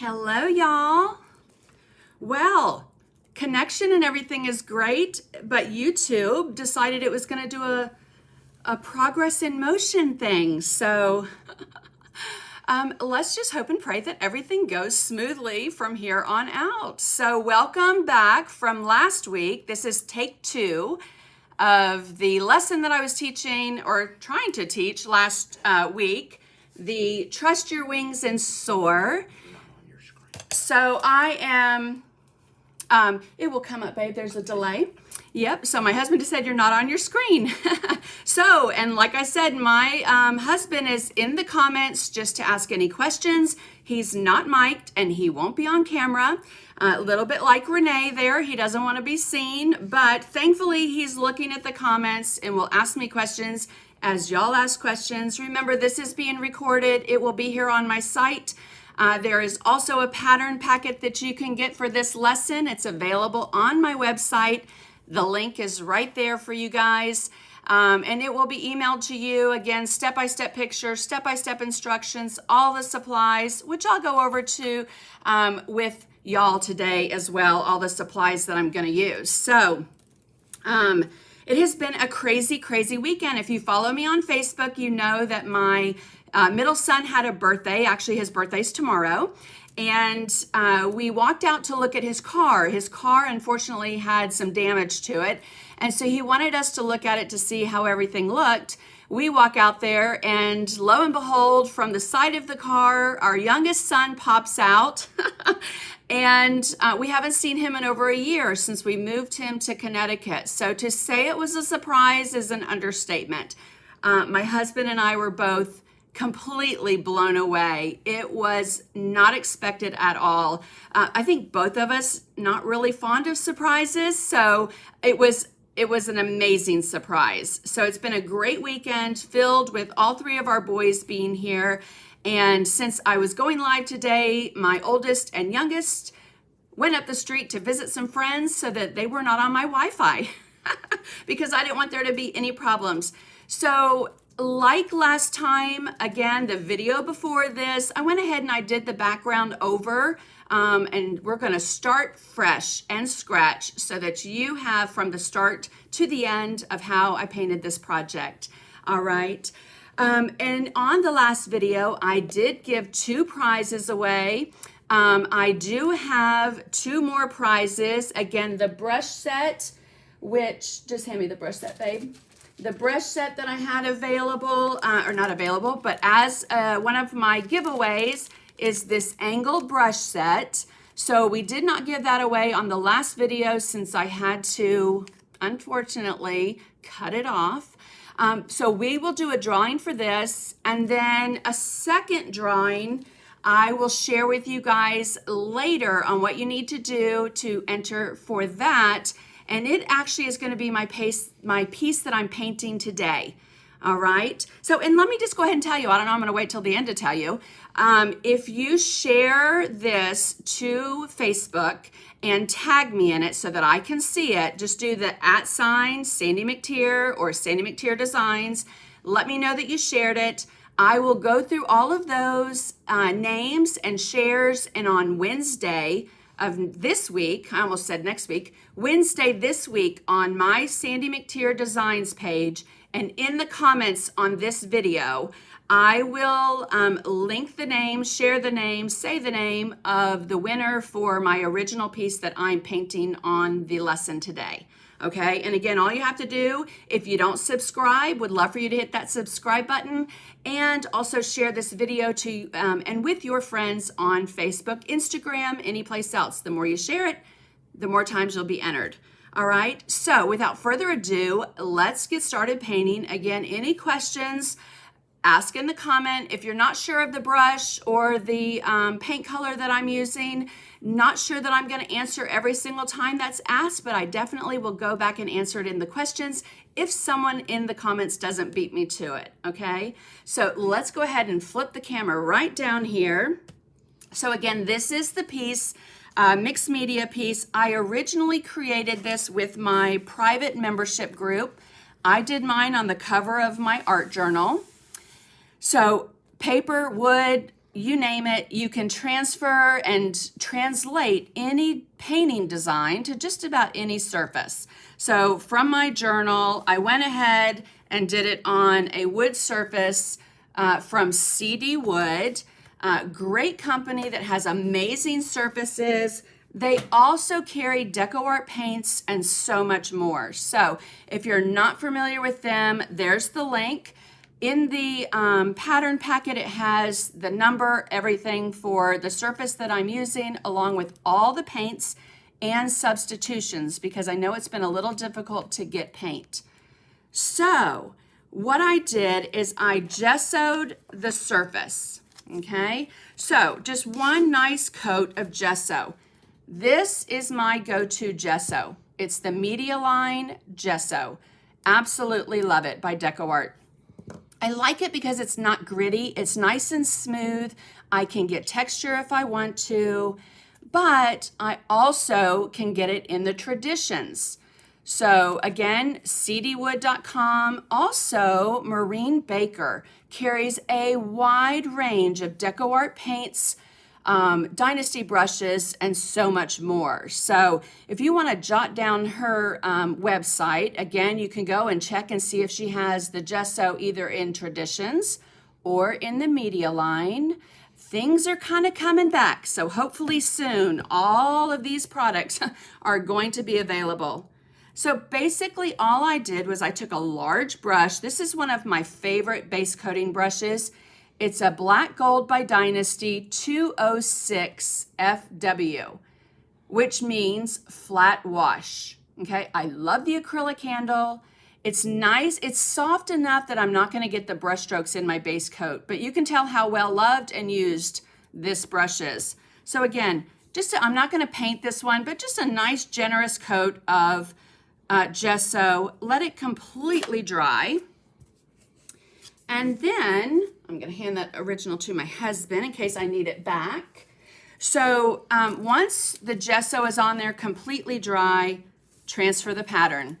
Hello, y'all. Well, connection and everything is great, but YouTube decided it was going to do a progress in motion thing. So let's just hope and pray that everything goes smoothly from here on out. So welcome back from last week. This is take 2 of the lesson that I was teaching or trying to teach last week, the Trust Your Wings and Soar. So I am, it will come up, babe. There's a delay. Yep. So my husband just said, you're not on your screen. So, and like I said, my husband is in the comments just to ask any questions. He's not mic'd and he won't be on camera. A little bit like Renee there. He doesn't want to be seen, but thankfully he's looking at the comments and will ask me questions as y'all ask questions. Remember, this is being recorded. It will be here on my site. There is also a pattern packet that you can get for this lesson. It's available on my website. The link is right there for you guys. And it will be emailed to you. Again, step-by-step pictures, step-by-step instructions, all the supplies, which I'll go over to with y'all today as well, all the supplies that I'm going to use. So it has been a crazy, crazy weekend. If you follow me on Facebook, you know that my middle son had a birthday. Actually, his birthday's tomorrow. And we walked out to look at his car. His car, unfortunately, had some damage to it. And so he wanted us to look at it to see how everything looked. We walk out there, and lo and behold, from the side of the car, our youngest son pops out. And we haven't seen him in over a year since we moved him to Connecticut. So to say it was a surprise is an understatement. My husband and I were both completely blown away. It was not expected at all. I think both of us not really fond of surprises, so it was an amazing surprise. So it's been a great weekend filled with all 3 of our boys being here. And since I was going live today, my oldest and youngest went up the street to visit some friends so that they were not on my Wi-Fi because I didn't want there to be any problems. So like last time, again, the video before this, I went ahead and I did the background over, and we're going to start fresh and scratch so that you have from the start to the end of how I painted this project. All right. And on the last video, I did give 2 prizes away. I do have 2 more prizes. Again, the brush set, which, just hand me the brush set, babe. The brush set that I had available, or not available, but as one of my giveaways is this angled brush set. So we did not give that away on the last video since I had to, unfortunately, cut it off. So we will do a drawing for this, and then a second drawing I will share with you guys later on what you need to do to enter for that. And it actually is going to be my piece that I'm painting today. All right. So, and let me just go ahead and tell you, I don't know, I'm going to wait till the end to tell you. If you share this to Facebook and tag me in it so that I can see it, just do the @ Sandy McTeer or Sandy McTeer Designs. Let me know that you shared it. I will go through all of those names and shares, and on Wednesday of this week, I almost said next week, Wednesday this week on my Sandy McTeer Designs page and in the comments on this video, I will link the name, share the name, say the name of the winner for my original piece that I'm painting on the lesson today. Okay, and again, all you have to do, if you don't subscribe, would love for you to hit that subscribe button and also share this video to and with your friends on Facebook, Instagram, any place else. The more you share it, the more times you'll be entered. All right, so without further ado, let's get started painting. Again, any questions, ask in the comment. If you're not sure of the brush or the paint color that I'm using, not sure that I'm going to answer every single time that's asked, but I definitely will go back and answer it in the questions if someone in the comments doesn't beat me to it, okay? So let's go ahead and flip the camera right down here. So again, this is the piece, mixed media piece. I originally created this with my private membership group. I did mine on the cover of my art journal. So paper, wood, you name it, you can transfer and translate any painting design to just about any surface. So from my journal, I went ahead and did it on a wood surface from CD Wood. Great company that has amazing surfaces. They also carry DecoArt paints and so much more. So if you're not familiar with them, there's the link. In the pattern packet, it has the number, everything for the surface that I'm using, along with all the paints and substitutions, because I know it's been a little difficult to get paint. So what I did is I gessoed the surface, okay? So just one nice coat of gesso. This is my go-to gesso. It's the Media Line Gesso. Absolutely love it by DecoArt. I like it because it's not gritty. It's nice and smooth. I can get texture if I want to, but I also can get it in the traditions. So again, cdwood.com. Also, Maureen Baker carries a wide range of DecoArt paints, Dynasty brushes, and so much more. So if you want to jot down her website, again, you can go and check and see if she has the gesso either in traditions or in the Media Line. Things are kind of coming back, so hopefully soon all of these products are going to be available. So basically all I did was I took a large brush. This is one of my favorite base coating brushes. It's a black gold by Dynasty 206 FW, which means flat wash. Okay, I love the acrylic handle. It's nice. It's soft enough that I'm not going to get the brush strokes in my base coat, but you can tell how well loved and used this brush is. So again, I'm not going to paint this one, but just a nice generous coat of gesso. Let it completely dry. And then I'm going to hand that original to my husband in case I need it back. So once the gesso is on there completely dry, transfer the pattern.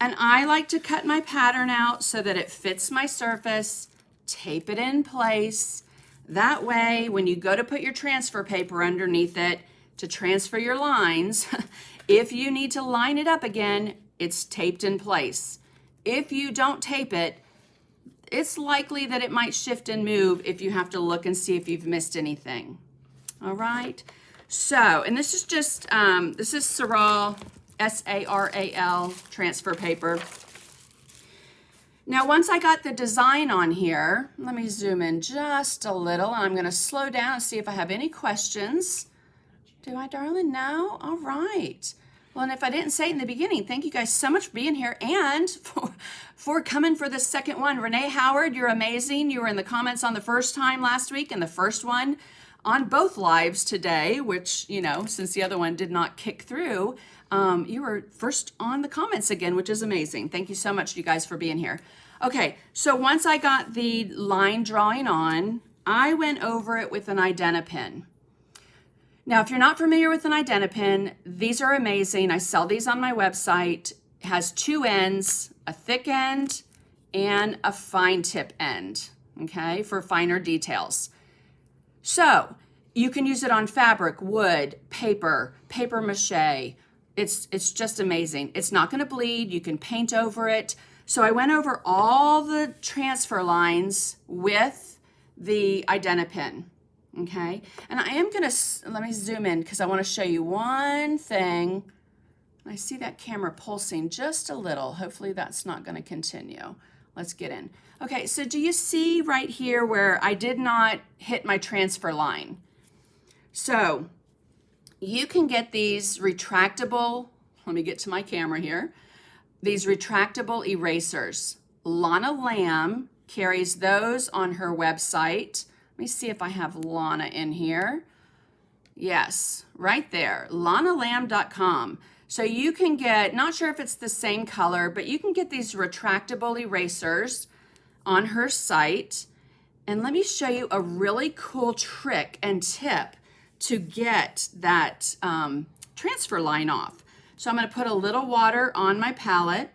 And I like to cut my pattern out so that it fits my surface, tape it in place. That way, when you go to put your transfer paper underneath it to transfer your lines, if you need to line it up again, it's taped in place. If you don't tape it, it's likely that it might shift and move if you have to look and see if you've missed anything. All right. So, and this is just, this is Saral, S-A-R-A-L, transfer paper. Now, once I got the design on here, let me zoom in just a little. I'm going to slow down and see if I have any questions. Do I, darling? No? All right. Well, and if I didn't say it in the beginning, thank you guys so much for being here and for coming for the second one. Renee Howard, you're amazing. You were in the comments on the first time last week and the first one on both lives today, which, you know, since the other one did not kick through, you were first on the comments again, which is amazing. Thank you so much, you guys, for being here. Okay, so once I got the line drawing on, I went over it with an Identipen. Now, if you're not familiar with an Identipen, these are amazing. I sell these on my website. It has two ends, a thick end and a fine tip end, okay, for finer details. So you can use it on fabric, wood, paper, paper mache. It's just amazing. It's not going to bleed. You can paint over it. So I went over all the transfer lines with the Identipen. Okay, and I am going to, let me zoom in because I want to show you one thing. I see that camera pulsing just a little. Hopefully that's not going to continue. Let's get in. Okay, so do you see right here where I did not hit my transfer line? So you can get these retractable, let me get to my camera here, these retractable erasers. Lana Lamb carries those on her website. Let me see if I have Lana in here. Yes, right there, lanalamb.com. So you can get, not sure if it's the same color, but you can get these retractable erasers on her site. And let me show you a really cool trick and tip to get that transfer line off. So I'm going to put a little water on my palette.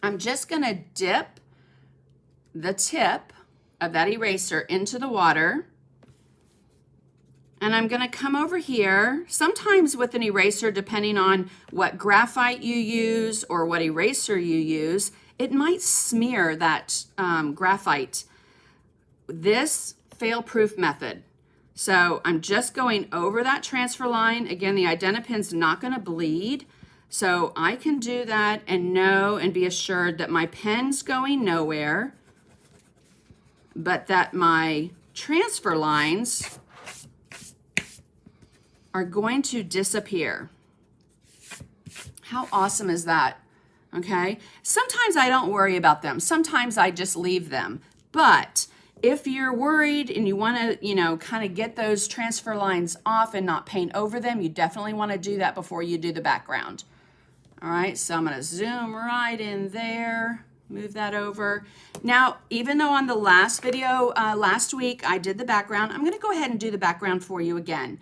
I'm just going to dip the tip of that eraser into the water. And I'm going to come over here, sometimes with an eraser, depending on what graphite you use or what eraser you use, it might smear that graphite. This fail-proof method. So I'm just going over that transfer line. Again, the identipen's not going to bleed. So I can do that and know and be assured that my pen's going nowhere, but that my transfer lines are going to disappear. How awesome is that? Okay. Sometimes I don't worry about them. Sometimes I just leave them. But if you're worried and you want to, kind of get those transfer lines off and not paint over them, you definitely want to do that before you do the background. All right, so I'm going to zoom right in there, move that over. Now, even though on the last video, last week, I did the background, I'm going to go ahead and do the background for you again.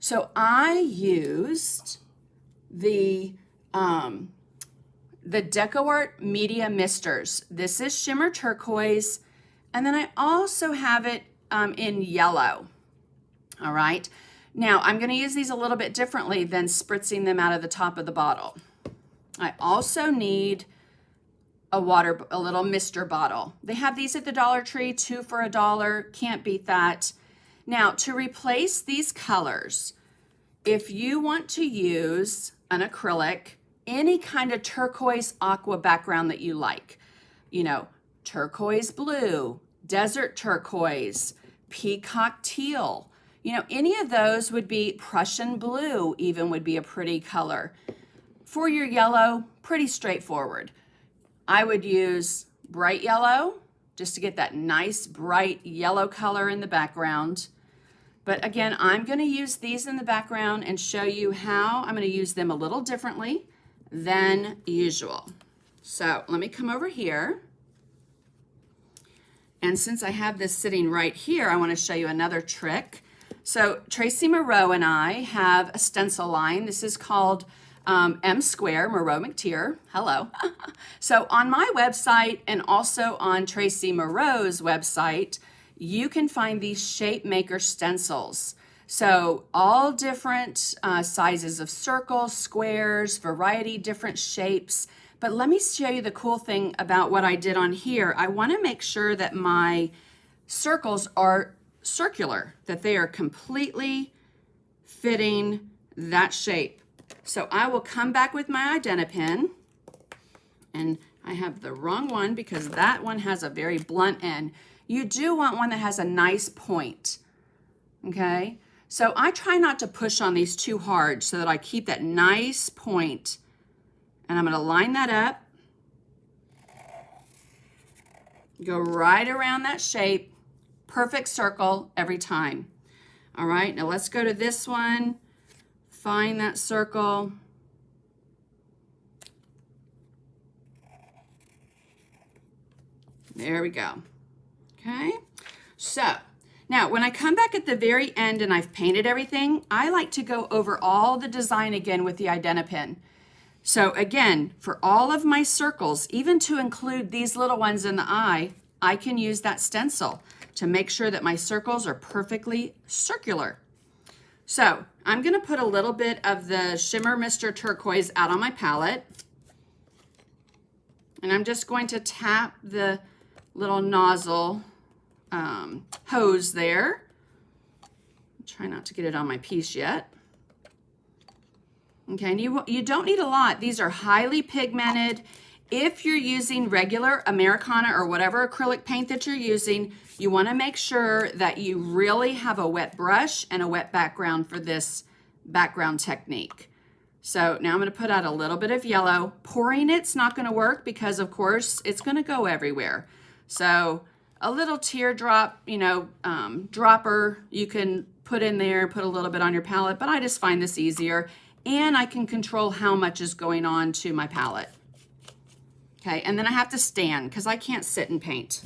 So I used the DecoArt Media Misters. This is shimmer turquoise, and then I also have it in yellow. All right. Now I'm going to use these a little bit differently than spritzing them out of the top of the bottle. I also need a little mister bottle. They have these at the Dollar Tree, 2 for $1. Can't beat that. Now, to replace these colors, if you want to use an acrylic, any kind of turquoise aqua background that you like, turquoise blue, desert turquoise, peacock teal, any of those would be, Prussian blue even would be a pretty color. For your yellow, pretty straightforward. I would use bright yellow just to get that nice bright yellow color in the background. But again, I'm going to use these in the background and show you how I'm going to use them a little differently than usual. So let me come over here. And since I have this sitting right here, I want to show you another trick. So Tracy Moreau and I have a stencil line. This is called M Square, Moreau McTier. Hello. So on my website and also on Tracy Moreau's website, you can find these shape maker stencils. So all different sizes of circles, squares, variety different shapes. But let me show you the cool thing about what I did on here. I want to make sure that my circles are circular, that they are completely fitting that shape. So I will come back with my identipen, and I have the wrong one because that one has a very blunt end. You do want one that has a nice point, okay? So I try not to push on these too hard so that I keep that nice point, and I'm going to line that up, go right around that shape, perfect circle every time. All right, now let's go to this one. Find that circle. There we go. Okay. So now when I come back at the very end and I've painted everything, I like to go over all the design again with the identipen. So again, for all of my circles, even to include these little ones in the eye, I can use that stencil to make sure that my circles are perfectly circular. So I'm going to put a little bit of the Shimmer Mr. Turquoise out on my palette. And I'm just going to tap the little nozzle hose there. Try not to get it on my piece yet. Okay, and you don't need a lot. These are highly pigmented. If you're using regular Americana or whatever acrylic paint that you're using, you want to make sure that you really have a wet brush and a wet background for this background technique. So now I'm going to put out a little bit of yellow. Pouring it's not going to work because, of course, it's going to go everywhere. So a little teardrop, dropper you can put in there, put a little bit on your palette, but I just find this easier. And I can control how much is going on to my palette. Okay, and then I have to stand because I can't sit and paint.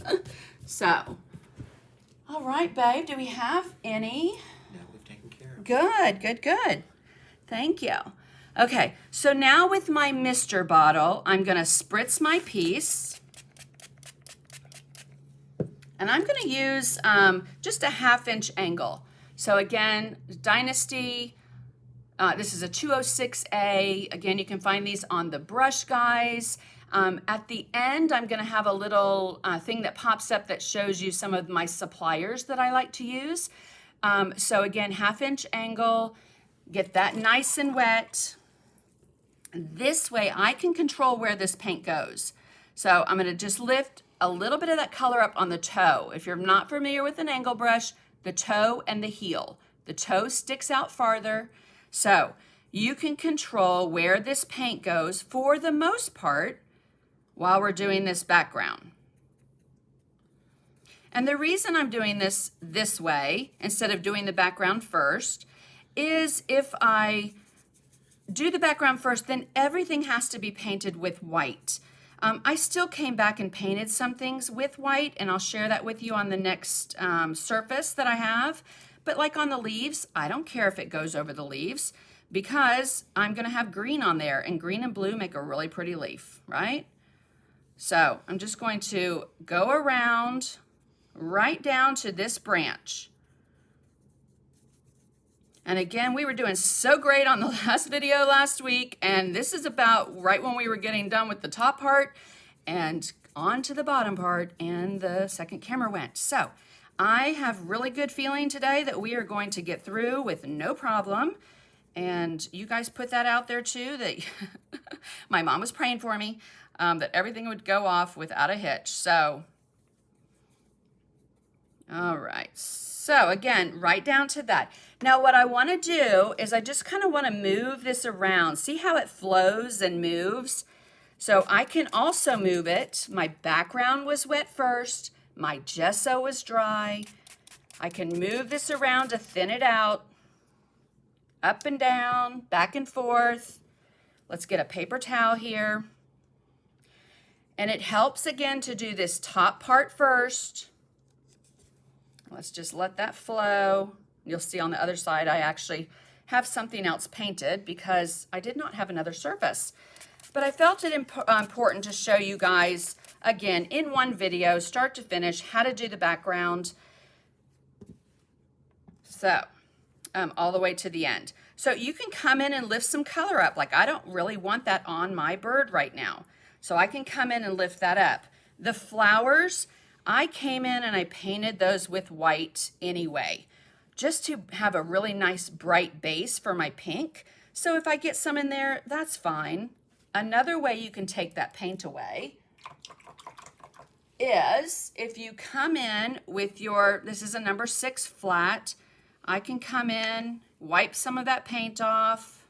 So, all right, babe, do we have any? No, we've taken care of it. Good, good, good. Thank you. Okay, so now with my mister bottle, I'm going to spritz my piece. And I'm going to use just a 1/2 inch angle. So again, Dynasty, this is a 206A. Again, you can find these on the brush, guys. At the end, I'm going to have a little thing that pops up that shows you some of my suppliers that I like to use. So again, 1/2 inch angle, get that nice and wet. This way I can control where this paint goes. So I'm going to just lift a little bit of that color up on the toe. If you're not familiar with an angle brush, the toe and the heel. The toe sticks out farther. So you can control where this paint goes for the most part while we're doing this background. And the reason I'm doing this way instead of doing the background first is if I do the background first, then everything has to be painted with white. I still came back and painted some things with white, and I'll share that with you on the next surface that I have. But like on the leaves, I don't care if it goes over the leaves because I'm going to have green on there, and green and blue make a really pretty leaf, right? So I'm just going to go around right down to this branch. And again, we were doing so great on the last video last week, and this is about right when we were getting done with the top part and on to the bottom part, and the second camera went. So I have really good feeling today that we are going to get through with no problem. And you guys put that out there too, that my mom was praying for me, that everything would go off without a hitch. So, all right. So again, right down to that. Now what I want to do is I just kind of want to move this around. See how it flows and moves? So I can also move it. My background was wet first. My gesso was dry. I can move this around to thin it out. Up and down, back and forth. Let's get a paper towel here. And it helps again to do this top part first. Let's just let that flow. You'll see on the other side I actually have something else painted because I did not have another surface. But I felt it important to show you guys, again, in one video, start to finish, how to do the background. So, all the way to the end. So you can come in and lift some color up. Like I don't really want that on my bird right now. So I can come in and lift that up. The flowers, I came in and I painted those with white anyway, just to have a really nice bright base for my pink. So if I get some in there, that's fine. Another way you can take that paint away is if you come in with your, this is a number 6 flat, I can come in, wipe some of that paint off.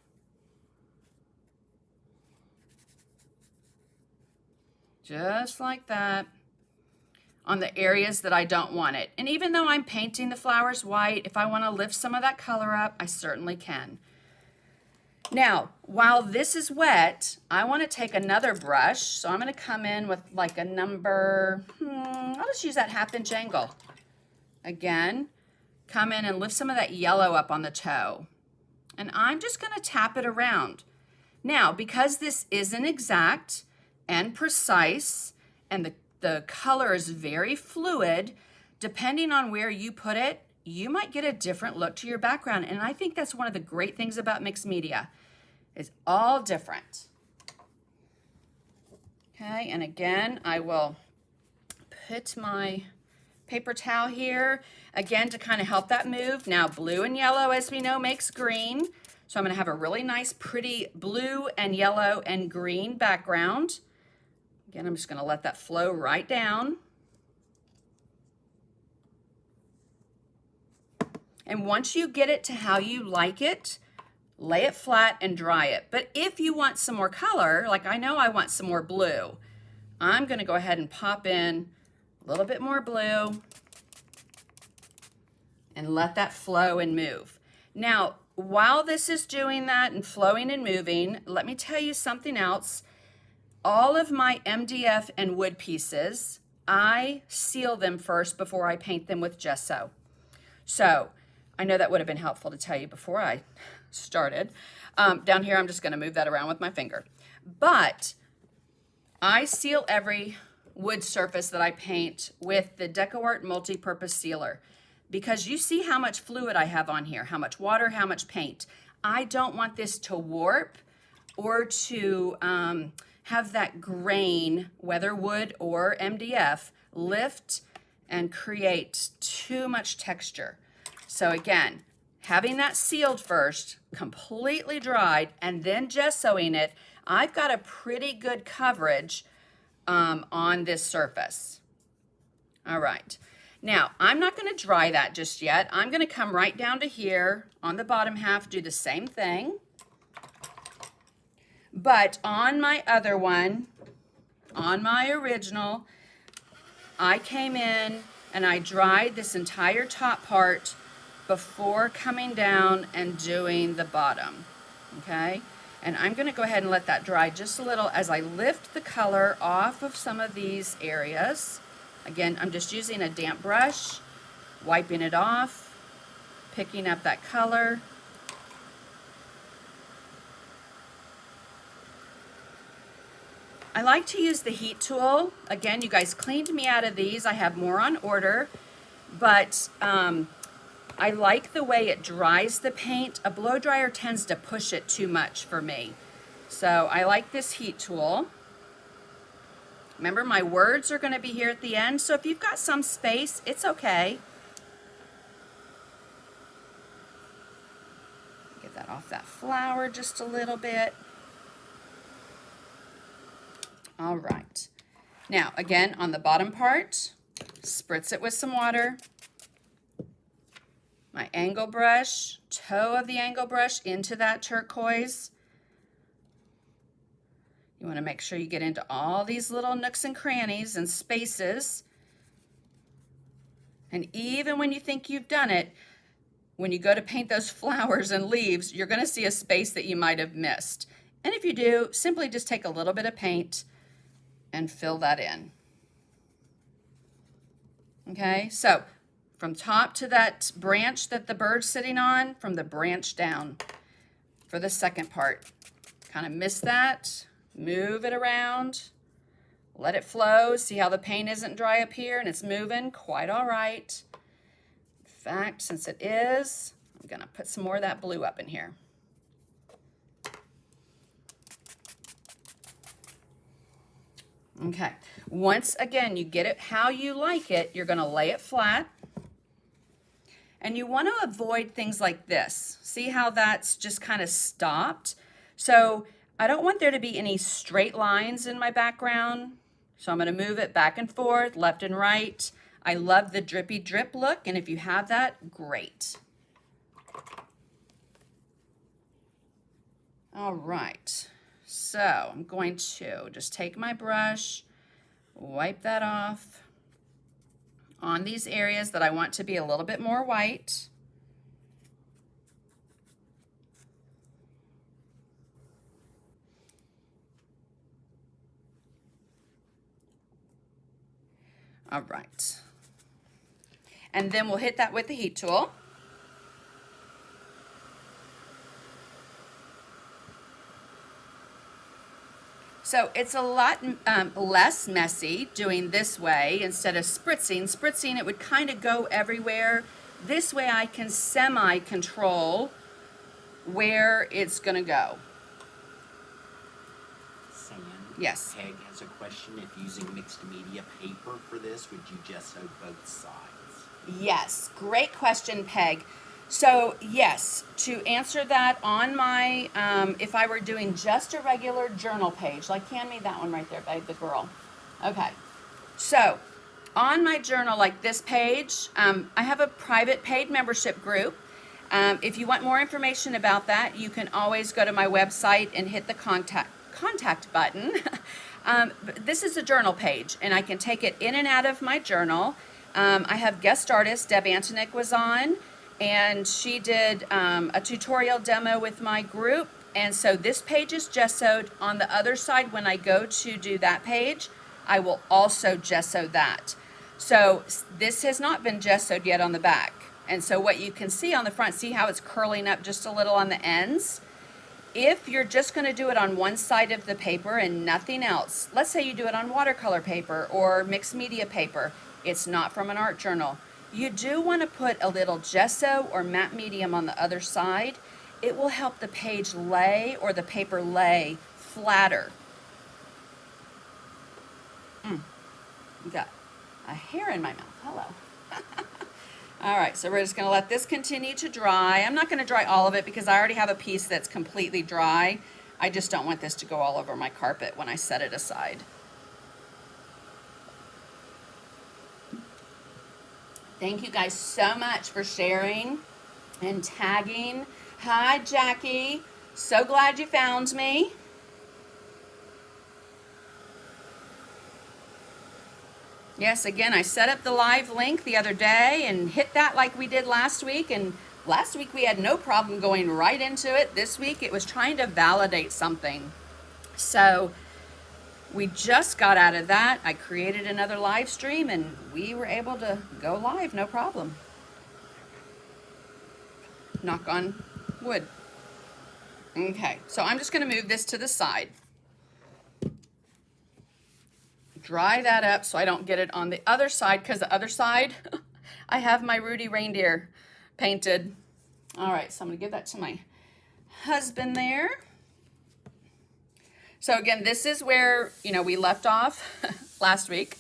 Just like that. On the areas that I don't want it. And even though I'm painting the flowers white, if I want to lift some of that color up, I certainly can. Now, while this is wet, I want to take another brush. So I'm going to come in with like a number, I'll just use that 1/2 inch angle. Again, come in and lift some of that yellow up on the toe. And I'm just going to tap it around. Now, because this isn't exact and precise, and the color is very fluid, depending on where you put it, you might get a different look to your background. And I think that's one of the great things about mixed media. It's all different. Okay, and again, I will put my paper towel here, again, to kind of help that move. Now, blue and yellow, as we know, makes green. So I'm going to have a really nice, pretty blue and yellow and green background. Again, I'm just going to let that flow right down. And once you get it to how you like it, lay it flat and dry it. But if you want some more color, like I know I want some more blue, I'm going to go ahead and pop in a little bit more blue and let that flow and move. Now, while this is doing that and flowing and moving, let me tell you something else. All of my MDF and wood pieces, I seal them first before I paint them with gesso. So I know that would have been helpful to tell you before I started. Down here, I'm just going to move that around with my finger. But I seal every wood surface that I paint with the DecoArt multi-purpose sealer, because you see how much fluid I have on here, how much water, how much paint. I don't want this to warp or to have that grain, whether wood or MDF, lift and create too much texture. So again, having that sealed first, completely dried, and then gessoing it, I've got a pretty good coverage on this surface. All right. Now, I'm not going to dry that just yet. I'm going to come right down to here on the bottom half, do the same thing. But on my other one, on my original, I came in and I dried this entire top part before coming down and doing the bottom, okay? And I'm gonna go ahead and let that dry just a little as I lift the color off of some of these areas. Again, I'm just using a damp brush, wiping it off, picking up that color. I like to use the heat tool. Again, you guys cleaned me out of these. I have more on order, but I like the way it dries the paint. A blow dryer tends to push it too much for me. So I like this heat tool. Remember, my words are gonna be here at the end, so if you've got some space, it's okay. Get that off that flour just a little bit. All right. Now, again, on the bottom part, spritz it with some water. My angle brush, toe of the angle brush into that turquoise. You want to make sure you get into all these little nooks and crannies and spaces. And even when you think you've done it, when you go to paint those flowers and leaves, you're going to see a space that you might have missed. And if you do, simply just take a little bit of paint and fill that in. Okay, so from top to that branch that the bird's sitting on, from the branch down for the second part. Kind of miss that, move it around, let it flow. See how the paint isn't dry up here and it's moving quite all right. In fact, since it is, I'm gonna put some more of that blue up in here. Okay, once again, you get it how you like it, you're gonna lay it flat. And you wanna avoid things like this. See how that's just kind of stopped? So I don't want there to be any straight lines in my background. So I'm gonna move it back and forth, left and right. I love the drippy drip look, and if you have that, great. All right. So I'm going to just take my brush, wipe that off on these areas that I want to be a little bit more white. All right. And then we'll hit that with the heat tool. So it's a lot less messy doing this way instead of spritzing. Spritzing, it would kind of go everywhere. This way I can semi-control where it's gonna go. Sam? Yes? Peg has a question. If using mixed media paper for this, would you gesso both sides? Yes, great question, Peg. So yes, to answer that on my, if I were doing just a regular journal page, like hand me that one right there, babe, the girl. Okay, so on my journal, like this page, I have a private paid membership group. If you want more information about that, you can always go to my website and hit the contact button. This is a journal page, and I can take it in and out of my journal. I have guest artist, Deb Antonik was on, and she did a tutorial demo with my group. And so this page is gessoed. On the other side, when I go to do that page, I will also gesso that. So this has not been gessoed yet on the back. And so what you can see on the front, see how it's curling up just a little on the ends? If you're just going to do it on one side of the paper and nothing else, let's say you do it on watercolor paper or mixed media paper, it's not from an art journal. You do want to put a little gesso or matte medium on the other side. It will help the page lay or the paper lay flatter. Got a hair in my mouth. Hello. All right, so we're just going to let this continue to dry. I'm not going to dry all of it because I already have a piece that's completely dry. I just don't want this to go all over my carpet when I set it aside. Thank you guys so much for sharing and tagging. Hi, Jackie. So glad you found me. Yes, again, I set up the live link the other day and hit that like we did last week. And last week we had no problem going right into it. This week it was trying to validate something. So we just got out of that. I created another live stream and we were able to go live, no problem. Knock on wood. Okay, so I'm just going to move this to the side. Dry that up so I don't get it on the other side, because the other side I have my Rudy reindeer painted. All right, so I'm going to give that to my husband there. So again, this is where, we left off last week.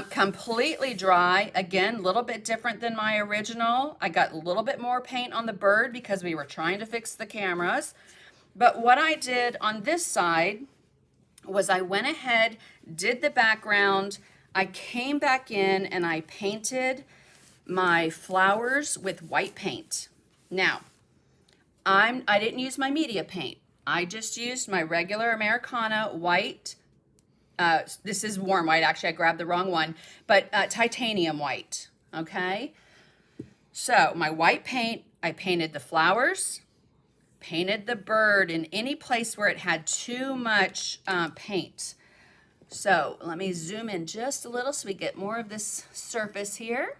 Completely dry. Again, a little bit different than my original. I got a little bit more paint on the bird because we were trying to fix the cameras. But what I did on this side was I went ahead, did the background, I came back in and I painted my flowers with white paint. Now, I didn't use my media paint. I just used my regular Americana white. This is warm white, actually I grabbed the wrong one, but titanium white, okay? So my white paint, I painted the flowers, painted the bird in any place where it had too much paint. So let me zoom in just a little so we get more of this surface here.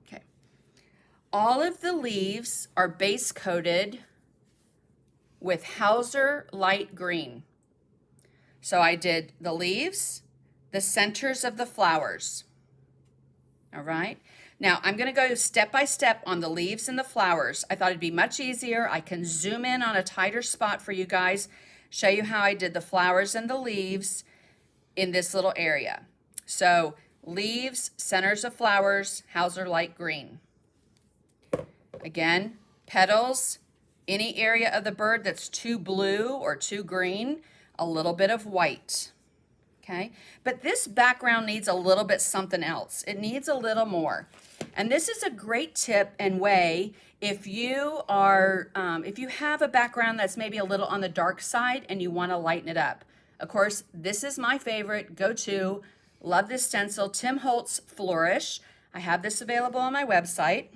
Okay. All of the leaves are base coated with Hauser light green. So I did the leaves, the centers of the flowers. All right. Now I'm going to go step by step on the leaves and the flowers. I thought it'd be much easier. I can zoom in on a tighter spot for you guys, show you how I did the flowers and the leaves in this little area. So leaves, centers of flowers, Hauser light green. Again, petals, any area of the bird that's too blue or too green, a little bit of white. Okay, but this background needs a little bit something else. It needs a little more. And this is a great tip and way if you are, if you have a background that's maybe a little on the dark side and you want to lighten it up. Of course, this is my favorite go-to. Love this stencil, Tim Holtz Flourish. I have this available on my website.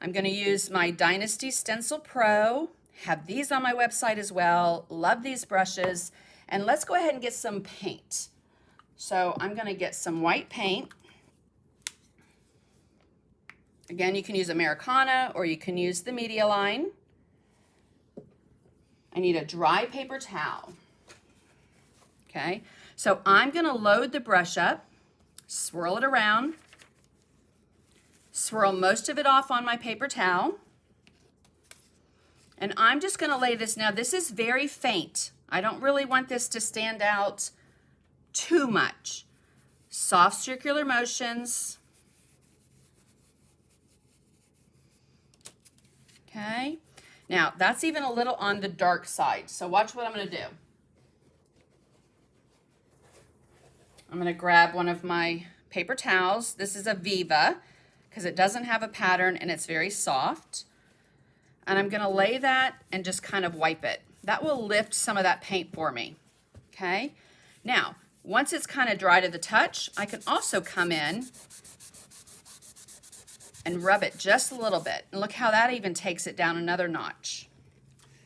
I'm going to use my Dynasty Stencil Pro. Have these on my website as well. Love these brushes. And let's go ahead and get some paint. So I'm going to get some white paint. Again, you can use Americana or you can use the media line. I need a dry paper towel. Okay, so I'm going to load the brush up, swirl it around, swirl most of it off on my paper towel. And I'm just going to lay this. Now, this is very faint. I don't really want this to stand out too much. Soft circular motions. Okay. Now, that's even a little on the dark side. So watch what I'm going to do. I'm going to grab one of my paper towels. This is a Viva because it doesn't have a pattern and it's very soft. And I'm going to lay that and just kind of wipe it. That will lift some of that paint for me. Okay. Now, once it's kind of dry to the touch, I can also come in and rub it just a little bit. And look how that even takes it down another notch.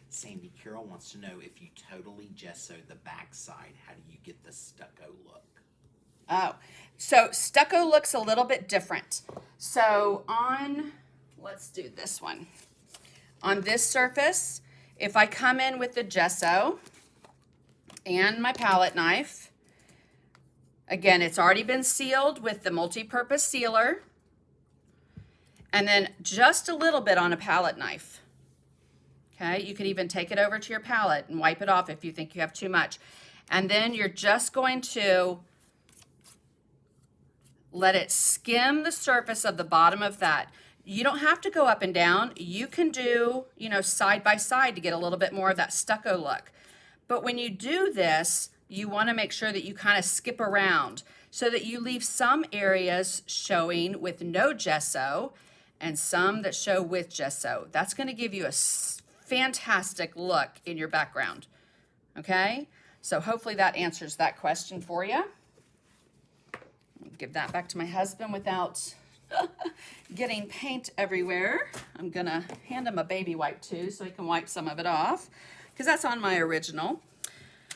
Sandy, Carol wants to know if you totally gesso the back side, how do you get the stucco look? Oh, so stucco looks a little bit different. So let's do this one. On this surface, if I come in with the gesso and my palette knife, Again, it's already been sealed with the multi-purpose sealer. And then just a little bit on a palette knife. Okay, you could even take it over to your palette and wipe it off if you think you have too much. And then you're just going to let it skim the surface of the bottom of that. You don't have to go up and down. You can do, you know, side by side to get a little bit more of that stucco look. But when you do this, you want to make sure that you kind of skip around so that you leave some areas showing with no gesso and some that show with gesso. That's going to give you a fantastic look in your background. Okay? So hopefully that answers that question for you. Give that back to my husband without getting paint everywhere. I'm gonna hand him a baby wipe too so he can wipe some of it off because that's on my original.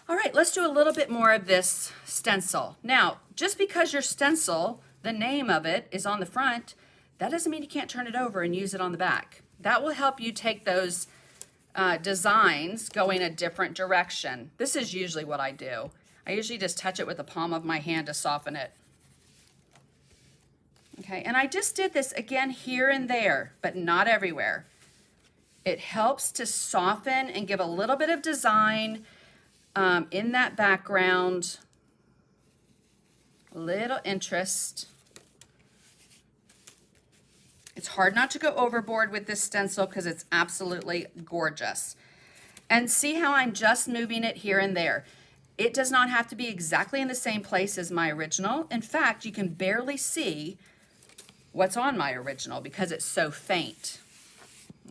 All right, let's do a little bit more of this stencil. Now, just because your stencil, the name of it is on the front, that doesn't mean you can't turn it over and use it on the back. That will help you take those designs going a different direction. This is usually what I do. I usually just touch it with the palm of my hand to soften it. Okay, and I just did this again here and there, but not everywhere. It helps to soften and give a little bit of design in that background, a little interest. It's hard not to go overboard with this stencil because it's absolutely gorgeous. And see how I'm just moving it here and there. It does not have to be exactly in the same place as my original. In fact, you can barely see what's on my original because it's so faint.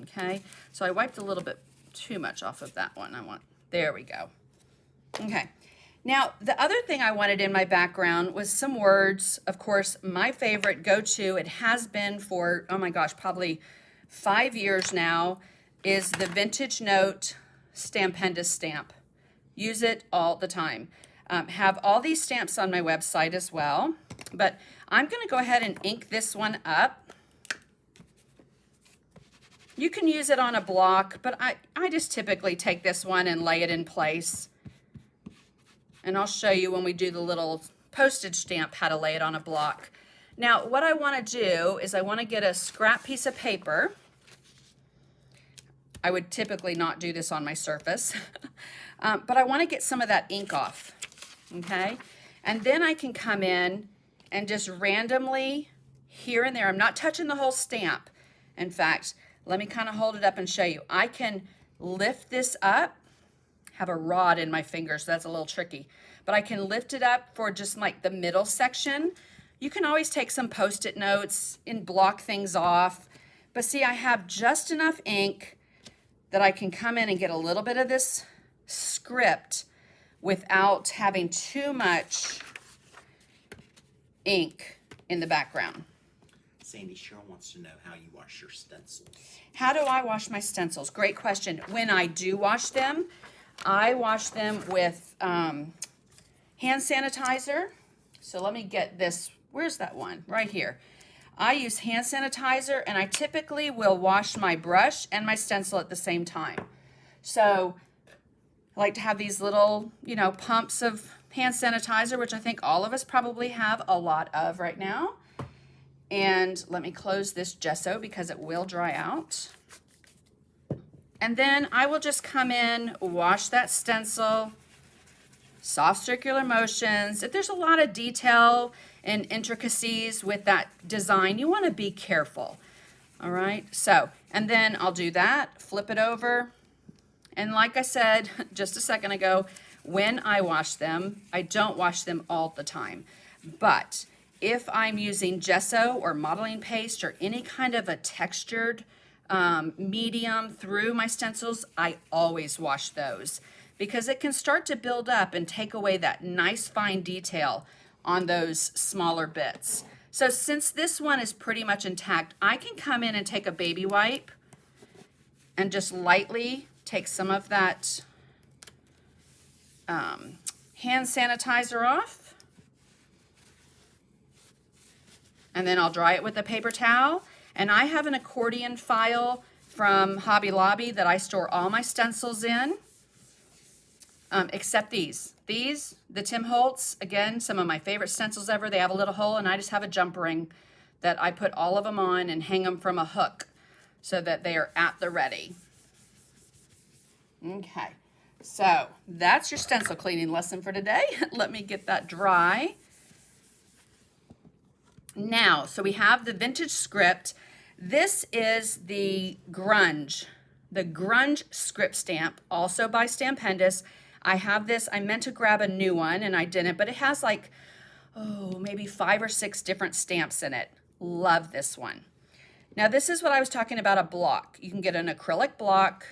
Okay, so I wiped a little bit too much off of that one. There we go. Okay, now the other thing I wanted in my background was some words. Of course, my favorite go-to, it has been for, oh my gosh, probably 5 years now, is the Vintage Note Stampendous stamp. Use it all the time. Have all these stamps on my website as well, but I'm going to go ahead and ink this one up. You can use it on a block, but I just typically take this one and lay it in place. And I'll show you when we do the little postage stamp how to lay it on a block. Now, what I want to do is I want to get a scrap piece of paper. I would typically not do this on my surface, but I want to get some of that ink off, okay? And then I can come in and just randomly here and there, I'm not touching the whole stamp. In fact, let me kind of hold it up and show you. I can lift this up, have a rod in my finger, so that's a little tricky, but I can lift it up for just like the middle section. You can always take some Post-it notes and block things off, but see, I have just enough ink that I can come in and get a little bit of this script without having too much ink in the background. Sandy, Cheryl wants to know how you wash your stencils. How do I wash my stencils? Great question. When I do wash them, I wash them with hand sanitizer. So let me get this. Where's that one? Right here. I use hand sanitizer, and I typically will wash my brush and my stencil at the same time. So I like to have these little, you know, pumps of hand sanitizer, which I think all of us probably have a lot of right now. And let me close this gesso because it will dry out. And then I will just come in, wash that stencil, soft circular motions. If there's a lot of detail and intricacies with that design, you want to be careful. All right, so, and then I'll do that, flip it over. And like I said just a second ago, when I wash them, I don't wash them all the time. But if I'm using gesso or modeling paste or any kind of a textured medium through my stencils, I always wash those because it can start to build up and take away that nice fine detail on those smaller bits. So since this one is pretty much intact, I can come in and take a baby wipe and just lightly take some of that hand sanitizer off. And then I'll dry it with a paper towel. And I have an accordion file from Hobby Lobby that I store all my stencils in. except these. These, the Tim Holtz, again, some of my favorite stencils ever. They have a little hole, and I just have a jump ring that I put all of them on and hang them from a hook so that they are at the ready. Okay, so that's your stencil cleaning lesson for today. Let me get that dry. Now, so we have the vintage script. This is the grunge script stamp, also by Stampendous. I have this, I meant to grab a new one and I didn't, but it has like, oh, maybe 5 or 6 different stamps in it. Love this one. Now this is what I was talking about, a block. You can get an acrylic block,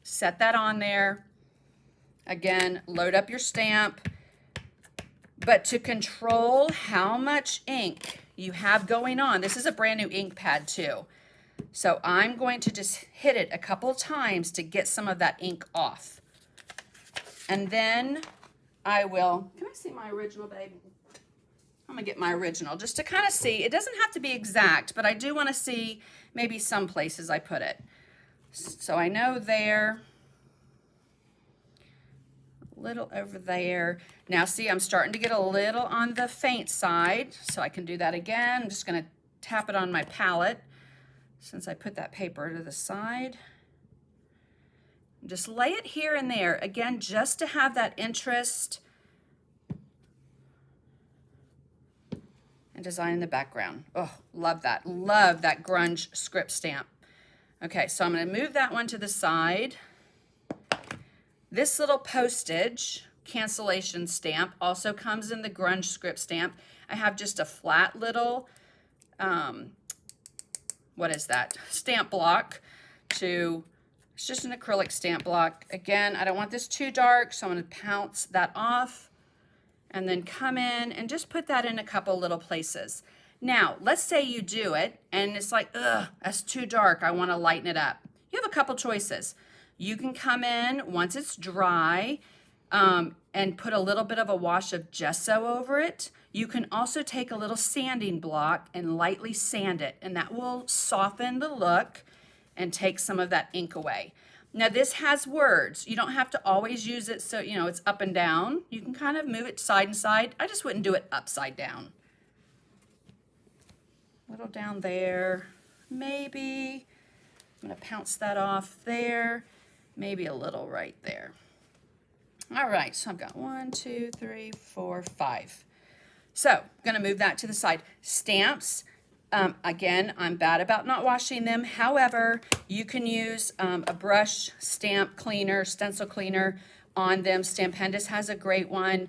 set that on there. Again, load up your stamp. But to control how much ink you have going on, this is a brand new ink pad too. So I'm going to just hit it a couple times to get some of that ink off. And then I will, can I see my original, babe? I'm gonna get my original just to kind of see. It doesn't have to be exact, but I do want to see maybe some places I put it. So I know there, a little over there. Now see, I'm starting to get a little on the faint side, so I can do that again. I'm just gonna tap it on my palette since I put that paper to the side. Just lay it here and there, again, just to have that interest and design in the background. Oh, love that grunge script stamp. Okay, so I'm gonna move that one to the side. This little postage cancellation stamp also comes in the grunge script stamp. I have just a flat little, what is that? Stamp block it's just an acrylic stamp block. Again, I don't want this too dark, so I'm gonna pounce that off and then come in and just put that in a couple little places. Now, let's say you do it and it's like, ugh, that's too dark, I wanna lighten it up. You have a couple choices. You can come in once it's dry and put a little bit of a wash of gesso over it. You can also take a little sanding block and lightly sand it, and that will soften the look and take some of that ink away. Now this has words. You don't have to always use it so, you know, it's up and down. You can kind of move it side and side. I just wouldn't do it upside down. A little down there, maybe. I'm gonna pounce that off there. Maybe a little right there. All right, so I've got 1, 2, 3, 4, 5. So I'm gonna move that to the side. Stamps, again, I'm bad about not washing them. However, you can use a brush stamp cleaner, stencil cleaner on them. Stampendous has a great one.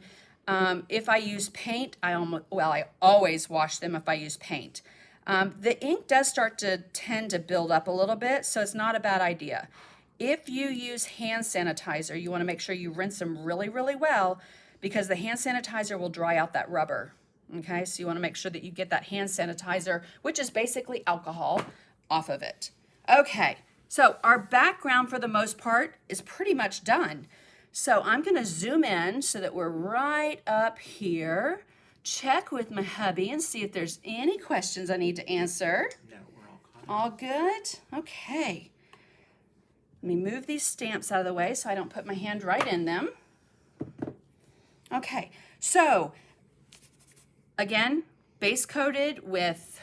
If I use paint, I always wash them if I use paint. The ink does start to tend to build up a little bit, so it's not a bad idea. If you use hand sanitizer, you want to make sure you rinse them really, really well because the hand sanitizer will dry out that rubber. Okay, so you want to make sure that you get that hand sanitizer, which is basically alcohol, off of it. Okay, so our background for the most part is pretty much done. So I'm going to zoom in so that we're right up here. Check with my hubby and see if there's any questions I need to answer. No, we're all caught up. All good? Okay. Let me move these stamps out of the way so I don't put my hand right in them. Okay, so again, base coated with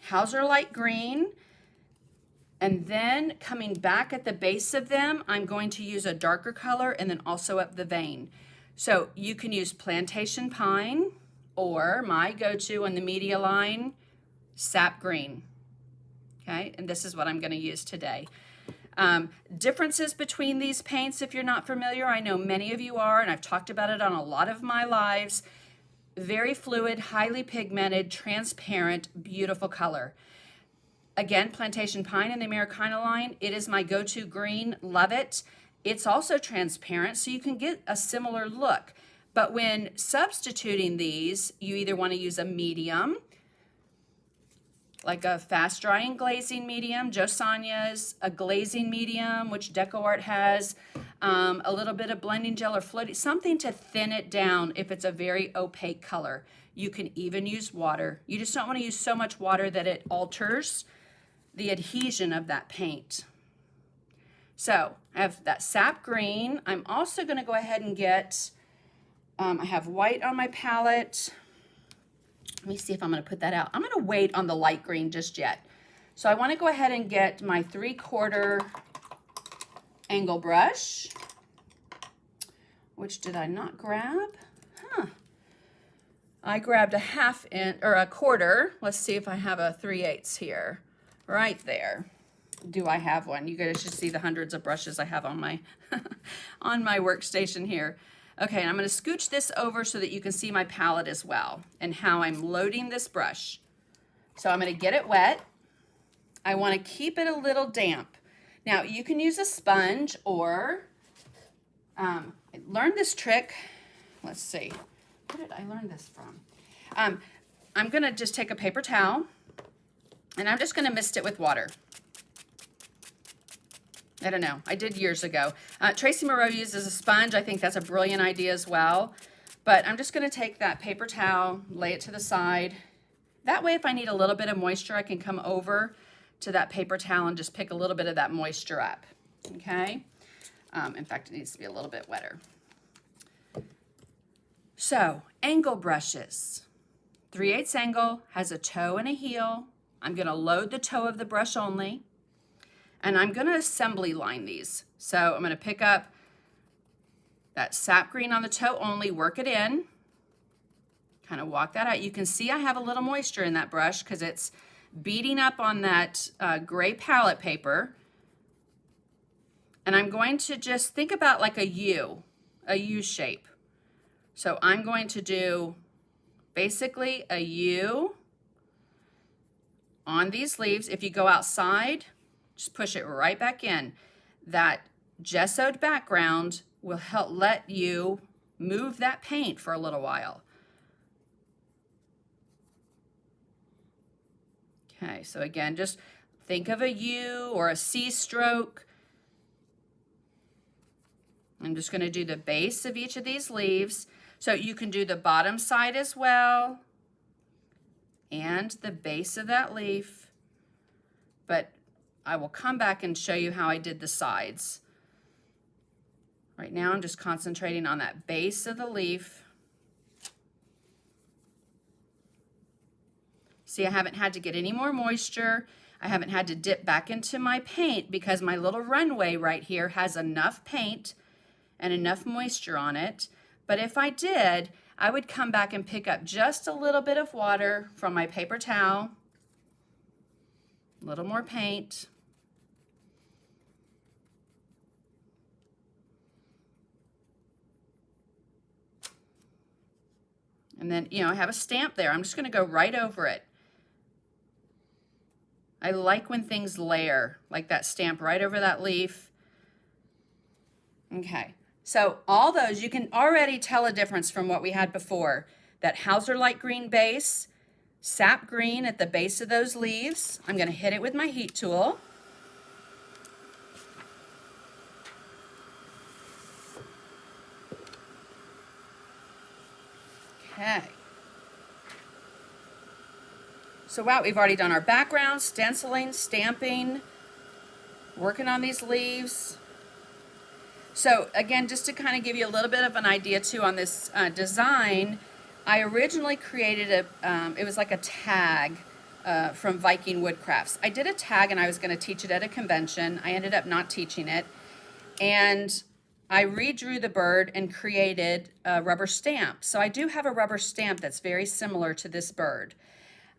Hauser Light Green, and then coming back at the base of them, I'm going to use a darker color and then also up the vein. So you can use Plantation Pine or my go-to on the media line, Sap Green. Okay, and this is what I'm going to use today. Differences between these paints, if you're not familiar, I know many of you are, and I've talked about it on a lot of my lives. Very fluid, highly pigmented, transparent, beautiful color. Again, Plantation Pine in the Americana line, it is my go-to green, love it. It's also transparent, so you can get a similar look. But when substituting these, you either want to use a medium, like a fast drying glazing medium, Josania's a glazing medium, which DecoArt has, a little bit of blending gel or floating, something to thin it down if it's a very opaque color. You can even use water. You just don't want to use so much water that it alters the adhesion of that paint. So I have that sap green. I'm also going to go ahead and get, I have white on my palette. Let me see if I'm going to put that out. I'm going to wait on the light green just yet. So I want to go ahead and get my 3/4 angle brush. Which did I not grab? I grabbed a 1/2 inch or a 1/4. Let's see if I have a 3/8 here. Right there. Do I have one? You guys should see the hundreds of brushes I have on my on my workstation here. Okay, and I'm going to scooch this over so that you can see my palette as well and how I'm loading this brush. So I'm going to get it wet. I want to keep it a little damp. Now you can use a sponge or I learned this trick. Let's see. Where did I learn this from? I'm going to just take a paper towel and I'm just going to mist it with water. I don't know. I did years ago. Tracy Moreau uses a sponge. I think that's a brilliant idea as well. But I'm just going to take that paper towel, lay it to the side. That way, if I need a little bit of moisture, I can come over to that paper towel and just pick a little bit of that moisture up. Okay? In fact, it needs to be a little bit wetter. So, angle brushes. 3/8 angle has a toe and a heel. I'm going to load the toe of the brush only. And I'm going to assembly line these. So I'm going to pick up that sap green on the toe only, work it in, kind of walk that out. You can see I have a little moisture in that brush because it's beating up on that gray palette paper. And I'm going to just think about like a U shape. So I'm going to do basically a U on these leaves. If you go outside, just push it right back in. That gessoed background will help let you move that paint for a little while. Okay, so again, just think of a U or a C stroke. I'm just going to do the base of each of these leaves. So you can do the bottom side as well and the base of that leaf. But I will come back and show you how I did the sides. Right now I'm just concentrating on that base of the leaf. See, I haven't had to get any more moisture. I haven't had to dip back into my paint because my little runway right here has enough paint and enough moisture on it. But if I did, I would come back and pick up just a little bit of water from my paper towel, a little more paint. And then, I have a stamp there. I'm just going to go right over it. I like when things layer, like that stamp right over that leaf. Okay, so all those, you can already tell a difference from what we had before. That Hauser light green base, sap green at the base of those leaves. I'm going to hit it with my heat tool. Okay. So wow, we've already done our background, stenciling, stamping, working on these leaves. So again, just to kind of give you a little bit of an idea too on this design, I originally created it was like a tag from Viking Woodcrafts. I did a tag and I was going to teach it at a convention. I ended up not teaching it. And I redrew the bird and created a rubber stamp. So I do have a rubber stamp that's very similar to this bird.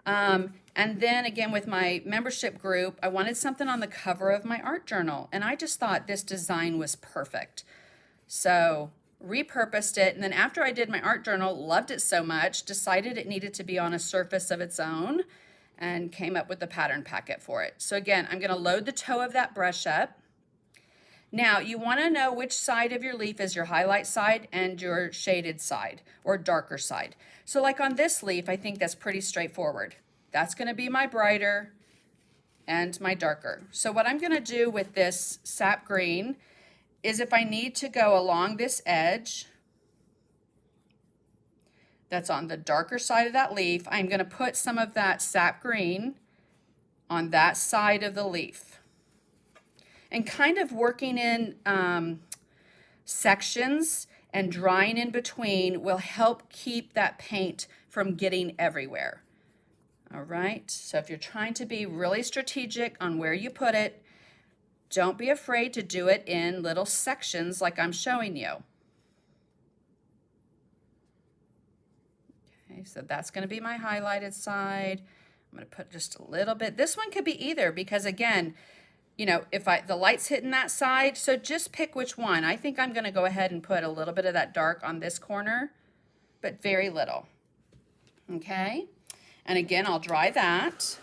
And then again, with my membership group, I wanted something on the cover of my art journal. And I just thought this design was perfect. So repurposed it. And then after I did my art journal, loved it so much, decided it needed to be on a surface of its own and came up with the pattern packet for it. So again, I'm going to load the toe of that brush up. Now, you want to know which side of your leaf is your highlight side and your shaded side or darker side. So like on this leaf, I think that's pretty straightforward. That's going to be my brighter and my darker. So what I'm going to do with this sap green is if I need to go along this edge that's on the darker side of that leaf, I'm going to put some of that sap green on that side of the leaf. And kind of working in sections and drying in between will help keep that paint from getting everywhere. All right, so if you're trying to be really strategic on where you put it, don't be afraid to do it in little sections like I'm showing you. Okay, so that's going to be my highlighted side. I'm going to put just a little bit. This one could be either because, again, you know, if the light's hitting that side, so just pick which one. I think I'm going to go ahead and put a little bit of that dark on this corner, but very little. Okay, and again, I'll dry that.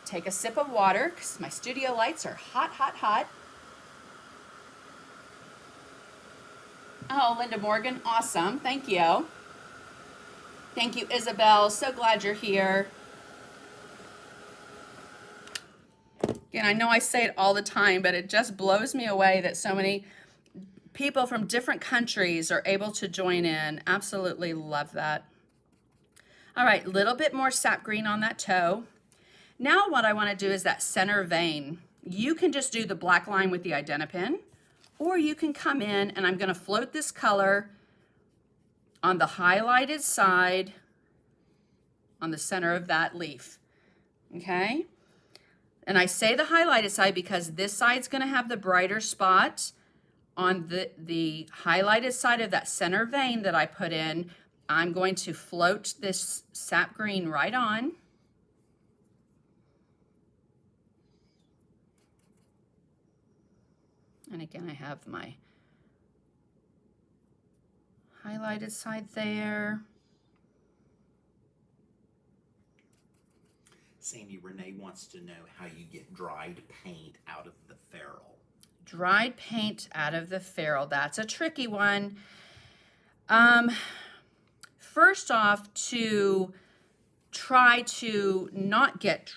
Take a sip of water because my studio lights are hot, hot, hot. Oh, Linda Morgan, awesome. Thank you. Thank you, Isabel. So glad you're here. Again, I know I say it all the time, but it just blows me away that so many people from different countries are able to join in. Absolutely love that. All right, a little bit more sap green on that toe. Now what I want to do is that center vein. You can just do the black line with the Identipen, or you can come in and I'm going to float this color on the highlighted side on the center of that leaf. Okay? And I say the highlighted side because this side's going to have the brighter spot. On the highlighted side of that center vein that I put in, I'm going to float this sap green right on. And again, I have my highlighted side there. Sandy, Renee wants to know how you get dried paint out of the ferrule. Dried paint out of the ferrule. That's a tricky one. First off, to try to not get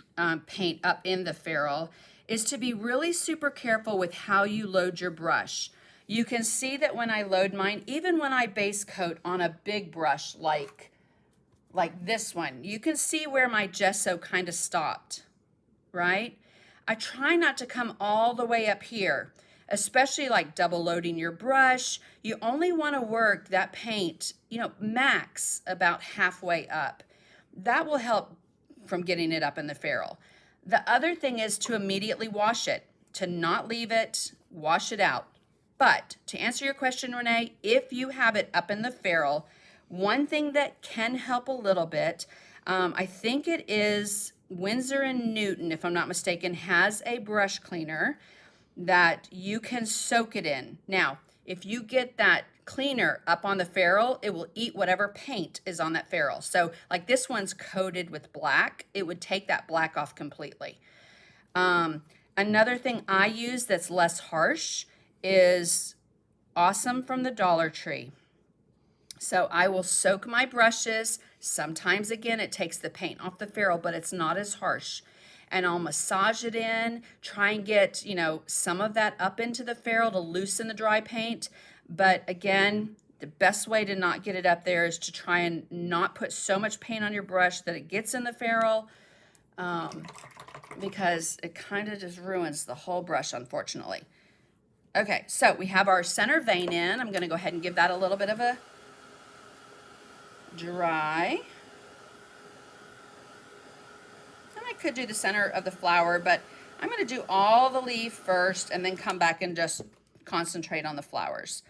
paint up in the ferrule is to be really super careful with how you load your brush. You can see that when I load mine, even when I base coat on a big brush like this one, you can see where my gesso kind of stopped, right? I try not to come all the way up here, especially like double loading your brush. You only want to work that paint, you know, max about halfway up. That will help from getting it up in the ferrule. The other thing is to immediately wash it, to not leave it, wash it out. But to answer your question, Renee, if you have it up in the ferrule, one thing that can help a little bit, I think it is Winsor & Newton, if I'm not mistaken, has a brush cleaner that you can soak it in. Now, if you get that cleaner up on the ferrule, it will eat whatever paint is on that ferrule. So like this one's coated with black, it would take that black off completely. Another thing I use that's less harsh is Awesome from the Dollar Tree. So I will soak my brushes. Sometimes, again, it takes the paint off the ferrule, but it's not as harsh. And I'll massage it in, try and get, you know, some of that up into the ferrule to loosen the dry paint. But again, the best way to not get it up there is to try and not put so much paint on your brush that it gets in the ferrule, because it kind of just ruins the whole brush, unfortunately. Okay, so we have our center vein in. I'm going to go ahead and give that a little bit of a dry. And I could do the center of the flower, but I'm going to do all the leaf first and then come back and just concentrate on the flowers.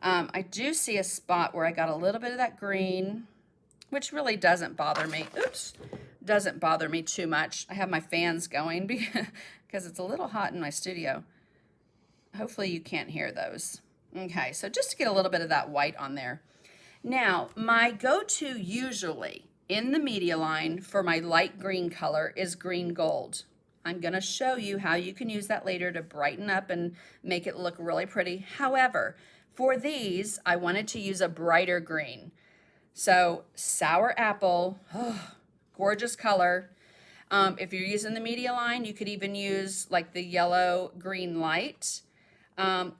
I do see a spot where I got a little bit of that green, which really doesn't bother me. Oops, doesn't bother me too much. I have my fans going because it's a little hot in my studio. Hopefully you can't hear those. Okay, so just to get a little bit of that white on there. Now, my go-to usually in the media line for my light green color is green gold. I'm going to show you how you can use that later to brighten up and make it look really pretty. However, for these, I wanted to use a brighter green. So sour apple, oh, gorgeous color. If you're using the media line, you could even use like the yellow green light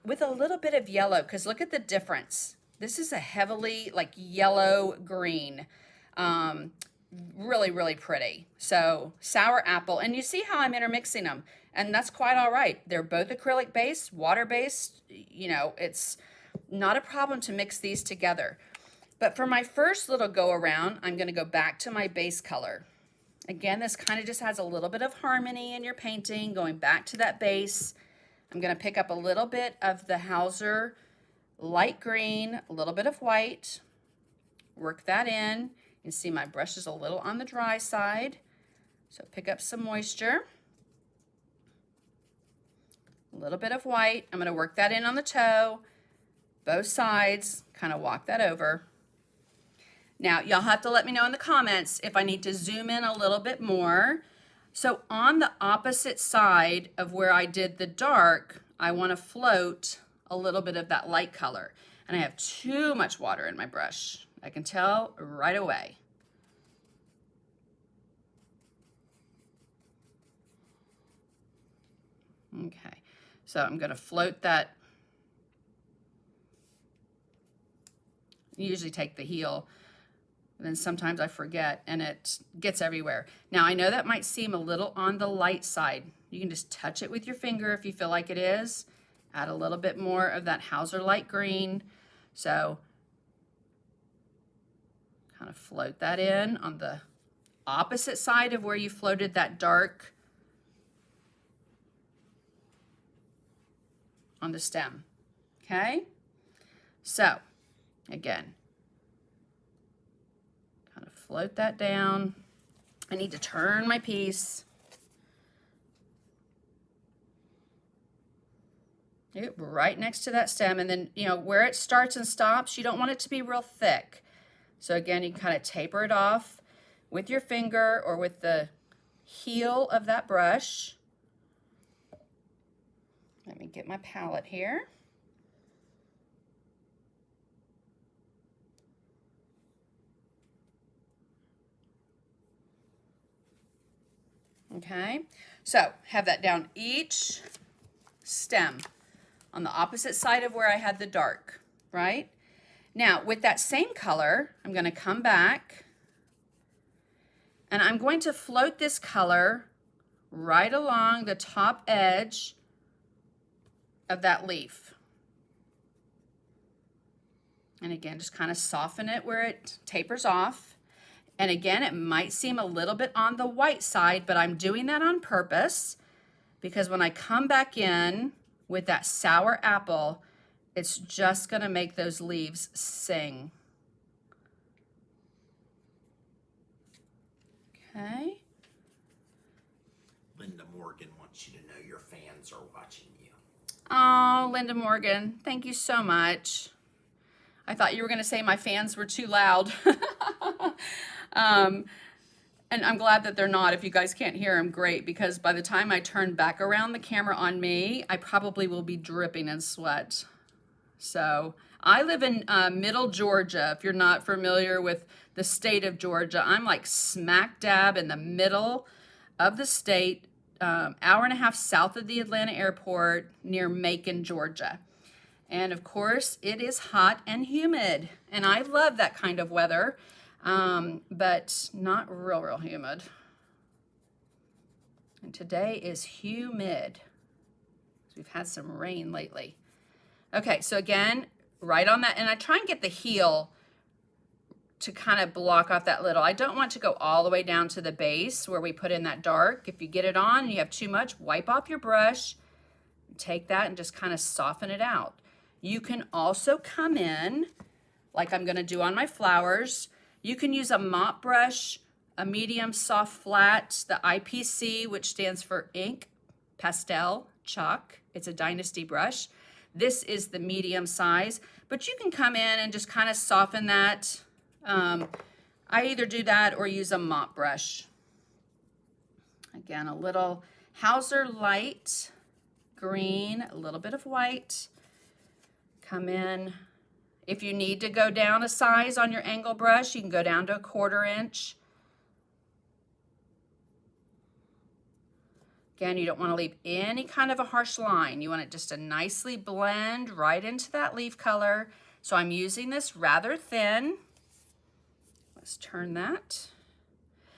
with a little bit of yellow, because look at the difference. This is a heavily like yellow green. Really, really pretty. So sour apple, and you see how I'm intermixing them. And that's quite all right. They're both acrylic based, water based, you know, it's not a problem to mix these together. But for my first little go around, I'm gonna go back to my base color. Again, this kind of just has a little bit of harmony in your painting, going back to that base. I'm gonna pick up a little bit of the Hauser light green, a little bit of white, work that in. You can see my brush is a little on the dry side, so pick up some moisture. A little bit of white. I'm going to work that in on the toe, both sides, kind of walk that over. Now, y'all have to let me know in the comments if I need to zoom in a little bit more. So on the opposite side of where I did the dark, I want to float a little bit of that light color. And I have too much water in my brush. I can tell right away. Okay, so I'm going to float that. I usually take the heel, and then sometimes I forget and it gets everywhere. Now I know that might seem a little on the light side. You can just touch it with your finger if you feel like it is. Add a little bit more of that Hauser light green. So kind of float that in on the opposite side of where you floated that dark on the stem. Okay, so again, kind of float that down. I need to turn my piece. Yep, right next to that stem, and then, you know, where it starts and stops, you don't want it to be real thick. So again, you kind of taper it off with your finger or with the heel of that brush. Let me get my palette here. Okay, so have that down each stem on the opposite side of where I had the dark, right? Now, with that same color, I'm going to come back and I'm going to float this color right along the top edge of that leaf. And again, just kind of soften it where it tapers off. And again, it might seem a little bit on the white side, but I'm doing that on purpose because when I come back in with that sour apple, it's just gonna make those leaves sing. Okay. Linda Morgan wants you to know your fans are watching you. Oh, Linda Morgan, thank you so much. I thought you were gonna say my fans were too loud. And I'm glad that they're not. If you guys can't hear them, great, because by the time I turn back around the camera on me, I probably will be dripping in sweat. So I live in middle Georgia. If you're not familiar with the state of Georgia, I'm like smack dab in the middle of the state, hour and a half south of the Atlanta airport near Macon, Georgia. And of course, it is hot and humid, and I love that kind of weather. But not real humid. And today is humid. We've had some rain lately. Okay, so again, right on that, and I try and get the heel to kind of block off that little. I don't want to go all the way down to the base where we put in that dark. If you get it on and you have too much, wipe off your brush, take that and just kind of soften it out. You can also come in, like I'm gonna do on my flowers. You can use a mop brush, a medium soft flat, the IPC, which stands for ink, pastel, chalk. It's a Dynasty brush. This is the medium size, but you can come in and just kind of soften that. I either do that or use a mop brush. Again, a little Hauser light green, a little bit of white. Come in. If you need to go down a size on your angle brush, you can go down to 1/4 inch. Again, you don't want to leave any kind of a harsh line. You want it just to nicely blend right into that leaf color. So I'm using this rather thin. Let's turn that.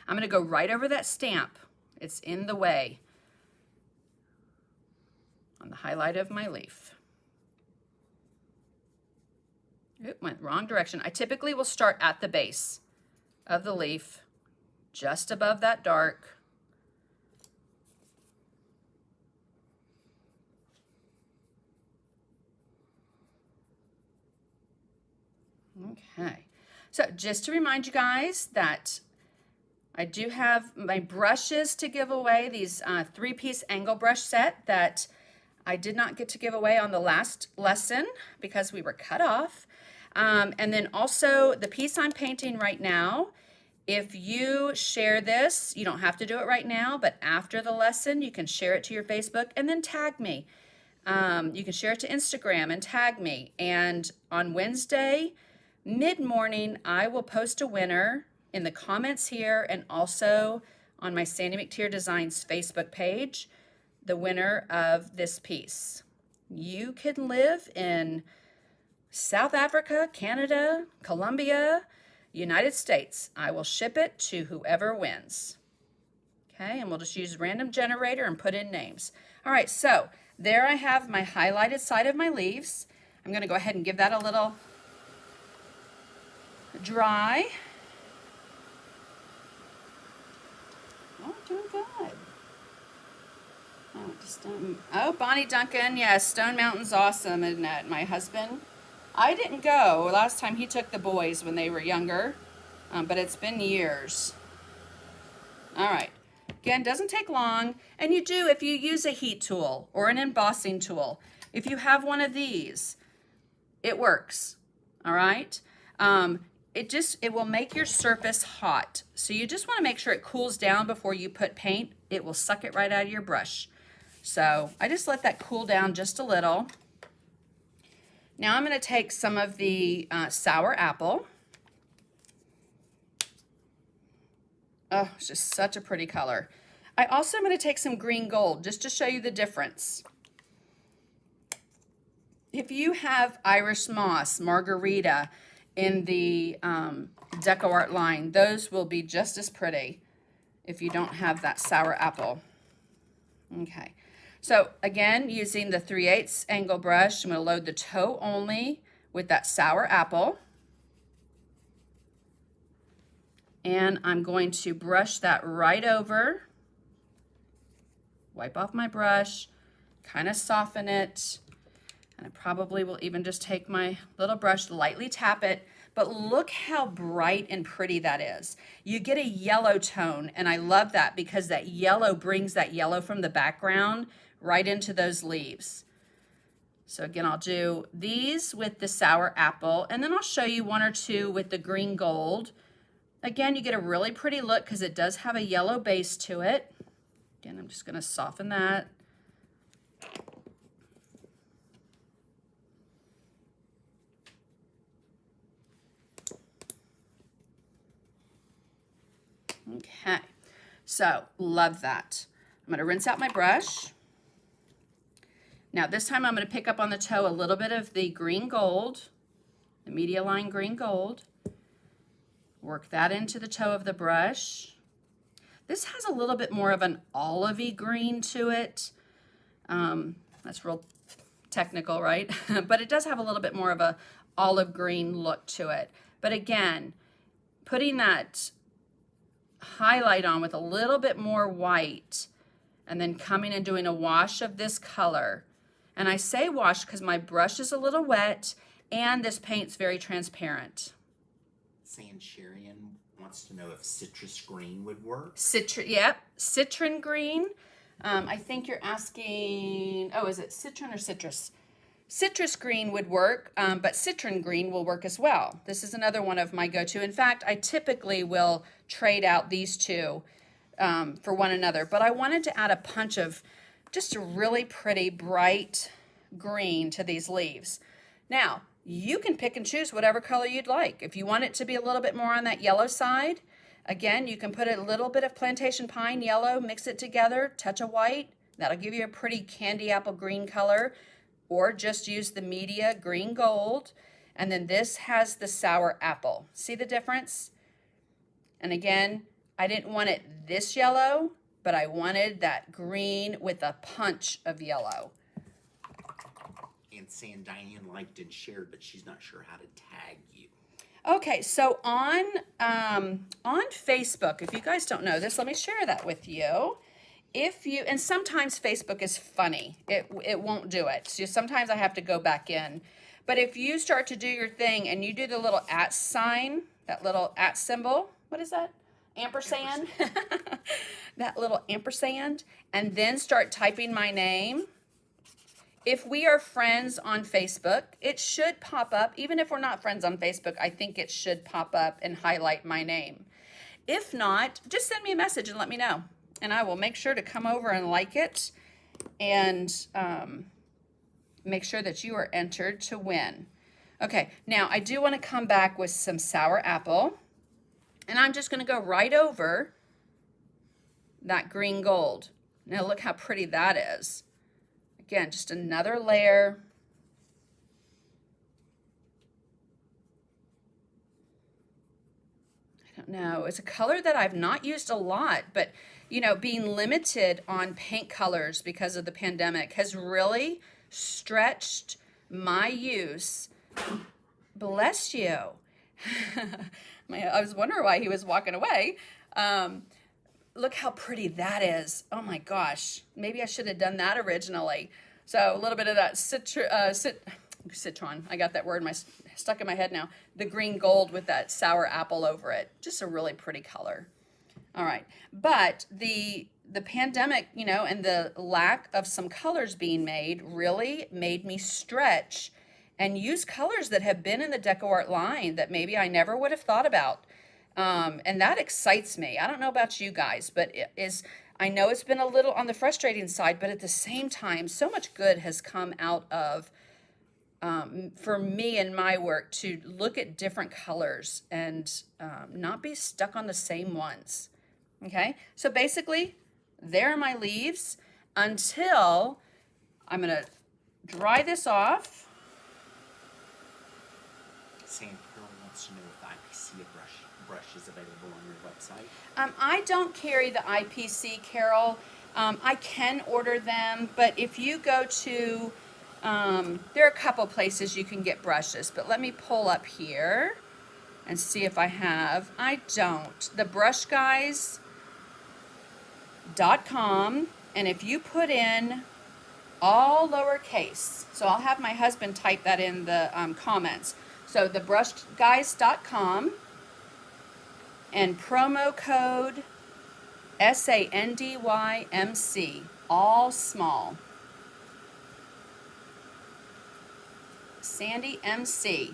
I'm going to go right over that stamp. It's in the way. on the highlight of my leaf. It went wrong direction. I typically will start at the base of the leaf, just above that dark. Okay, so just to remind you guys that I do have my brushes to give away, these 3-piece angle brush set that I did not get to give away on the last lesson because we were cut off. And then also the piece I'm painting right now, if you share this, you don't have to do it right now, but after the lesson, you can share it to your Facebook and then tag me. You can share it to Instagram and tag me. And on Wednesday, mid-morning, I will post a winner in the comments here and also on my Sandy McTeer Designs Facebook page, the winner of this piece. You can live in South Africa, Canada, Colombia, United States. I will ship it to whoever wins. Okay, and we'll just use random generator and put in names. All right, so there I have my highlighted side of my leaves. I'm going to go ahead and give that a little dry. Oh, doing good. Oh, Bonnie Duncan, yes, Stone Mountain's awesome, isn't it? My husband. I didn't go last time he took the boys when they were younger, but it's been years. All right. Again, doesn't take long, and you do if you use a heat tool or an embossing tool. If you have one of these, it works. All right. It will make your surface hot. So you just want to make sure it cools down before you put paint. It will suck it right out of your brush. So I just let that cool down just a little. Now I'm going to take some of the sour apple. Oh, it's just such a pretty color. I also am going to take some green gold just to show you the difference. If you have Irish moss, margarita in the Deco Art line, those will be just as pretty if you don't have that sour apple. Okay, so again, using the 3/8 angle brush, I'm going to load the toe only with that sour apple. And I'm going to brush that right over, wipe off my brush, kind of soften it, and I probably will even just take my little brush, lightly tap it, but look how bright and pretty that is. You get a yellow tone, and I love that because that yellow brings that yellow from the background right into those leaves. So again, I'll do these with the sour apple, and then I'll show you one or two with the green gold. Again, you get a really pretty look because it does have a yellow base to it. Again, I'm just going to soften that. Okay, so love that. I'm going to rinse out my brush. Now this time I'm going to pick up on the toe a little bit of the green gold, the media line green gold. Work that into the toe of the brush. This has a little bit more of an olivey green to it. That's real technical, right? But it does have a little bit more of a olive green look to it. But again, putting that highlight on with a little bit more white and then coming and doing a wash of this color. And I say wash because my brush is a little wet and this paint's very transparent. Sancharian wants to know if citrus green would work. Yep, citron green. I think you're asking, oh, is it citron or citrus? Citrus green would work, but citron green will work as well. This is another one of my go-to. In fact, I typically will trade out these two for one another, but I wanted to add a punch of just a really pretty bright green to these leaves. Now, you can pick and choose whatever color you'd like. If you want it to be a little bit more on that yellow side, again, you can put a little bit of plantation pine yellow, mix it together, touch of white. That'll give you a pretty candy apple green color, or just use the media green gold. And then this has the sour apple. See the difference? And again, I didn't want it this yellow, but I wanted that green with a punch of yellow. and saying Diane liked and shared, but she's not sure how to tag you. Okay, so on Facebook, if you guys don't know this, let me share that with you. If you, and sometimes Facebook is funny, it won't do it. So sometimes I have to go back in. But if you start to do your thing and you do the little at sign, that little at symbol, what is that? Ampersand. That little ampersand, and then start typing my name. If we are friends on Facebook, it should pop up. Even if we're not friends on Facebook, I think it should pop up and highlight my name. If not, just send me a message and let me know. And I will make sure to come over and like it and make sure that you are entered to win. Okay, now I do want to come back with some sour apple. And I'm just going to go right over that green gold. Now look how pretty that is. Again, just another layer. I don't know. It's a color that I've not used a lot, but you know, being limited on paint colors because of the pandemic has really stretched my use. Bless you. I was wondering why he was walking away. Look how pretty that is. Oh my gosh. Maybe I should have done that originally. So a little bit of that citron. I got that word stuck in my head now. The green gold with that sour apple over it. Just a really pretty color. All right. But the pandemic, you know, and the lack of some colors being made really made me stretch and use colors that have been in the DecoArt line that maybe I never would have thought about. And that excites me. I don't know about you guys, but I know it's been a little on the frustrating side, but at the same time, so much good has come out of, for me and my work, to look at different colors and not be stuck on the same ones. Okay, so basically, there are my leaves until I'm going to dry this off. Sam Carroll wants to know if the IPC brush is available on your website. I don't carry the IPC, Carol. I can order them, but if you go to, there are a couple places you can get brushes, but let me pull up here and see if I have. I don't. The brushguys.com, and if you put in all lowercase, so I'll have my husband type that in the comments. So the brushguys.com and promo code SANDYMC, all small. Sandy MC.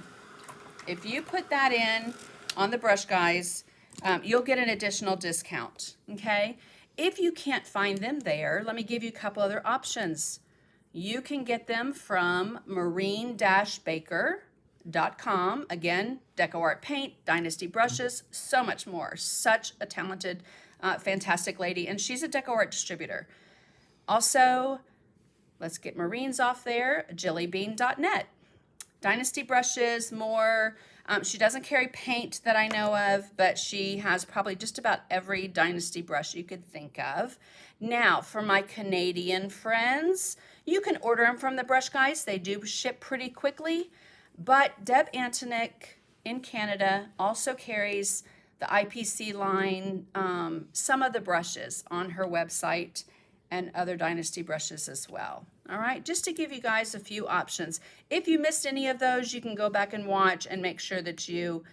If you put that in on the Brush Guys, you'll get an additional discount, okay? If you can't find them there, let me give you a couple other options. You can get them from marine-baker.com. Again, DecoArt paint, Dynasty brushes, so much more. Such a talented, fantastic lady, and she's a DecoArt distributor. Also, let's get Marines off there, jillybean.net. Dynasty brushes, more. She doesn't carry paint that I know of, but she has probably just about every Dynasty brush you could think of. Now, for my Canadian friends, you can order them from the Brush Guys. They do ship pretty quickly, but Deb Antonick in Canada also carries the IPC line, some of the brushes on her website, and other Dynasty brushes as well. All right, just to give you guys a few options. If you missed any of those, you can go back and watch and make sure that you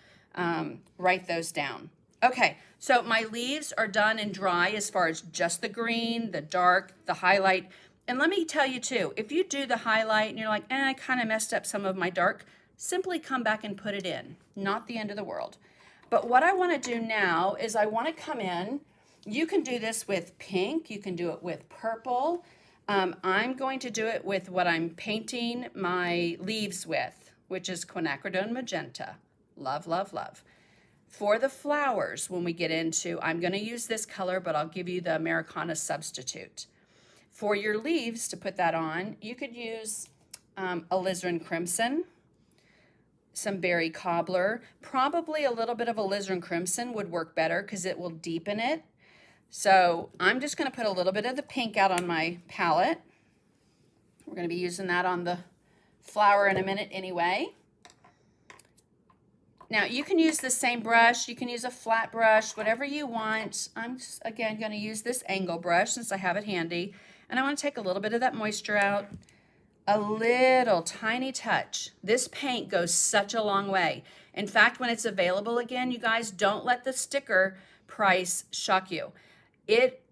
write those down. Okay, so my leaves are done and dry as far as just the green, the dark, the highlight. And let me tell you too, if you do the highlight and you're like, I kind of messed up some of my dark, simply come back and put it in. Not the end of the world. But what I want to do now is I want to come in. You can do this with pink. You can do it with purple. I'm going to do it with what I'm painting my leaves with, which is quinacridone magenta. Love, love, love. For the flowers, when we get into, I'm going to use this color, but I'll give you the Americana substitute. For your leaves, to put that on, you could use alizarin crimson, some berry cobbler. Probably a little bit of alizarin crimson would work better because it will deepen it. So I'm just going to put a little bit of the pink out on my palette. We're going to be using that on the flower in a minute anyway. Now you can use the same brush, you can use a flat brush, whatever you want. I'm just, again, going to use this angle brush since I have it handy. And I want to take a little bit of that moisture out. A little tiny touch. This paint goes such a long way. In fact, when it's available again, you guys, don't let the sticker price shock you. It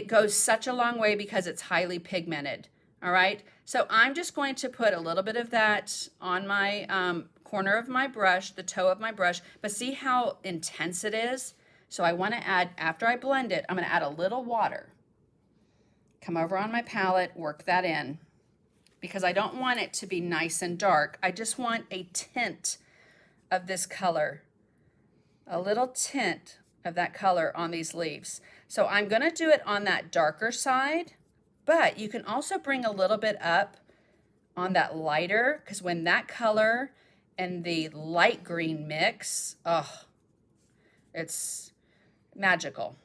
goes such a long way because it's highly pigmented. All right, so I'm just going to put a little bit of that on my corner of my brush, the toe of my brush, but see how intense it is? So I want to add, after I blend it, I'm going to add a little water. Come over on my palette, work that in, because I don't want it to be nice and dark. I just want a tint of this color, a little tint of that color on these leaves. So I'm going to do it on that darker side, but you can also bring a little bit up on that lighter, because when that color and the light green mix, oh, it's magical.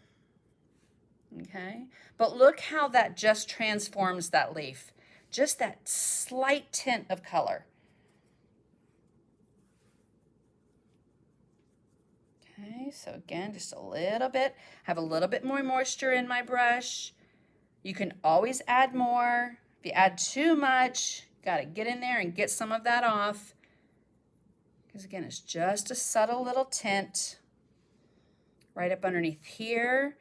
Okay, but look how that just transforms that leaf. Just that slight tint of color. Okay, so again, just a little bit. Have a little bit more moisture in my brush. You can always add more. If you add too much, got to get in there and get some of that off. Because again, it's just a subtle little tint right up underneath here.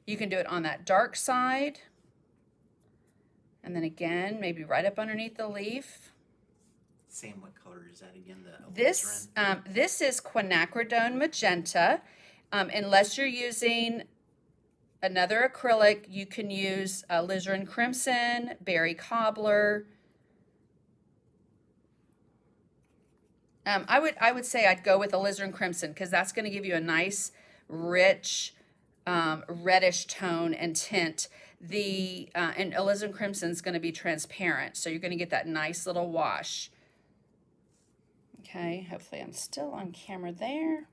You can do it on that dark side. And then again, maybe right up underneath the leaf. Sam, what color is that again? This is quinacridone magenta. Unless you're using another acrylic, you can use alizarin crimson, berry cobbler. I would say I'd go with alizarin crimson because that's going to give you a nice, rich, reddish tone and tint. And alizarin crimson is going to be transparent, so you're going to get that nice little wash. Okay, hopefully I'm still on camera there.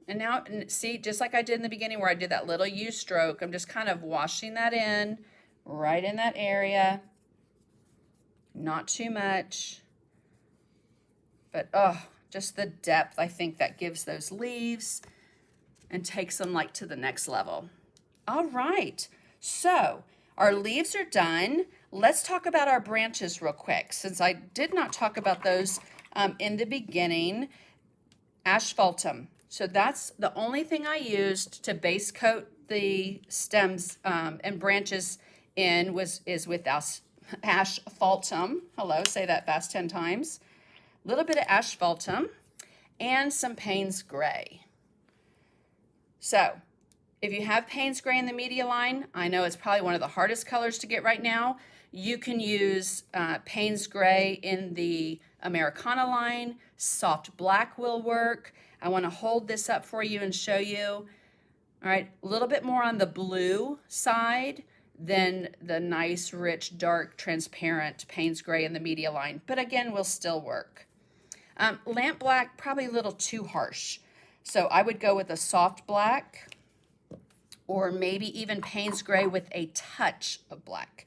And now, see, just like I did in the beginning where I did that little U stroke, I'm just kind of washing that in, right in that area. Not too much. But, oh, just the depth I think that gives those leaves and takes them like to the next level. All right, so our leaves are done. Let's talk about our branches real quick, since I did not talk about those in the beginning. Asphaltum. So that's the only thing I used to base coat the stems and branches is with asphaltum. Hello, say that fast 10 times. A little bit of asphaltum and some Payne's Gray. So if you have Payne's Gray in the media line, I know it's probably one of the hardest colors to get right now. You can use Payne's Gray in the Americana line. Soft black will work. I want to hold this up for you and show you. All right, a little bit more on the blue side than the nice, rich, dark, transparent Payne's Gray in the media line. But again, will still work. Lamp black, probably a little too harsh. So I would go with a soft black, or maybe even Payne's Gray with a touch of black.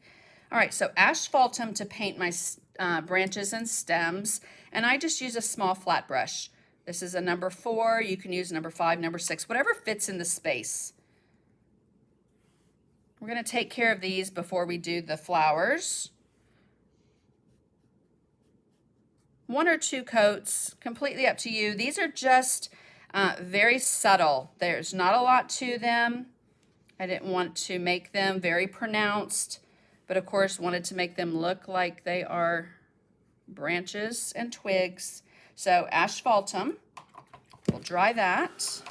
All right, so asphaltum to paint my branches and stems, and I just use a small flat brush. This is a number 4. You can use number 5, number 6, whatever fits in the space. We're going to take care of these before we do the flowers. 1 or 2 coats, completely up to you. These are just very subtle. There's not a lot to them. I didn't want to make them very pronounced, but of course wanted to make them look like they are branches and twigs. So asphaltum, we'll dry that.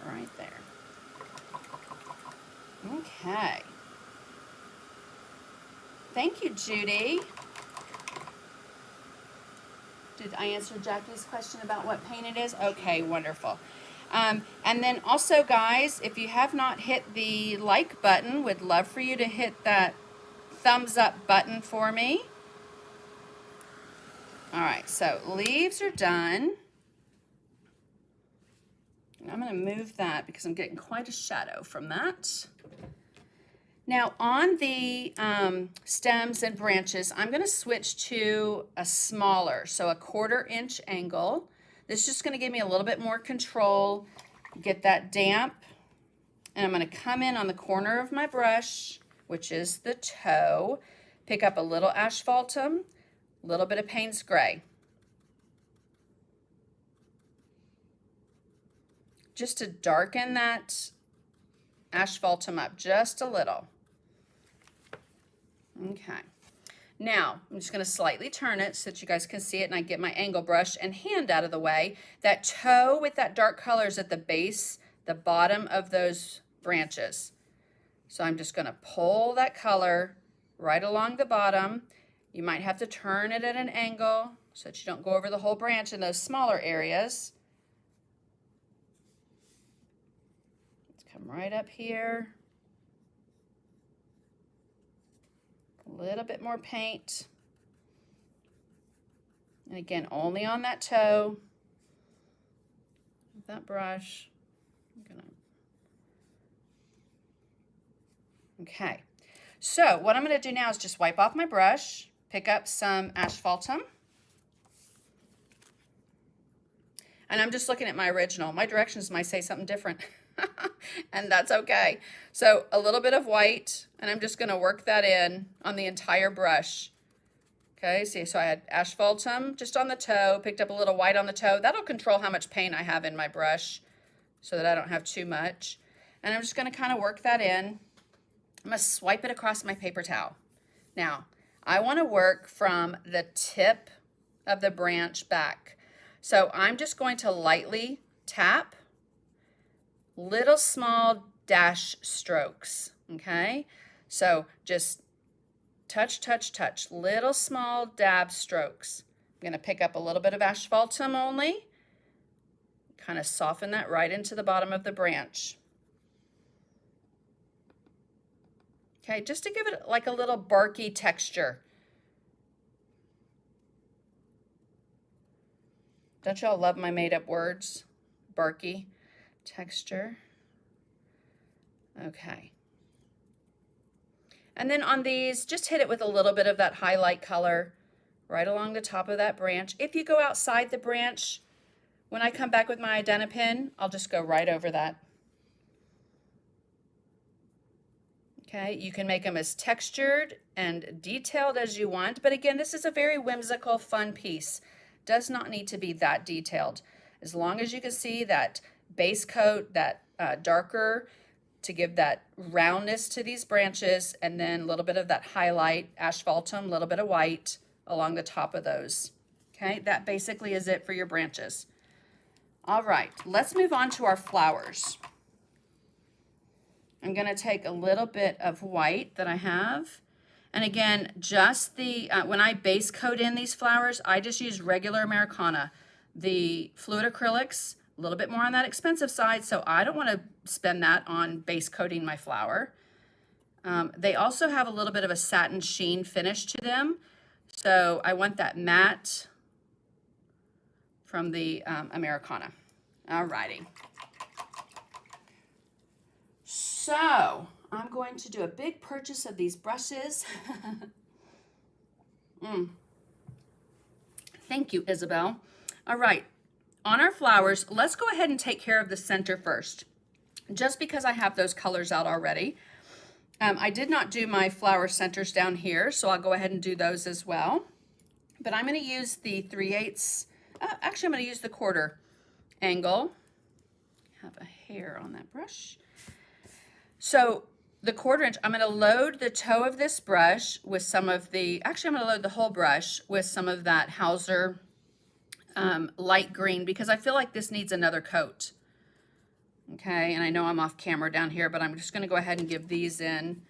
Right there. Okay. Thank you, Judy. Did I answer Jackie's question about what paint it is? Okay, wonderful. And then also, guys, if you have not hit the like button, would love for you to hit that thumbs up button for me. All right, so leaves are done. I'm going to move that because I'm getting quite a shadow from that. Now on the stems and branches, I'm going to switch to a smaller, so a 1/4 inch angle. This is just going to give me a little bit more control, get that damp, and I'm going to come in on the corner of my brush, which is the toe, pick up a little asphaltum, a little bit of Payne's Gray. Just to darken that asphaltum up just a little. Okay. Now, I'm just going to slightly turn it so that you guys can see it, and I get my angle brush and hand out of the way. That toe with that dark color is at the base, the bottom of those branches. So I'm just going to pull that color right along the bottom. You might have to turn it at an angle so that you don't go over the whole branch in those smaller areas. Let's come right up here. A little bit more paint. And again, only on that toe with that brush. Okay, so what I'm going to do now is just wipe off my brush, pick up some asphaltum, and I'm just looking at my original. My directions might say something different, and that's okay. So a little bit of white, and I'm just going to work that in on the entire brush. Okay, see, so I had asphaltum just on the toe, picked up a little white on the toe. That'll control how much paint I have in my brush so that I don't have too much. And I'm just going to kind of work that in. I'm going to swipe it across my paper towel. Now, I want to work from the tip of the branch back. So I'm just going to lightly tap, little small dash strokes, okay? So just touch, touch, touch, little small dab strokes. I'm going to pick up a little bit of asphaltum only, kind of soften that right into the bottom of the branch. Okay, just to give it like a little barky texture. Don't y'all love my made-up words? Barky texture. Okay. And then on these, just hit it with a little bit of that highlight color right along the top of that branch. If you go outside the branch, when I come back with my Identipen, I'll just go right over that. Okay, you can make them as textured and detailed as you want, but again, this is a very whimsical, fun piece. Does not need to be that detailed. As long as you can see that base coat, that darker, to give that roundness to these branches, and then a little bit of that highlight, asphaltum, a little bit of white along the top of those. Okay, that basically is it for your branches. All right, let's move on to our flowers. I'm going to take a little bit of white that I have. And again, just the, when I base coat in these flowers, I just use regular Americana. The fluid acrylics, a little bit more on that expensive side, so I don't want to spend that on base coating my flower. They also have a little bit of a satin sheen finish to them. So I want that matte from the Americana. All righty. So I'm going to do a big purchase of these brushes. Thank you, Isabel. All right, on our flowers, let's go ahead and take care of the center first, just because I have those colors out already. I did not do my flower centers down here, so I'll go ahead and do those as well. But I'm going to use the 3/8, actually I'm going to use the 1/4 angle. I have a hair on that brush. So the 1/4 inch, I'm going to load the toe of this brush with some of the, actually I'm going to load the whole brush with some of that Hauser light green, because I feel like this needs another coat. Okay, and I know I'm off camera down here, but I'm just going to go ahead and give these in.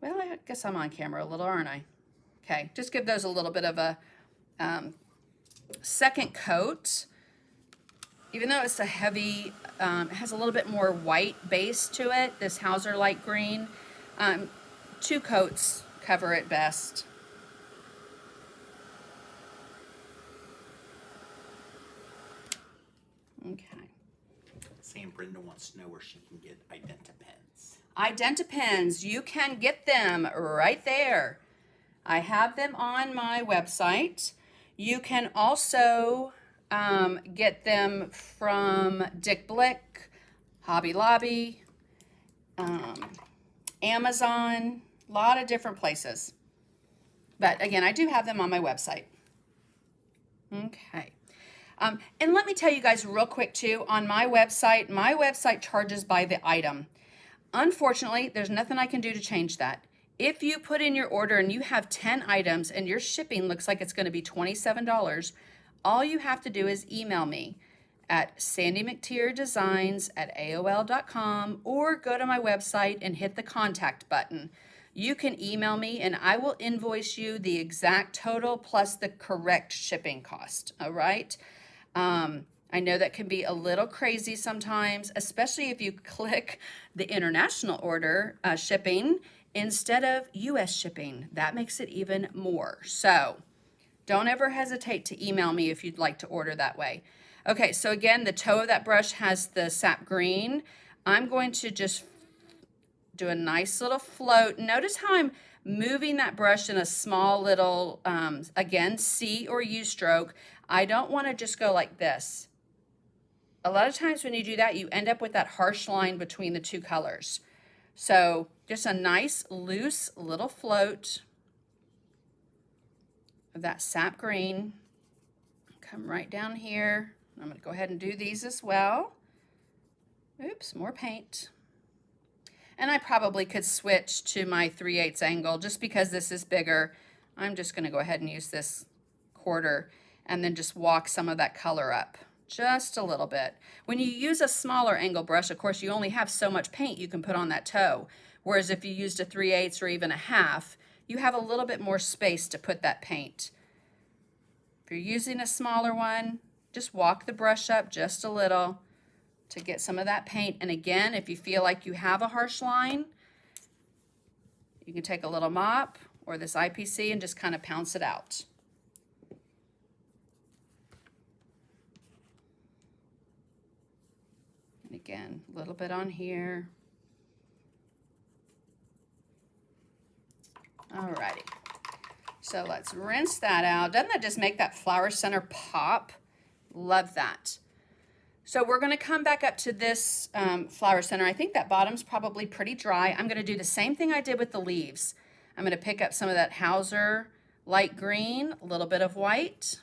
Well, I guess I'm on camera a little, aren't I? Okay, just give those a little bit of a second coat. Even though it's a heavy, it has a little bit more white base to it, this Hauser light green, 2 coats cover it best. Sam, and Brenda wants to know where she can get Identapens. Identapens, you can get them right there. I have them on my website. You can also get them from Dick Blick, Hobby Lobby, Amazon, a lot of different places. But again, I do have them on my website. Okay. And let me tell you guys real quick too, on my website charges by the item. Unfortunately, there's nothing I can do to change that. If you put in your order and you have 10 items and your shipping looks like it's going to be $27, all you have to do is email me at sandymctierdesigns@aol.com or go to my website and hit the contact button. You can email me and I will invoice you the exact total plus the correct shipping cost, all right? I know that can be a little crazy sometimes, especially if you click the international order shipping instead of US shipping. That makes it even more. So don't ever hesitate to email me if you'd like to order that way. Okay, so again, the toe of that brush has the sap green. I'm going to just do a nice little float. Notice how I'm moving that brush in a small little, again, C or U stroke. I don't want to just go like this. A lot of times when you do that, you end up with that harsh line between the two colors. So just a nice, loose little float of that sap green. Come right down here. I'm going to go ahead and do these as well. Oops, more paint. And I probably could switch to my 3/8 angle just because this is bigger. I'm just going to go ahead and use this 1/4 and then just walk some of that color up just a little bit. When you use a smaller angle brush, of course, you only have so much paint you can put on that toe. Whereas if you used a 3/8 or even a 1/2, you have a little bit more space to put that paint. If you're using a smaller one, just walk the brush up just a little to get some of that paint. And again, if you feel like you have a harsh line, you can take a little mop or this IPC and just kind of pounce it out. And again, a little bit on here. Alrighty. So let's rinse that out. Doesn't that just make that flower center pop? Love that. So we're going to come back up to this flower center. I think that bottom's probably pretty dry. I'm going to do the same thing I did with the leaves. I'm going to pick up some of that Hauser light green, a little bit of white.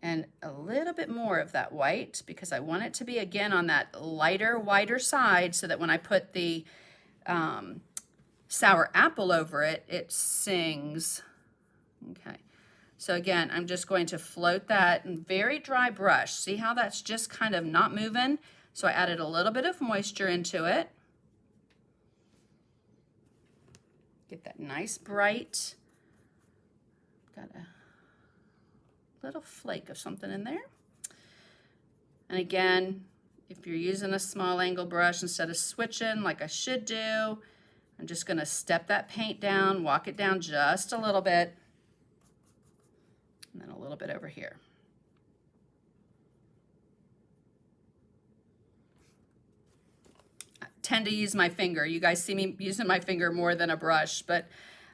And a little bit more of that white because I want it to be, again, on that lighter, wider side so that when I put the sour apple over it, it sings. Okay. So again, I'm just going to float that in very dry brush. See how that's just kind of not moving? So I added a little bit of moisture into it. Get that nice bright. Got a little flake of something in there. And again, if you're using a small angle brush, instead of switching like I should do, I'm just going to step that paint down, walk it down just a little bit. And then a little bit over here. I tend to use my finger. You guys see me using my finger more than a brush, but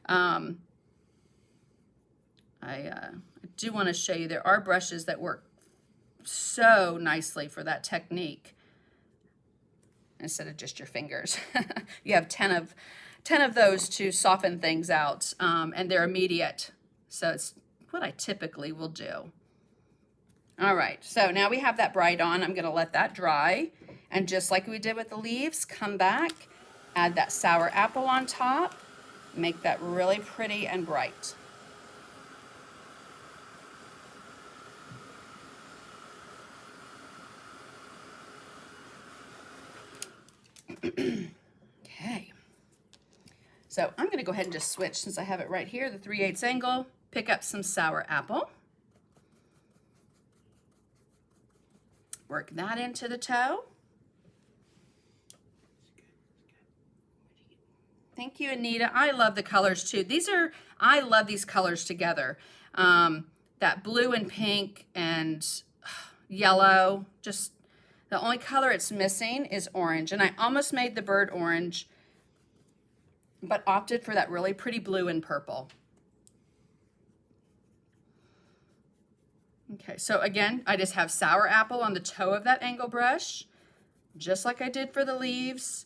I do want to show you there are brushes that work so nicely for that technique instead of just your fingers. You have 10 of those to soften things out, and they're immediate. So it's what I typically will do. All right, so now we have that bright on. I'm gonna let that dry. And just like we did with the leaves, come back, add that sour apple on top, make that really pretty and bright. Okay. So I'm gonna go ahead and just switch since I have it right here, the 3/8 angle. Pick up some sour apple. Work that into the toe. Thank you, Anita. I love the colors too. I love these colors together. that blue and pink and yellow. Just the only color it's missing is orange. And I almost made the bird orange, but opted for that really pretty blue and purple. Okay, so again, I just have sour apple on the toe of that angle brush, just like I did for the leaves.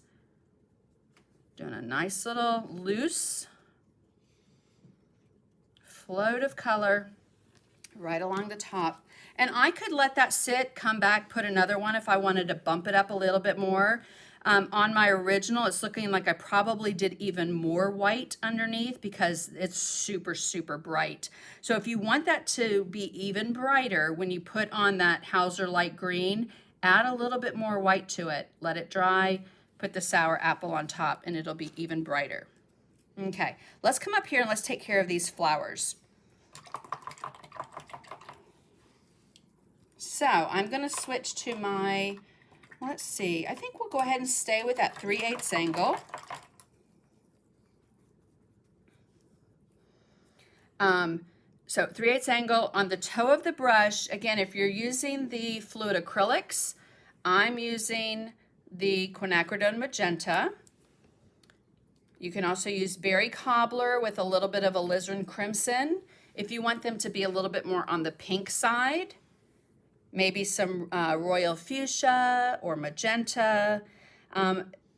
Doing a nice little loose float of color right along the top. And I could let that sit, come back, put another one if I wanted to bump it up a little bit more. On my original, it's looking like I probably did even more white underneath because it's super, super bright. So if you want that to be even brighter, when you put on that Hauser light green, add a little bit more white to it. Let it dry, put the sour apple on top, and it'll be even brighter. Okay, let's come up here and let's take care of these flowers. So I'm going to switch to my, let's see, I think we'll go ahead and stay with that 3/8 angle. So 3/8 angle on the toe of the brush. Again, if you're using the fluid acrylics, I'm using the quinacridone magenta. You can also use berry cobbler with a little bit of alizarin crimson. If you want them to be a little bit more on the pink side, maybe some royal fuchsia or magenta.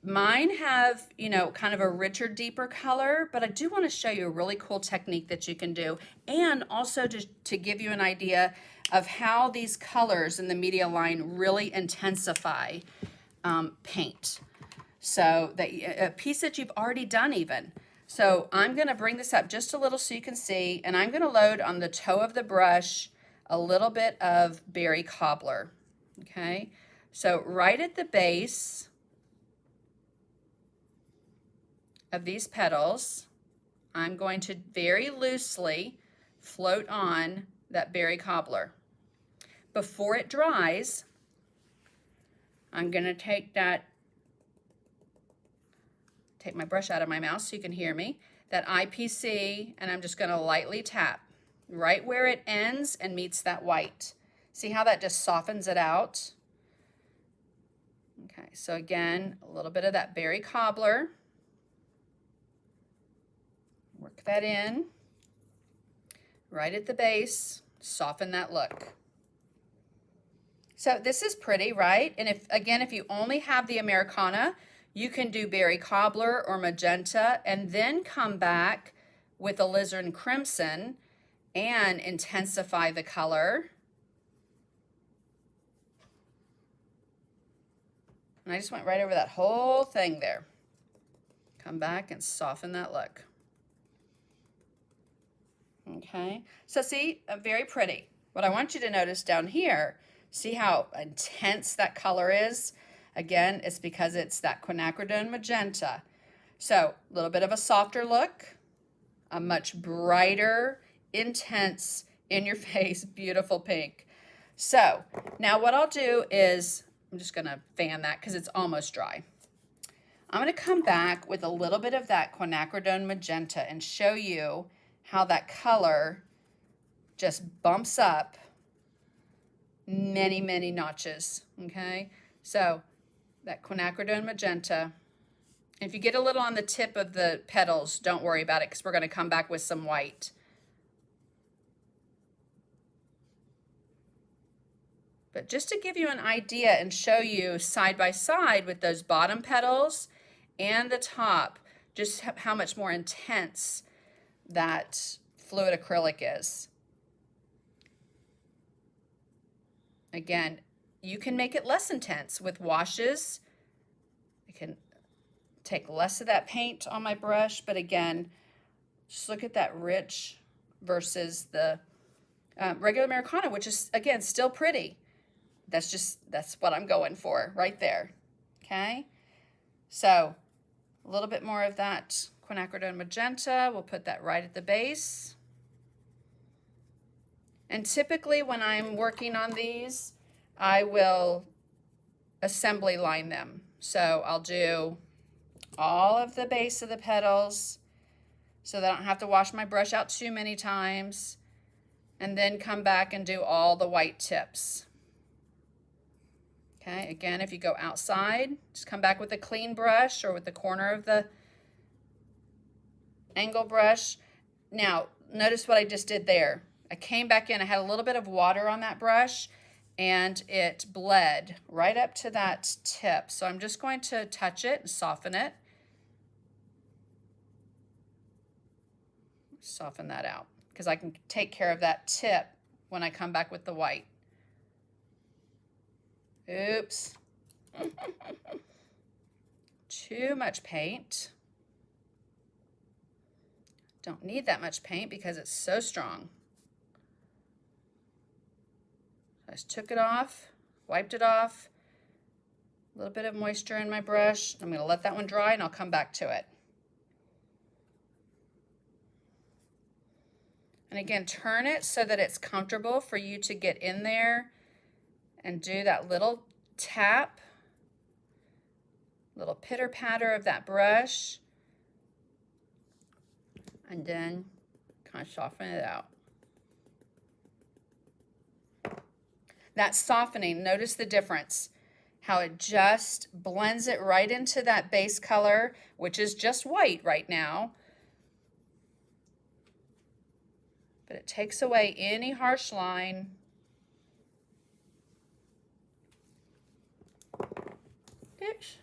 Mine have, you know, kind of a richer, deeper color, but I do want to show you a really cool technique that you can do, and also to give you an idea of how these colors in the media line really intensify paint. So that a piece that you've already done even. So I'm going to bring this up just a little so you can see, and I'm going to load on the toe of the brush a little bit of berry cobbler. Okay, so right at the base of these petals, I'm going to very loosely float on that berry cobbler. Before it dries, I'm going to take my brush out of my mouth so you can hear me, that IPC, and I'm just going to lightly tap right where it ends and meets that white. See how that just softens it out? Okay, so again, a little bit of that berry cobbler. Work that in right at the base, soften that look. So this is pretty, right? And if you only have the Americana, you can do berry cobbler or magenta and then come back with alizarin crimson and intensify the color. And I just went right over that whole thing there. Come back and soften that look. Okay, so see, very pretty. What I want you to notice down here, see how intense that color is? Again, it's because it's that quinacridone magenta. So a little bit of a softer look, a much brighter, intense, in your face, beautiful pink. So now what I'll do is, I'm just gonna fan that because it's almost dry. I'm gonna come back with a little bit of that quinacridone magenta and show you how that color just bumps up many, many notches, okay? So that quinacridone magenta. If you get a little on the tip of the petals, don't worry about it because we're going to come back with some white. But just to give you an idea and show you side by side with those bottom petals and the top, just how much more intense that fluid acrylic is. Again, you can make it less intense with washes. I can take less of that paint on my brush, but again, just look at that rich versus the regular Americana, which is, again, still pretty. That's what I'm going for right there, okay? So a little bit more of that quinacridone magenta. We'll put that right at the base. And typically when I'm working on these, I will assembly line them. So I'll do all of the base of the petals so that I don't have to wash my brush out too many times. and then come back and do all the white tips. Okay, again, if you go outside, just come back with a clean brush or with the corner of the angle brush. Now, notice what I just did there. I came back in, I had a little bit of water on that brush, and it bled right up to that tip. So I'm just going to touch it and soften it. Soften that out, because I can take care of that tip when I come back with the white. Oops. Too much paint. Don't need that much paint because it's so strong. I just took it off, wiped it off. A little bit of moisture in my brush. I'm going to let that one dry and I'll come back to it. And again, turn it so that it's comfortable for you to get in there and do that little tap, little pitter patter of that brush, and then kind of soften it out. That softening, notice the difference, how it just blends it right into that base color, which is just white right now. But it takes away any harsh line. Oops.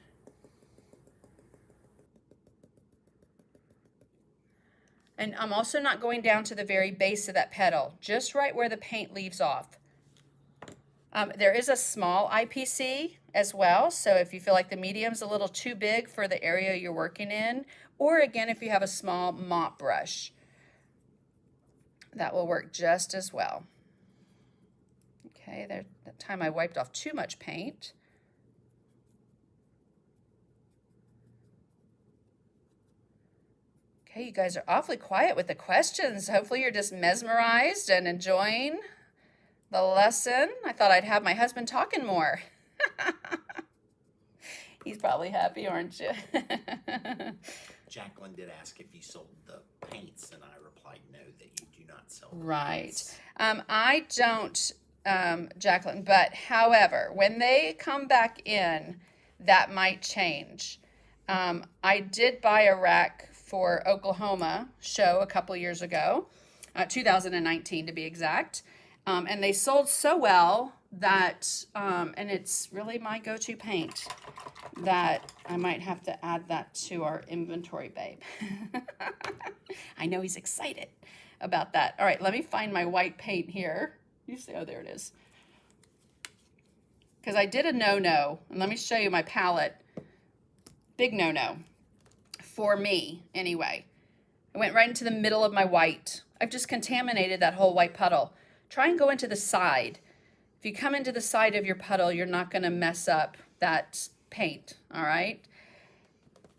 And I'm also not going down to the very base of that petal, just right where the paint leaves off. There is a small IPC as well, so if you feel like the medium's a little too big for the area you're working in, or again, if you have a small mop brush, that will work just as well. Okay, there, that time I wiped off too much paint. Okay, you guys are awfully quiet with the questions. Hopefully you're just mesmerized and enjoying the lesson. I thought I'd have my husband talking more. He's probably happy, aren't you? Jacqueline did ask if you sold the paints, and I replied no, that you do not sell the Right. paints. I don't, Jacqueline, but however, when they come back in, that might change. I did buy a rack for Oklahoma show a couple years ago, 2019 to be exact. And they sold so well that, and it's really my go-to paint, that I might have to add that to our inventory, babe. I know he's excited about that. All right, let me find my white paint here. You see, oh, there it is. Because I did a no-no, and let me show you my palette. Big no-no, for me anyway. I went right into the middle of my white. I've just contaminated that whole white puddle. Try and go into the side. If you come into the side of your puddle, you're not going to mess up that paint, all right?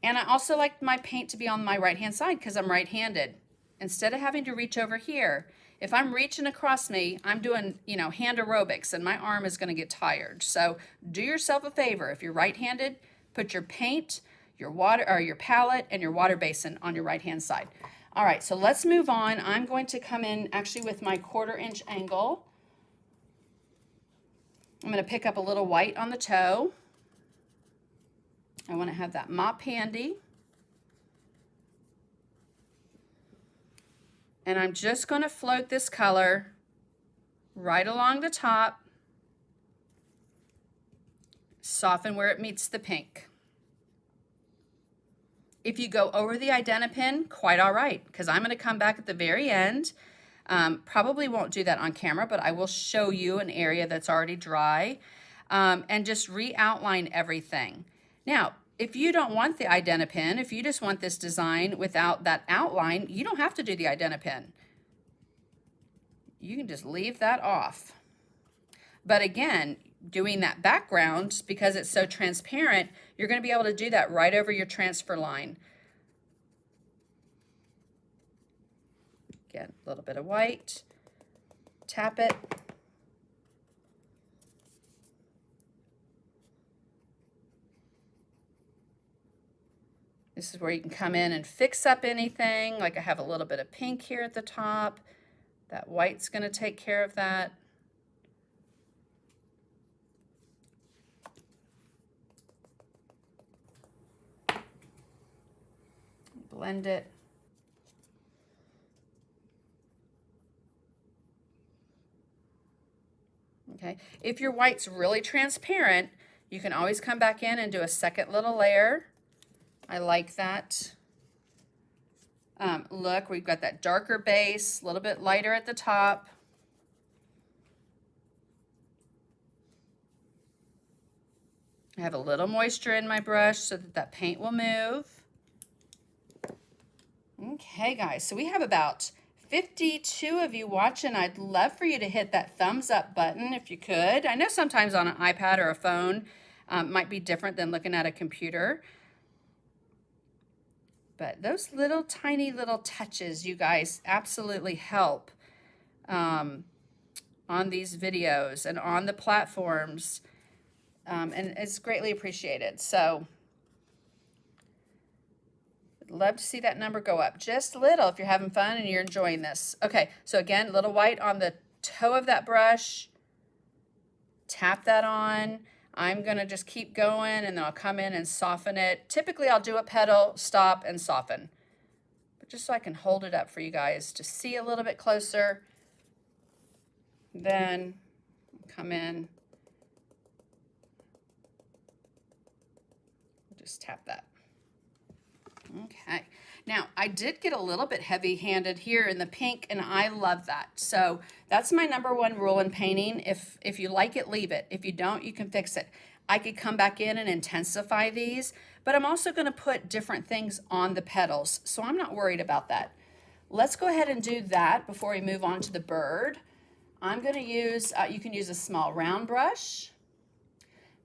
And I also like my paint to be on my right-hand side because I'm right-handed. Instead of having to reach over here, if I'm reaching across me, I'm doing, hand aerobics and my arm is going to get tired. So do yourself a favor. If you're right-handed, put your paint, your water, or your palette and your water basin on your right-hand side. All right, so let's move on. I'm going to come in actually with my 1/4 inch angle. I'm going to pick up a little white on the toe. I want to have that mop handy. And I'm just going to float this color right along the top. Soften where it meets the pink. If you go over the Identipen, quite all right, because I'm going to come back at the very end. Probably won't do that on camera, but I will show you an area that's already dry and just re-outline everything. Now, if you don't want the Identipen, if you just want this design without that outline, you don't have to do the Identipen. You can just leave that off. But again, doing that background, because it's so transparent, you're going to be able to do that right over your transfer line. Again, a little bit of white, tap it. This is where you can come in and fix up anything, like I have a little bit of pink here at the top. That white's going to take care of that. Blend it. Okay, if your white's really transparent, you can always come back in and do a second little layer. I like that. Look, we've got that darker base, a little bit lighter at the top. I have a little moisture in my brush so that that paint will move. Okay, guys, so we have about 52 of you watching. I'd love for you to hit that thumbs up button if you could. I know sometimes on an iPad or a phone might be different than looking at a computer. But those little tiny little touches, you guys, absolutely help on these videos and on the platforms. And it's greatly appreciated. So I'd love to see that number go up just a little if you're having fun and you're enjoying this. Okay, so again, a little white on the toe of that brush. Tap that on. I'm going to just keep going, and then I'll come in and soften it. Typically, I'll do a petal, stop, and soften. But just so I can hold it up for you guys to see a little bit closer. Then come in. Just tap that. Okay. Now, I did get a little bit heavy-handed here in the pink, and I love that. So that's my #1 rule in painting. If you like it, leave it. If you don't, you can fix it. I could come back in and intensify these, but I'm also going to put different things on the petals, so I'm not worried about that. Let's go ahead and do that before we move on to the bird. I'm going to use, you can use a small round brush,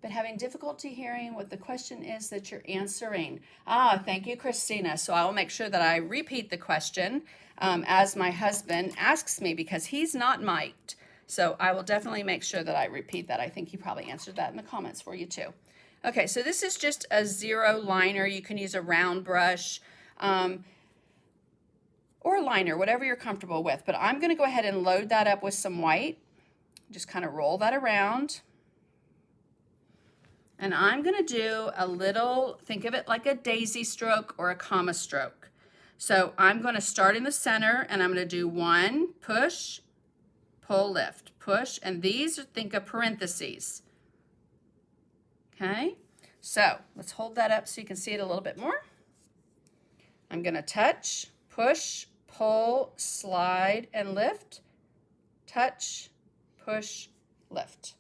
but having difficulty hearing what the question is that you're answering. Thank you, Christina. So I will make sure that I repeat the question as my husband asks me, because he's not mic'd. So I will definitely make sure that I repeat that. I think he probably answered that in the comments for you too. Okay, so this is just a 0 liner. You can use a round brush or a liner, whatever you're comfortable with. But I'm going to go ahead and load that up with some white. Just kind of roll that around. And I'm going to do a little, think of it like a daisy stroke or a comma stroke. So I'm going to start in the center, and I'm going to do 1, push, pull, lift, push, and these, think of parentheses. Okay, so let's hold that up so you can see it a little bit more. I'm going to touch, push, pull, slide, and lift. Touch, push, lift.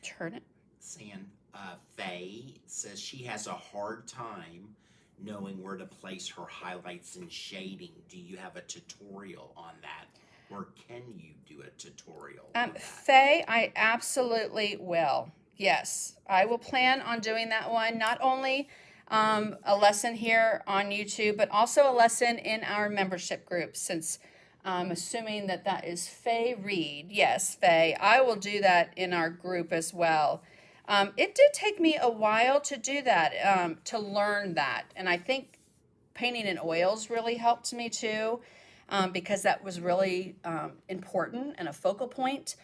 Turn it. Faye says she has a hard time knowing where to place her highlights and shading. Do you have a tutorial on that? Or can you do a tutorial on that? Faye, I absolutely will. Yes, I will plan on doing that one. Not only a lesson here on YouTube, but also a lesson in our membership group, since I'm assuming that that is Faye Reed. Yes, Faye, I will do that in our group as well. It did take me a while to do that, to learn that. And I think painting in oils really helped me too, because that was really important and a focal point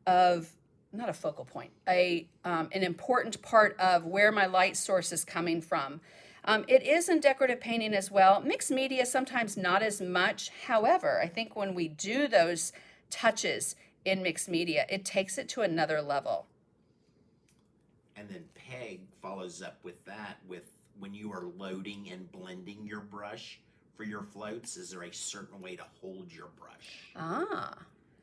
of, not a focal point, an important part of where my light source is coming from. It is in decorative painting as well. Mixed media, sometimes not as much. However, I think when we do those touches in mixed media, it takes it to another level. And then Peg follows up with that with when you are loading and blending your brush for your floats, is there a certain way to hold your brush?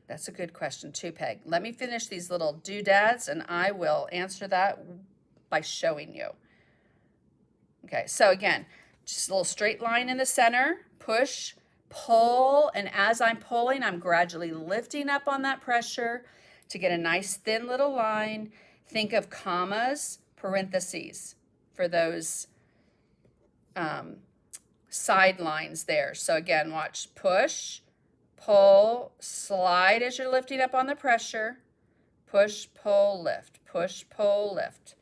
That's a good question too, Peg. Let me finish these little doodads and I will answer that by showing you. Okay, so again, just a little straight line in the center, push, pull, and as I'm pulling, I'm gradually lifting up on that pressure to get a nice thin little line. Think of commas, parentheses for those side lines there. So again, watch, push, pull, slide as you're lifting up on the pressure, push, pull, lift, push, pull, lift.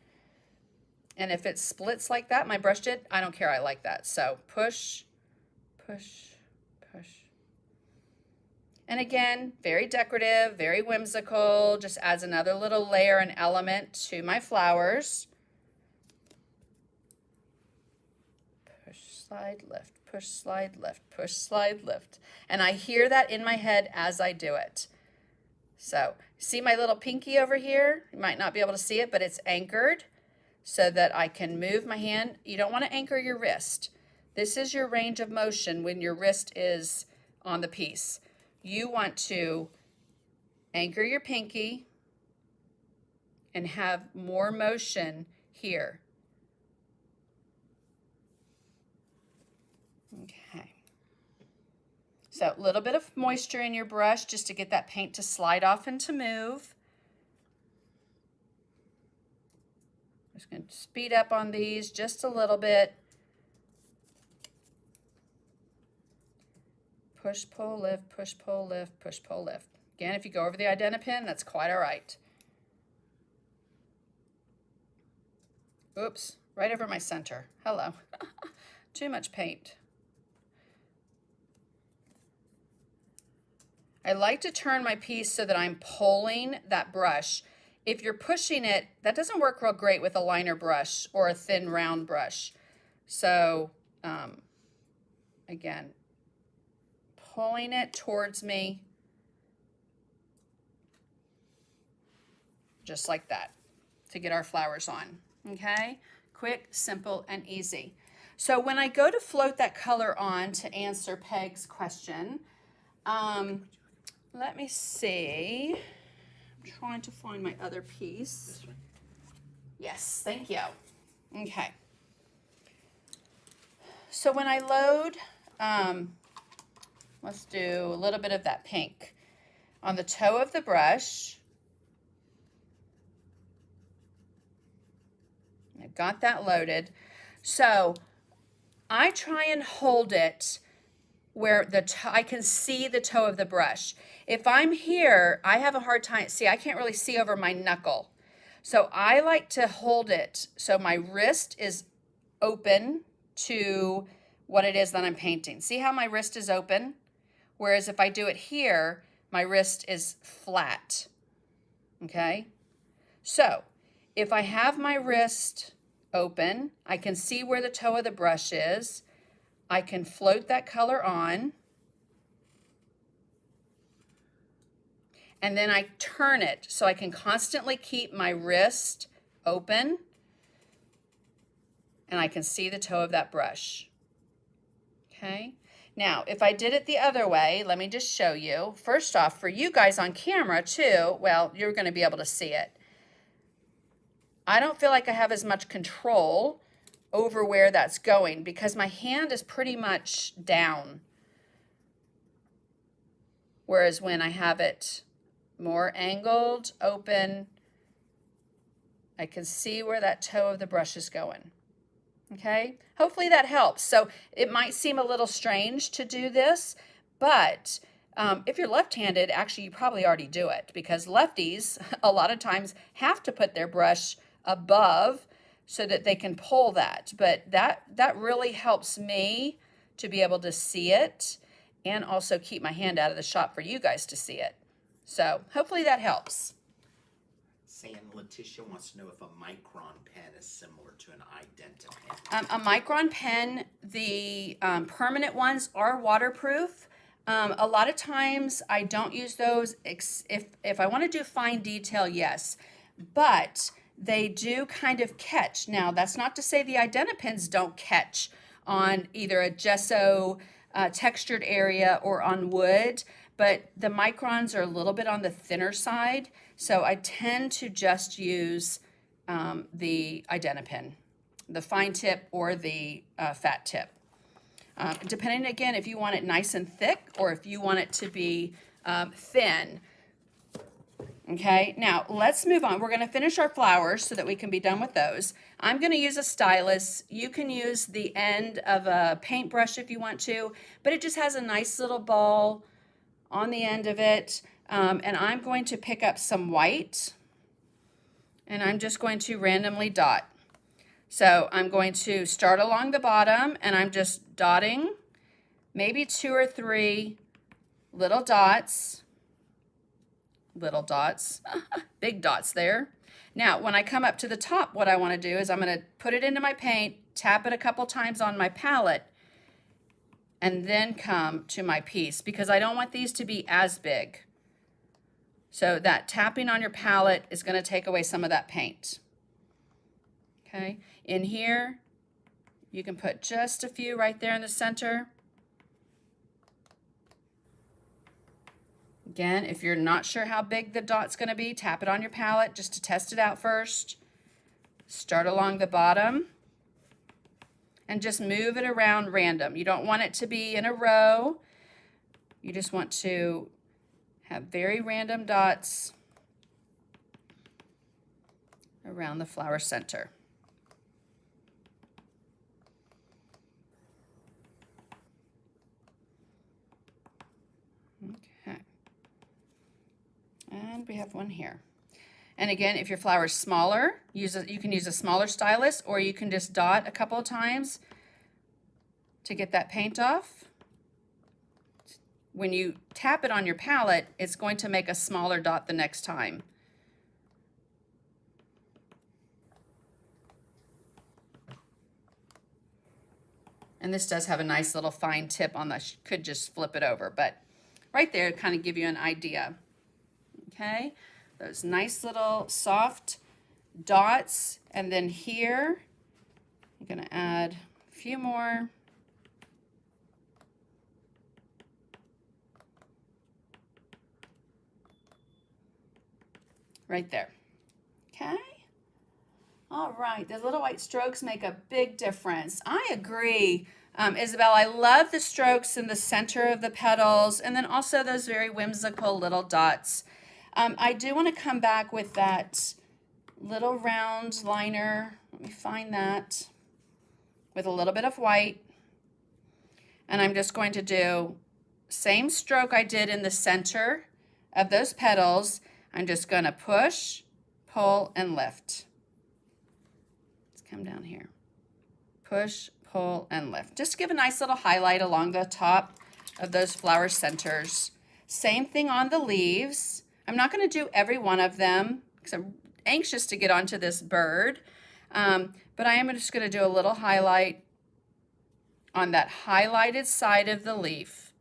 And if it splits like that, my brush did, I don't care, I like that. So push, push, push. And again, very decorative, very whimsical, just adds another little layer and element to my flowers. Push, slide, lift, push, slide, lift, push, slide, lift. And I hear that in my head as I do it. So, see my little pinky over here? You might not be able to see it, but it's anchored so that I can move my hand. You don't want to anchor your wrist. This is your range of motion when your wrist is on the piece. You want to anchor your pinky and have more motion here. Okay. So a little bit of moisture in your brush just to get that paint to slide off and to move. Just going to speed up on these just a little bit. Push, pull, lift, push, pull, lift, push, pull, lift. Again, if you go over the Identipen, that's quite all right. Oops, right over my center. Hello. Too much paint. I like to turn my piece so that I'm pulling that brush. If you're pushing it, that doesn't work real great with a liner brush or a thin round brush. So, again, pulling it towards me, just like that, to get our flowers on, okay? Quick, simple, and easy. So when I go to float that color on to answer Peg's question, let me see. I'm trying to find my other piece. Yes, thank you. Okay. So when I load, let's do a little bit of that pink on the toe of the brush. I've got that loaded. So I try and hold it where I can see the toe of the brush. If I'm here, I have a hard time. See, I can't really see over my knuckle. So I like to hold it so my wrist is open to what it is that I'm painting. See how my wrist is open? Whereas if I do it here, my wrist is flat, okay? So if I have my wrist open, I can see where the toe of the brush is. I can float that color on. And then I turn it so I can constantly keep my wrist open and I can see the toe of that brush. Okay? Now, if I did it the other way, let me just show you. First off, for you guys on camera too, well, you're going to be able to see it. I don't feel like I have as much control over where that's going because my hand is pretty much down. Whereas when I have it more angled, open, I can see where that toe of the brush is going. Okay, hopefully that helps. So it might seem a little strange to do this, but if you're left-handed, actually you probably already do it because lefties a lot of times have to put their brush above so that they can pull that. But that really helps me to be able to see it and also keep my hand out of the shop for you guys to see it. So hopefully that helps. Letitia wants to know if a micron pen is similar to an Identipen. A micron pen, the permanent ones are waterproof. A lot of times I don't use those if I want to do fine detail, yes. But they do kind of catch. Now, that's not to say the Identipens don't catch on either a gesso textured area or on wood, but the microns are a little bit on the thinner side, so I tend to just use the Identipen, the fine tip or the fat tip. Depending, again, if you want it nice and thick or if you want it to be thin. Okay, now let's move on. We're going to finish our flowers so that we can be done with those. I'm going to use a stylus. You can use the end of a paintbrush if you want to, but it just has a nice little ball on the end of it. And I'm going to pick up some white and I'm just going to randomly dot. So I'm going to start along the bottom and I'm just dotting maybe 2 or 3 little dots, big dots there. Now, when I come up to the top, what I want to do is I'm going to put it into my paint, tap it a couple times on my palette, and then come to my piece because I don't want these to be as big. So that tapping on your palette is going to take away some of that paint. Okay, in here, you can put just a few right there in the center. Again, if you're not sure how big the dot's going to be, tap it on your palette just to test it out first. Start along the bottom and just move it around random. You don't want it to be in a row. You just want to have very random dots around the flower center. Okay. And we have one here. And again, if your flower is smaller, you can use a smaller stylus, or you can just dot a couple of times to get that paint off. When you tap it on your palette, it's going to make a smaller dot the next time. And this does have a nice little fine tip on the, could just flip it over, but right there, kind of give you an idea. Okay, those nice little soft dots, and then here, I'm gonna add a few more. Right there. Okay. All right, the little white strokes make a big difference. I agree, Isabel. I love the strokes in the center of the petals, and then also those very whimsical little dots. I do want to come back with that little round liner. Let me find that with a little bit of white. And I'm just going to do same stroke I did in the center of those petals. I'm just going to push, pull, and lift. Let's come down here. Push, pull, and lift. Just give a nice little highlight along the top of those flower centers. Same thing on the leaves. I'm not going to do every one of them because I'm anxious to get onto this bird. But I am just going to do a little highlight on that highlighted side of the leaf.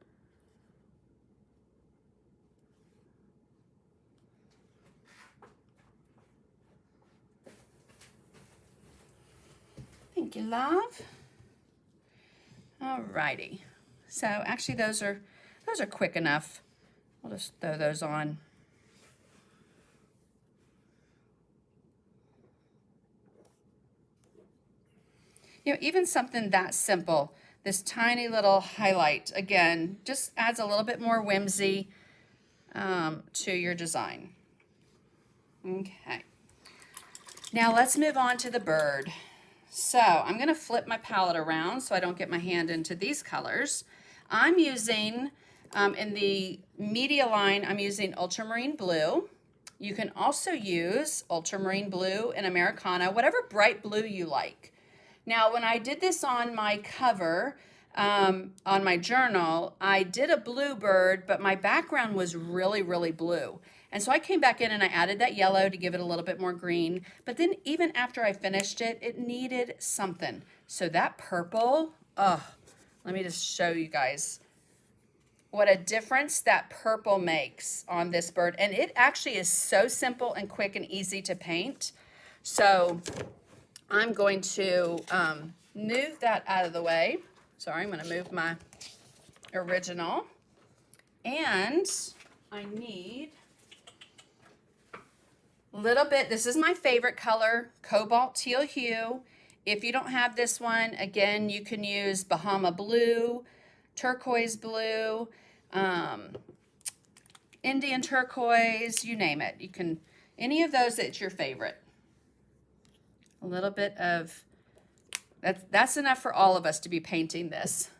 Thank you, love. All righty. So actually those are quick enough. I'll just throw those on. You know, even something that simple, this tiny little highlight, again, just adds a little bit more whimsy to your design. Okay. Now let's move on to the bird. So I'm going to flip my palette around so I don't get my hand into these colors. I'm using, in the media line, I'm using ultramarine blue. You can also use ultramarine blue and Americana, whatever bright blue you like. Now, when I did this on my cover, on my journal, I did a blue bird, but my background was really, really blue. And so I came back in and I added that yellow to give it a little bit more green. But then even after I finished it, it needed something. So that purple, let me just show you guys what a difference that purple makes on this bird. And it actually is so simple and quick and easy to paint. So I'm going to move that out of the way. Sorry, I'm going to move my original. And I need a little bit, this is my favorite color, cobalt teal hue. If you don't have this one, again, you can use Bahama blue, turquoise blue, Indian turquoise, you name it. You can, any of those that's your favorite. A little bit of, that's enough for all of us to be painting this.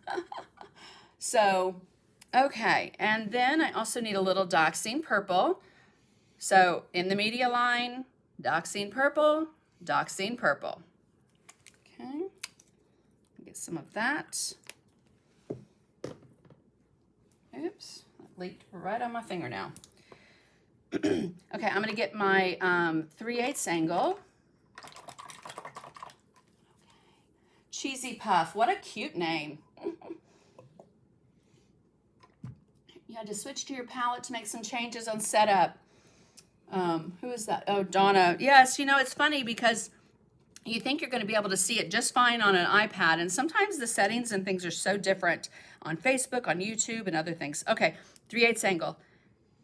So, okay, and then I also need a little Doxine purple. So in the media line, Doxine purple, Doxine purple. Okay, get some of that. Oops, leaked right on my finger now. Okay, I'm gonna get my 3/8 angle. Cheesy Puff, what a cute name. You had to switch to your palette to make some changes on setup. Who is that? Oh, Donna. Yes, you know, it's funny because you think you're going to be able to see it just fine on an iPad, and sometimes the settings and things are so different on Facebook, on YouTube, and other things. Okay, 3/8 angle,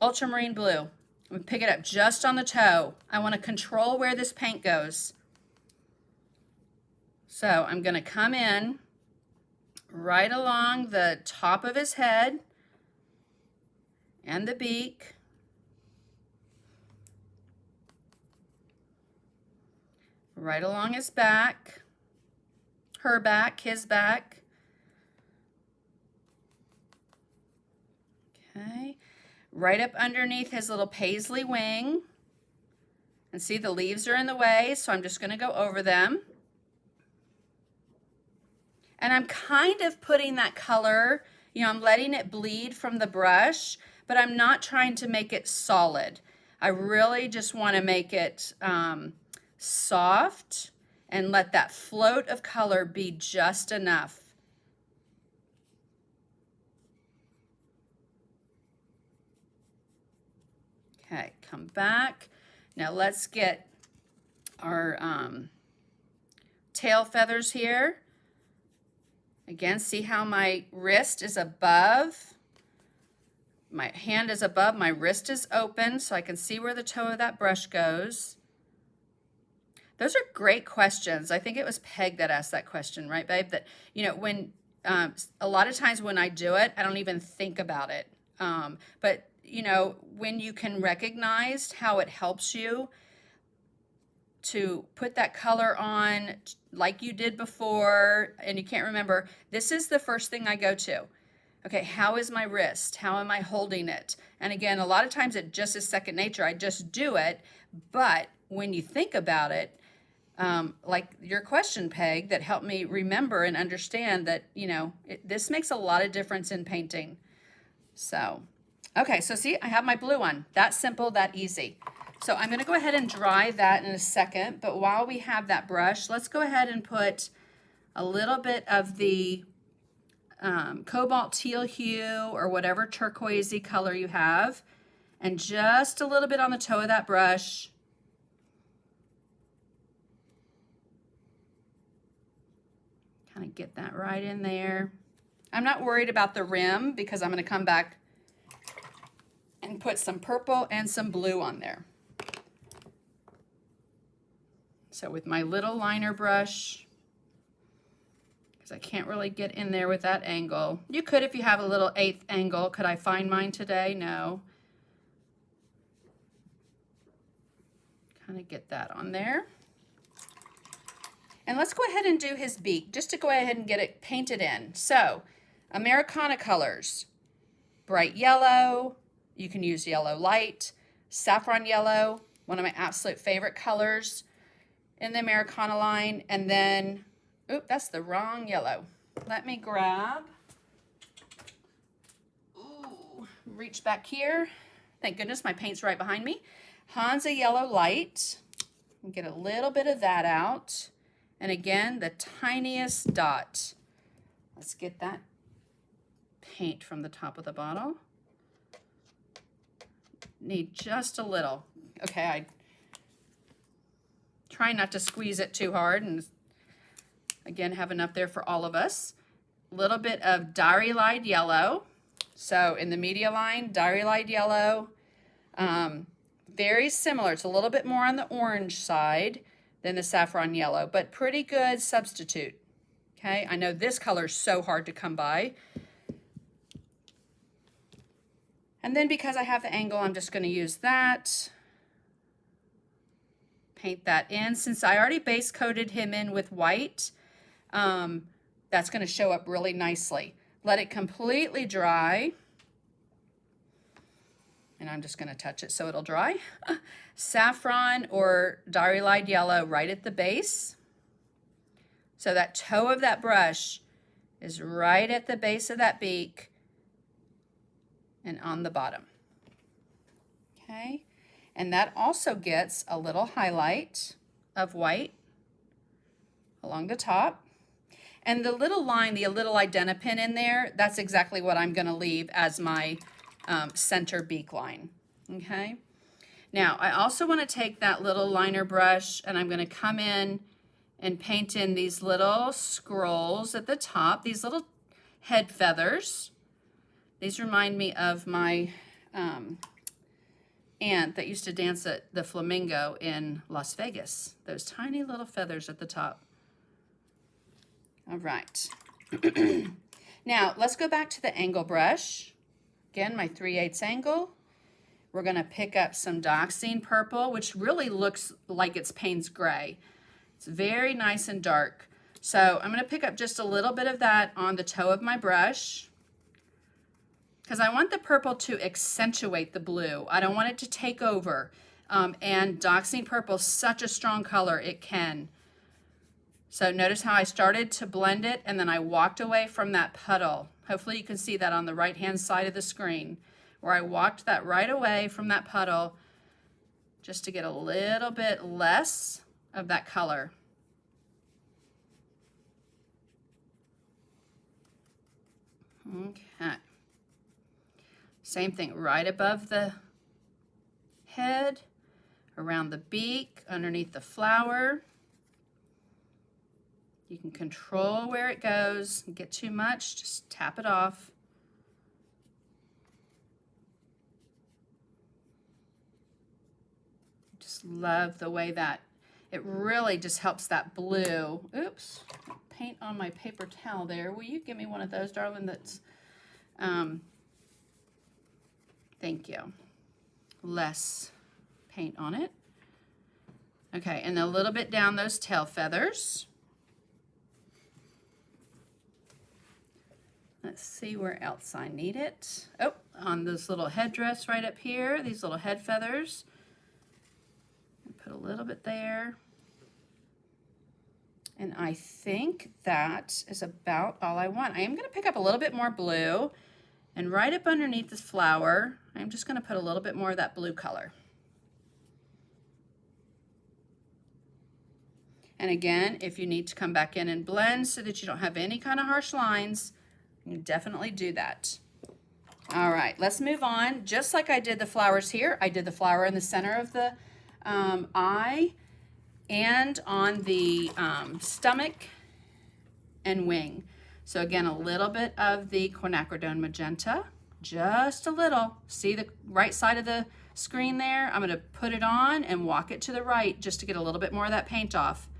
ultramarine blue. I'm going to pick it up just on the toe. I want to control where this paint goes. So I'm going to come in right along the top of his head and the beak. Right along his back, her back, his back. Okay, right up underneath his little paisley wing. And see, the leaves are in the way, so I'm just going to go over them. And I'm kind of putting that color, you know, I'm letting it bleed from the brush, but I'm not trying to make it solid. I really just want to make it soft and let that float of color be just enough. Okay, come back. Now let's get our tail feathers here. Again, see how my wrist is above? My hand is above, my wrist is open, so I can see where the toe of that brush goes. Those are great questions. I think it was Peg that asked that question, right, babe? That, you know, when a lot of times when I do it, I don't even think about it. But, you know, when you can recognize how it helps you to put that color on like you did before, and you can't remember, this is the first thing I go to. Okay, how is my wrist? How am I holding it? And again, a lot of times it just is second nature. I just do it. But when you think about it, like your question, Peg, that helped me remember and understand that, you know, this makes a lot of difference in painting. So, okay, so see, I have my blue one. That simple, that easy. So I'm gonna go ahead and dry that in a second, but while we have that brush, let's go ahead and put a little bit of the cobalt teal hue or whatever turquoisey color you have, and just a little bit on the toe of that brush. Kind of get that right in there. I'm not worried about the rim because I'm going to come back and put some purple and some blue on there. So with my little liner brush, because I can't really get in there with that angle. You could if you have a little 1/8 angle. Could I find mine today? No. Kind of get that on there. And let's go ahead and do his beak, just to go ahead and get it painted in. So, Americana colors, bright yellow, you can use yellow light, saffron yellow, one of my absolute favorite colors in the Americana line, and then, oop, that's the wrong yellow. Let me grab, ooh, reach back here. Thank goodness my paint's right behind me. Hansa yellow light, get a little bit of that out. And again, the tiniest dot. Let's get that paint from the top of the bottle. Need just a little. Okay, I try not to squeeze it too hard, and again, have enough there for all of us. A little bit of Diary Light yellow. So in the media line, Diary Light yellow. Very similar. It's a little bit more on the orange side than the saffron yellow, but pretty good substitute. Okay, I know this color is so hard to come by. And then because I have the angle, I'm just going to use that. Paint that in. Since I already base coated him in with white, that's going to show up really nicely. Let it completely dry. And I'm just going to touch it so it'll dry. Saffron or Diary Light yellow right at the base. So that toe of that brush is right at the base of that beak. and on the bottom. Okay, and that also gets a little highlight of white along the top. And the little line, the little identipin in there, that's exactly what I'm going to leave as my center beak line. Okay. Now, I also want to take that little liner brush and I'm going to come in and paint in these little scrolls at the top, these little head feathers. These remind me of my aunt that used to dance at the Flamingo in Las Vegas. Those tiny little feathers at the top. All right. Now, let's go back to the angle brush. Again, my 3/8 angle. We're going to pick up some Dioxine purple, which really looks like it's Payne's gray. It's very nice and dark. So I'm going to pick up just a little bit of that on the toe of my brush because I want the purple to accentuate the blue. I don't want it to take over. And Dioxine purple is such a strong color, it can. So notice how I started to blend it and then I walked away from that puddle. Hopefully you can see that on the right-hand side of the screen, where I walked that right away from that puddle just to get a little bit less of that color. Okay. Same thing right above the head, around the beak, underneath the flower. You can control where it goes. Get too much, just tap it off. Just love the way that it really just helps that blue. Oops, paint on my paper towel there. Will you give me one of those, darling? That's, thank you. Less paint on it. Okay, and a little bit down those tail feathers. Let's see where else I need it. Oh, on this little headdress right up here, these little head feathers. Put a little bit there. And I think that is about all I want. I am going to pick up a little bit more blue, and right up underneath this flower, I'm just going to put a little bit more of that blue color. And again, if you need to come back in and blend so that you don't have any kind of harsh lines, you definitely do that. All right, let's move on. Just like I did the flowers here, I did the flower in the center of the eye and on the stomach and wing. So again, a little bit of the quinacridone magenta, just a little. See the right side of the screen there? I'm gonna put it on and walk it to the right just to get a little bit more of that paint off.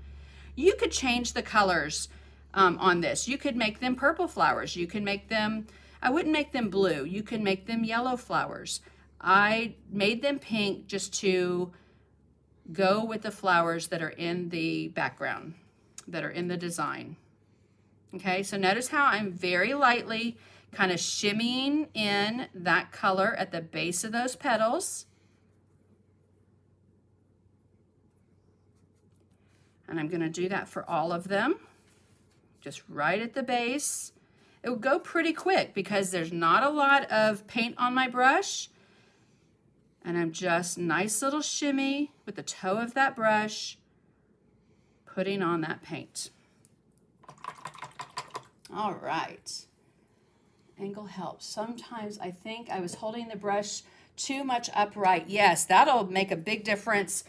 You could change the colors on this. You could make them purple flowers. You can make them, I wouldn't make them blue. You can make them yellow flowers. I made them pink just to go with the flowers that are in the background, that are in the design. Okay, so notice how I'm very lightly kind of shimmying in that color at the base of those petals. And I'm going to do that for all of them, just right at the base. It will go pretty quick because there's not a lot of paint on my brush. And I'm just nice little shimmy with the toe of that brush, putting on that paint. All right. Angle helps. Sometimes I think I was holding the brush too much upright. Yes, that'll make a big difference.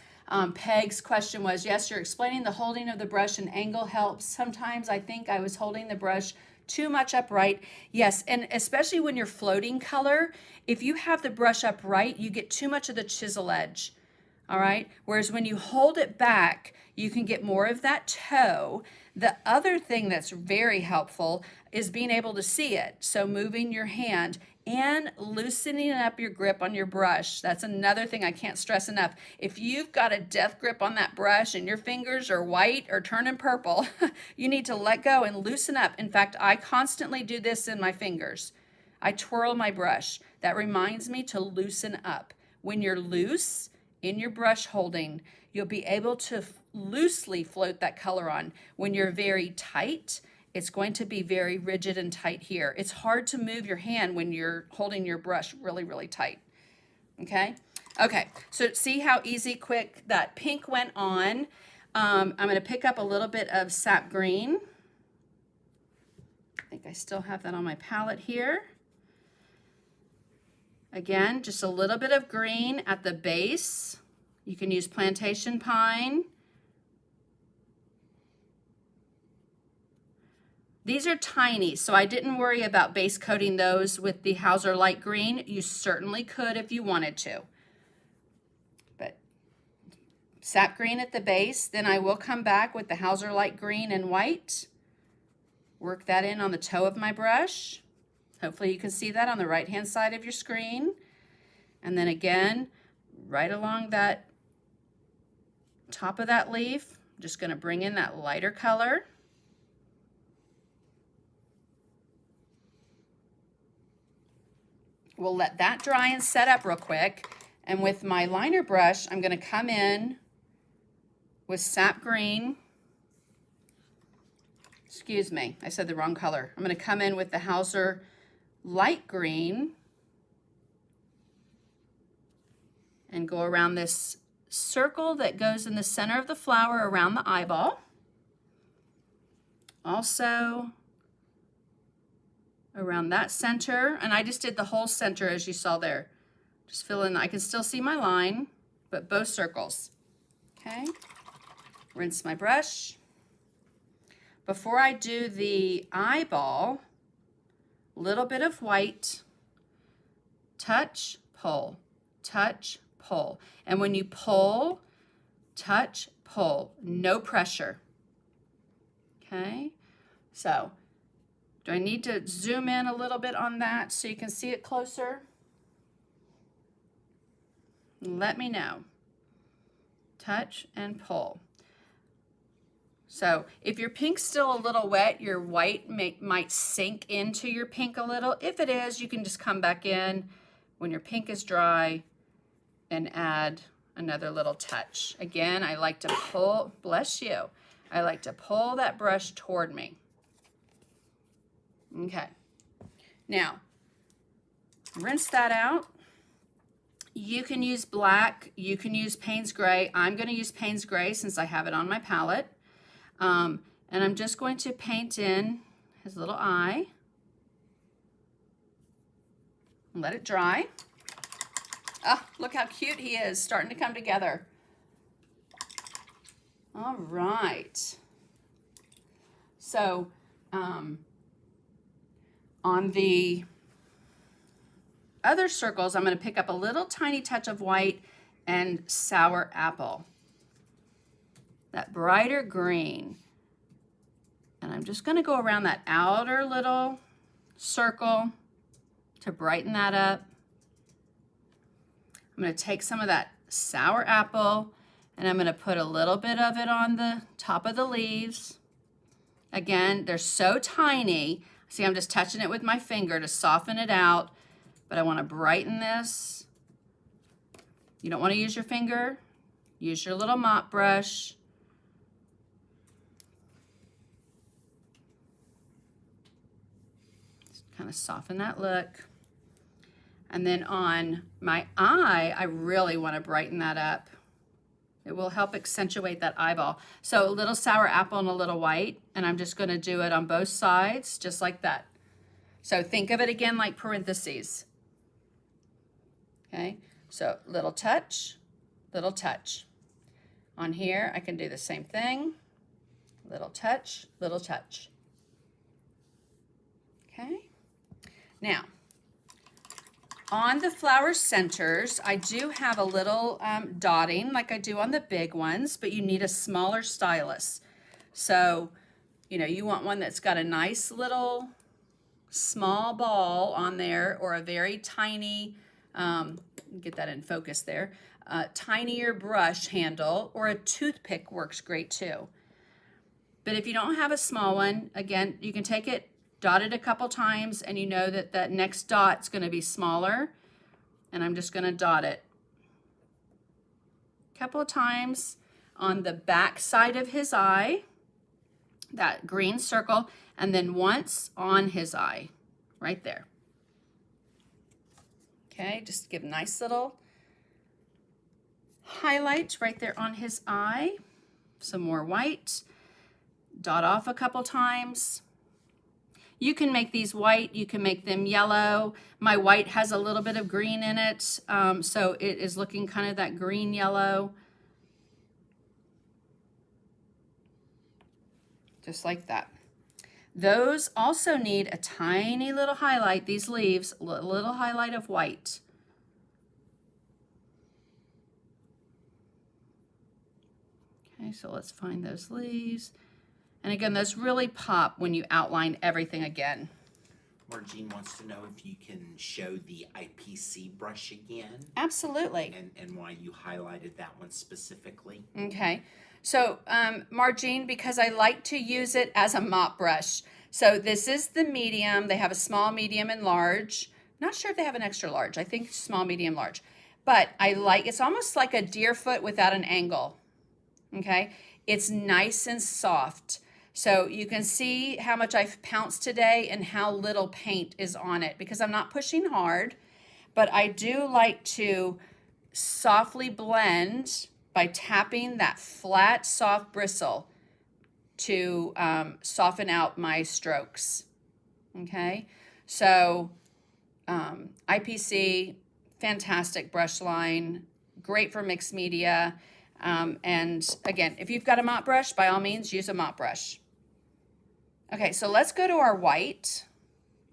Peg's question was, yes, you're explaining the holding of the brush and angle helps. Sometimes I think I was holding the brush too much upright. Yes, and especially when you're floating color, if you have the brush upright, you get too much of the chisel edge. All right. Whereas when you hold it back, you can get more of that toe. The other thing that's very helpful is being able to see it. So moving your hand and loosening up your grip on your brush. That's another thing I can't stress enough. If you've got a death grip on that brush and your fingers are white or turning purple, you need to let go and loosen up. In fact, I constantly do this in my fingers. I twirl my brush. That reminds me to loosen up. When you're loose in your brush holding, you'll be able to loosely float that color on. When you're very tight, it's going to be very rigid and tight here. It's hard to move your hand when you're holding your brush really, really tight. Okay? Okay, so see how easy, quick that pink went on. I'm going to pick up a little bit of sap green. I think I still have that on my palette here. Again, just a little bit of green at the base. You can use plantation pine. These are tiny, so I didn't worry about base coating those with the Hauser light green. You certainly could if you wanted to. But sap green at the base, then I will come back with the Hauser light green and white. Work that in on the toe of my brush. Hopefully you can see that on the right-hand side of your screen. And then again, right along that top of that leaf, I'm just going to bring in that lighter color. We'll let that dry and set up real quick. And with my liner brush, I'm going to come in with sap green. Excuse me, I said the wrong color. I'm going to come in with the Hauser light green and go around this circle that goes in the center of the flower around the eyeball. Also around that center, and I just did the whole center as you saw there. Just fill in, I can still see my line, but both circles. Okay, rinse my brush. Before I do the eyeball, little bit of white, touch, pull, touch, pull. And when you pull, touch, pull, no pressure. Okay, so do I need to zoom in a little bit on that so you can see it closer? Let me know. Touch and pull. So if your pink's still a little wet, your white might sink into your pink a little. If it is, you can just come back in when your pink is dry and add another little touch. Again, I like to pull, bless you, I like to pull that brush toward me. Okay, now rinse that out. You can use black, you can use Payne's Gray. I'm going to use Payne's Gray since I have it on my palette. And I'm just going to paint in his little eye. Let it dry. Oh, look how cute he is, starting to come together. All right. So, on the other circles, I'm going to pick up a little tiny touch of white and sour apple. That brighter green. And I'm just going to go around that outer little circle to brighten that up. I'm going to take some of that sour apple and I'm going to put a little bit of it on the top of the leaves. Again, they're so tiny. See, I'm just touching it with my finger to soften it out, but I want to brighten this. You don't want to use your finger. Use your little mop brush. Just kind of soften that look. And then on my eye, I really want to brighten that up. It will help accentuate that eyeball. So a little sour apple and a little white, and I'm just going to do it on both sides, just like that. So think of it again like parentheses. Okay, so little touch, little touch. On here, I can do the same thing. Little touch, little touch. Okay, now, on the flower centers, I do have a little dotting like I do on the big ones, but you need a smaller stylus. So, you know, you want one that's got a nice little small ball on there, or a very tiny, get that in focus there, tinier brush handle, or a toothpick works great too. But if you don't have a small one, again, you can take it, dot it a couple times, and you know that that next dot's going to be smaller, and I'm just going to dot it a couple of times on the back side of his eye, that green circle, and then once on his eye, right there. Okay, just give a nice little highlight right there on his eye. Some more white. Dot off a couple times. You can make these white, you can make them yellow. My white has a little bit of green in it, so it is looking kind of that green yellow. Just like that. Those also need a tiny little highlight, these leaves, a little highlight of white. Okay, so let's find those leaves. And again, those really pop when you outline everything again. Margine wants to know if you can show the IPC brush again. Absolutely. And why you highlighted that one specifically. Okay. So, Margine, because I like to use it as a mop brush. So this is the medium. They have a small, medium, and large. Not sure if they have an extra large. I think small, medium, large. But it's almost like a deer foot without an angle. Okay. It's nice and soft. So you can see how much I've pounced today and how little paint is on it because I'm not pushing hard, but I do like to softly blend by tapping that flat, soft bristle to soften out my strokes. Okay, so IPC, fantastic brush line, great for mixed media. And again, if you've got a mop brush, by all means, use a mop brush. Okay, so let's go to our white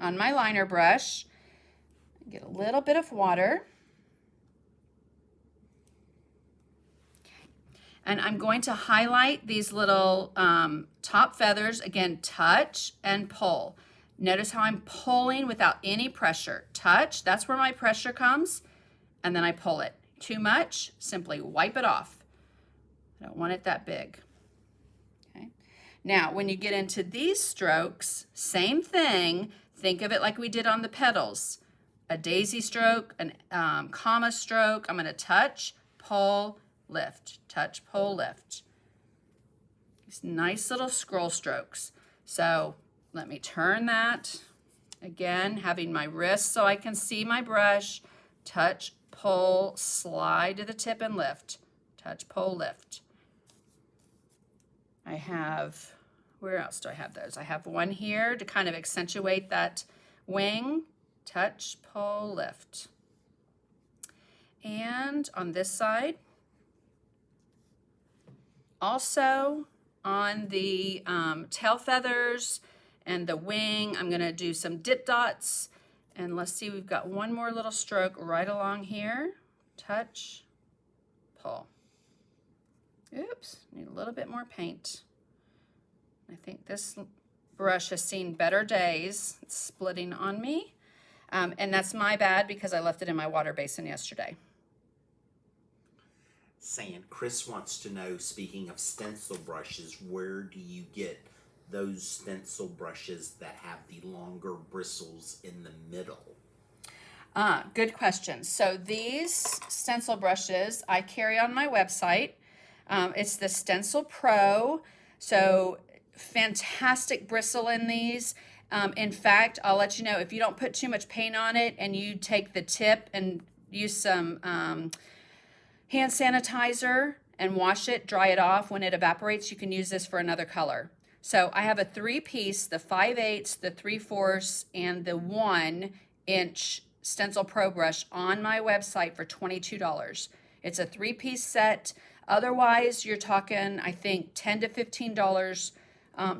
on my liner brush. Get a little bit of water. Okay. And I'm going to highlight these little top feathers. Again, touch and pull. Notice how I'm pulling without any pressure. Touch, that's where my pressure comes, and then I pull it. Too much, simply wipe it off. I don't want it that big. Okay. Now, when you get into these strokes, same thing. Think of it like we did on the petals. A daisy stroke, a comma stroke. I'm going to touch, pull, lift. Touch, pull, lift. These nice little scroll strokes. So let me turn that. Again, having my wrist so I can see my brush. Touch, pull, slide to the tip and lift. Touch, pull, lift. I have, where else do I have those? I have one here to kind of accentuate that wing. Touch, pull, lift. And on this side, also on the tail feathers and the wing, I'm going to do some dip dots. And let's see, we've got one more little stroke right along here. Touch, pull. Oops, need a little bit more paint. I think this brush has seen better days. It's splitting on me. And that's my bad because I left it in my water basin yesterday. Chris wants to know, speaking of stencil brushes, where do you get those stencil brushes that have the longer bristles in the middle? Good question. So these stencil brushes I carry on my website. It's the Stencil Pro. So fantastic bristle in these. In fact, I'll let you know, if you don't put too much paint on it and you take the tip and use some hand sanitizer and wash it, dry it off, when it evaporates, you can use this for another color. So I have a 3-piece, the 5/8, the 3/4, and the 1-inch Stencil Pro brush on my website for $22. It's a 3-piece set. Otherwise, you're talking, I think, $10 to $15,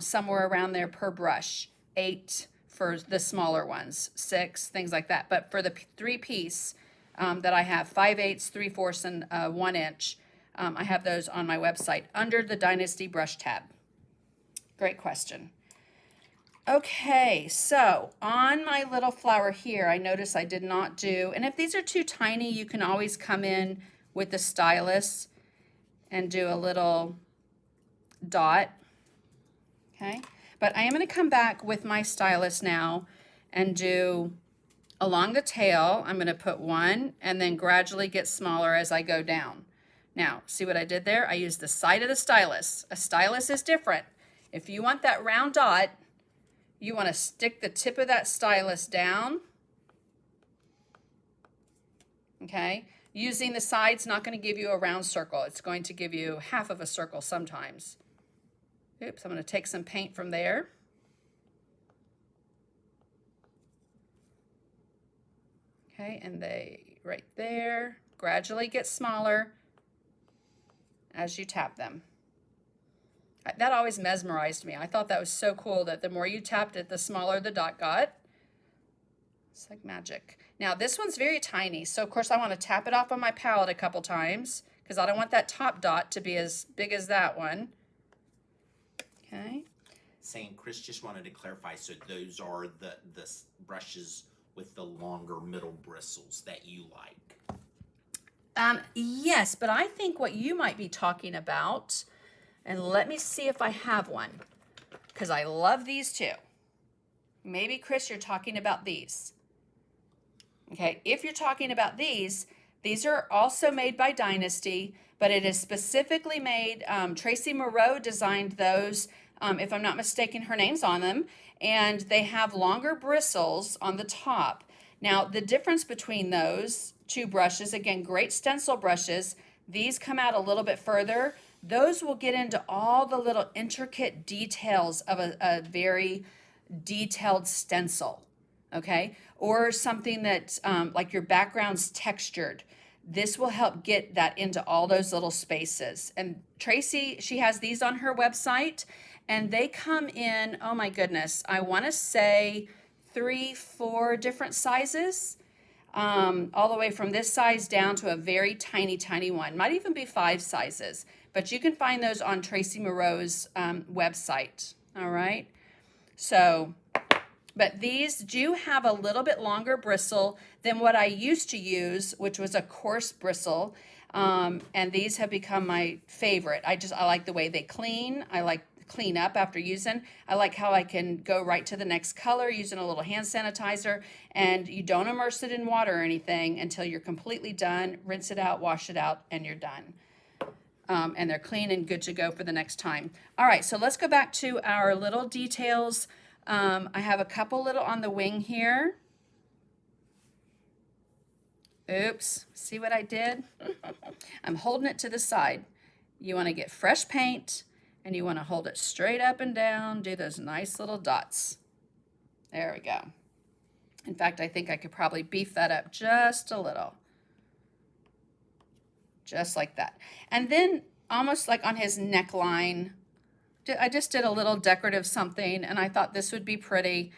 somewhere around there per brush. 8 for the smaller ones, 6, things like that. But for the 3-piece that I have, 5/8, 3/4, and 1-inch, I have those on my website under the Dynasty Brush tab. Great question. Okay, so on my little flower here, I notice I did not do, and if these are too tiny, you can always come in with the stylus and do a little dot, okay? But I am going to come back with my stylus now and do along the tail. I'm going to put one and then gradually get smaller as I go down. Now, see what I did there? I used the side of the stylus. A stylus is different. If you want that round dot, you want to stick the tip of that stylus down. Okay, using the sides not going to give you a round circle. It's going to give you half of a circle sometimes. Oops, I'm going to take some paint from there. Okay, and they right there gradually get smaller as you tap them. That always mesmerized me. I thought that was so cool that the more you tapped it, the smaller the dot got. It's like magic. Now this one's very tiny, so of course I want to tap it off on my palette a couple times because I don't want that top dot to be as big as that one. Okay. Saying Chris just wanted to clarify, so those are the brushes with the longer middle bristles that you like. Yes, but I think what you might be talking about, and let me see if I have one, because I love these too. Maybe, Chris, you're talking about these. Okay, if you're talking about these are also made by Dynasty, but it is specifically made, Tracy Moreau designed those, if I'm not mistaken, her name's on them, and they have longer bristles on the top. Now, the difference between those two brushes, again, great stencil brushes, these come out a little bit further. Those will get into all the little intricate details of a very detailed stencil, okay? Or something that's like your background's textured. This will help get that into all those little spaces. And Tracy, she has these on her website, and they come in, oh my goodness, I want to say 3-4 different sizes, all the way from this size down to a very tiny, tiny one. Might even be 5 sizes, but you can find those on Tracy Moreau's website, all right? So, but these do have a little bit longer bristle than what I used to use, which was a coarse bristle, and these have become my favorite. I like the way they clean. I like clean up after using. I like how I can go right to the next color using a little hand sanitizer, and you don't immerse it in water or anything until you're completely done. Rinse it out, wash it out, and you're done. And they're clean and good to go for the next time. All right, so let's go back to our little details. I have a couple little on the wing here. Oops, see what I did? I'm holding it to the side. You want to get fresh paint, and you want to hold it straight up and down, do those nice little dots. There we go. In fact, I think I could probably beef that up just a little. Just like that. And then almost like on his neckline, I just did a little decorative something, and I thought this would be pretty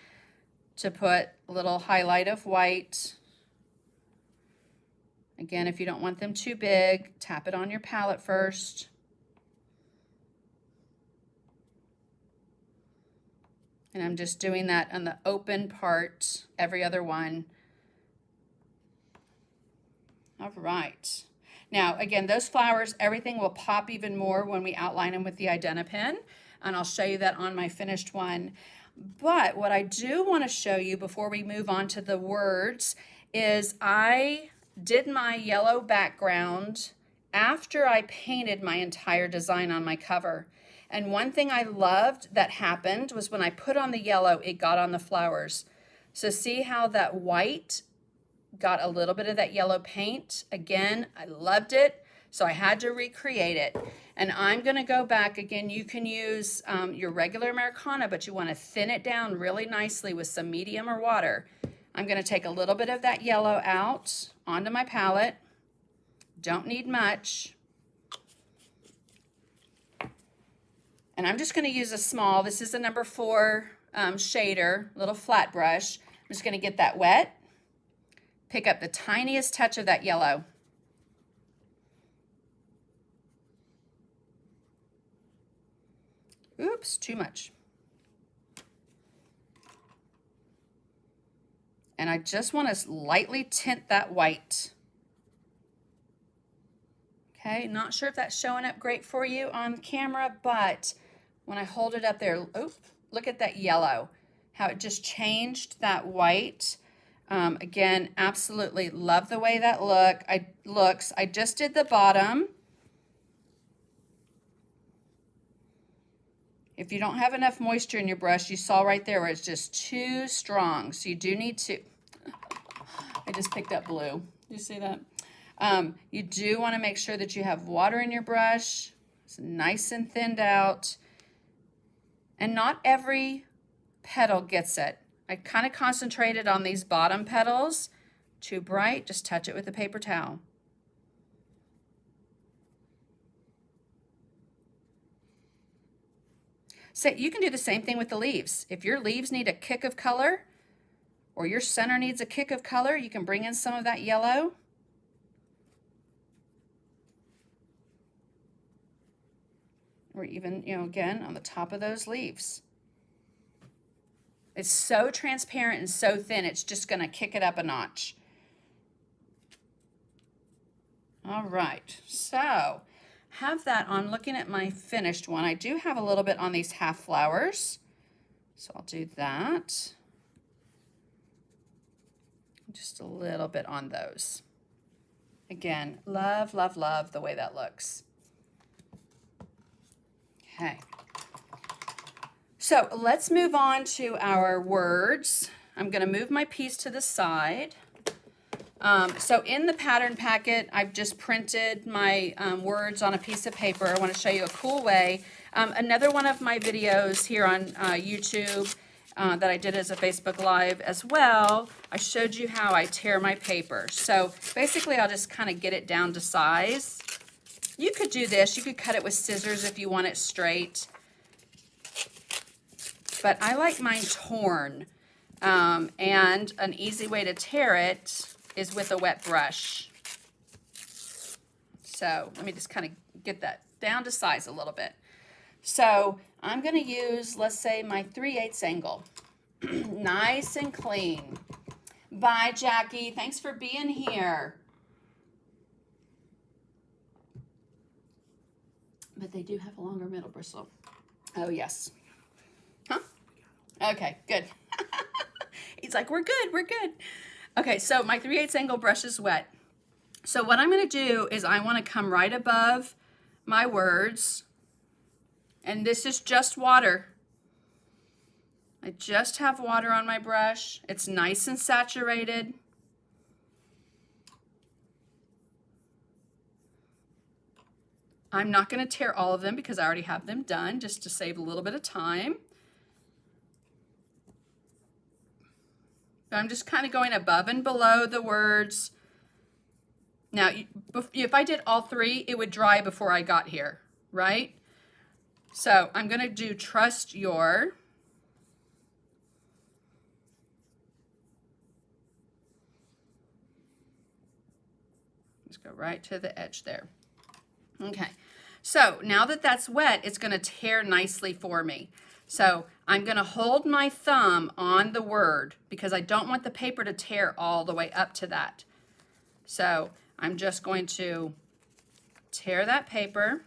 to put a little highlight of white. Again, if you don't want them too big, tap it on your palette first. And I'm just doing that on the open part, every other one. All right. Now, again, those flowers, everything will pop even more when we outline them with the Identipen, and I'll show you that on my finished one. But what I do want to show you before we move on to the words is I did my yellow background after I painted my entire design on my cover. And one thing I loved that happened was when I put on the yellow, it got on the flowers. So see how that white got a little bit of that yellow paint? Again, I loved it, so I had to recreate it. And I'm going to go back again. You can use your regular Americana, but you want to thin it down really nicely with some medium or water. I'm going to take a little bit of that yellow out onto my palette. Don't need much. And I'm just going to use a small, this is a number 4 shader, little flat brush. I'm just going to get that wet. Pick up the tiniest touch of that yellow. Oops, too much. And I just want to lightly tint that white. Okay, not sure if that's showing up great for you on camera, but when I hold it up there, oh, look at that yellow, how it just changed that white. Again, absolutely love the way that looks. I just did the bottom. If you don't have enough moisture in your brush, you saw right there where it's just too strong. So you do need to, I just picked up blue. You see that? You do want to make sure that you have water in your brush. It's nice and thinned out. And not every petal gets it. I kind of concentrated on these bottom petals. Too bright, just touch it with a paper towel. So you can do the same thing with the leaves. If your leaves need a kick of color, or your center needs a kick of color, you can bring in some of that yellow. Or even, again, on the top of those leaves. It's so transparent and so thin, it's just gonna kick it up a notch. All right, so have that on. Looking at my finished one, I do have a little bit on these half flowers, so I'll do that. Just a little bit on those. Again, love, love, love the way that looks. Okay, so let's move on to our words. I'm going to move my piece to the side. So in the pattern packet, I've just printed my words on a piece of paper. I want to show you a cool way. Another one of my videos here on YouTube that I did as a Facebook Live as well, I showed you how I tear my paper. So basically, I'll just kind of get it down to size. You could do this. You could cut it with scissors if you want it straight. But I like mine torn. And an easy way to tear it is with a wet brush. So let me just kind of get that down to size a little bit. So I'm going to use, let's say, my 3/8 angle. Nice and clean. Bye, Jackie. Thanks for being here. But they do have a longer middle bristle. Oh, yes. Huh? Okay, good. He's like, we're good, we're good. Okay, so my 3/8 angle brush is wet. So what I'm going to do is I want to come right above my words. And this is just water. I just have water on my brush. It's nice and saturated. I'm not going to tear all of them because I already have them done, just to save a little bit of time. I'm just kind of going above and below the words. Now, if I did all three, it would dry before I got here, right? So I'm going to do trust your. Let's go right to the edge there. Okay, so now that that's wet, it's going to tear nicely for me. So I'm going to hold my thumb on the word because I don't want the paper to tear all the way up to that. So I'm just going to tear that paper.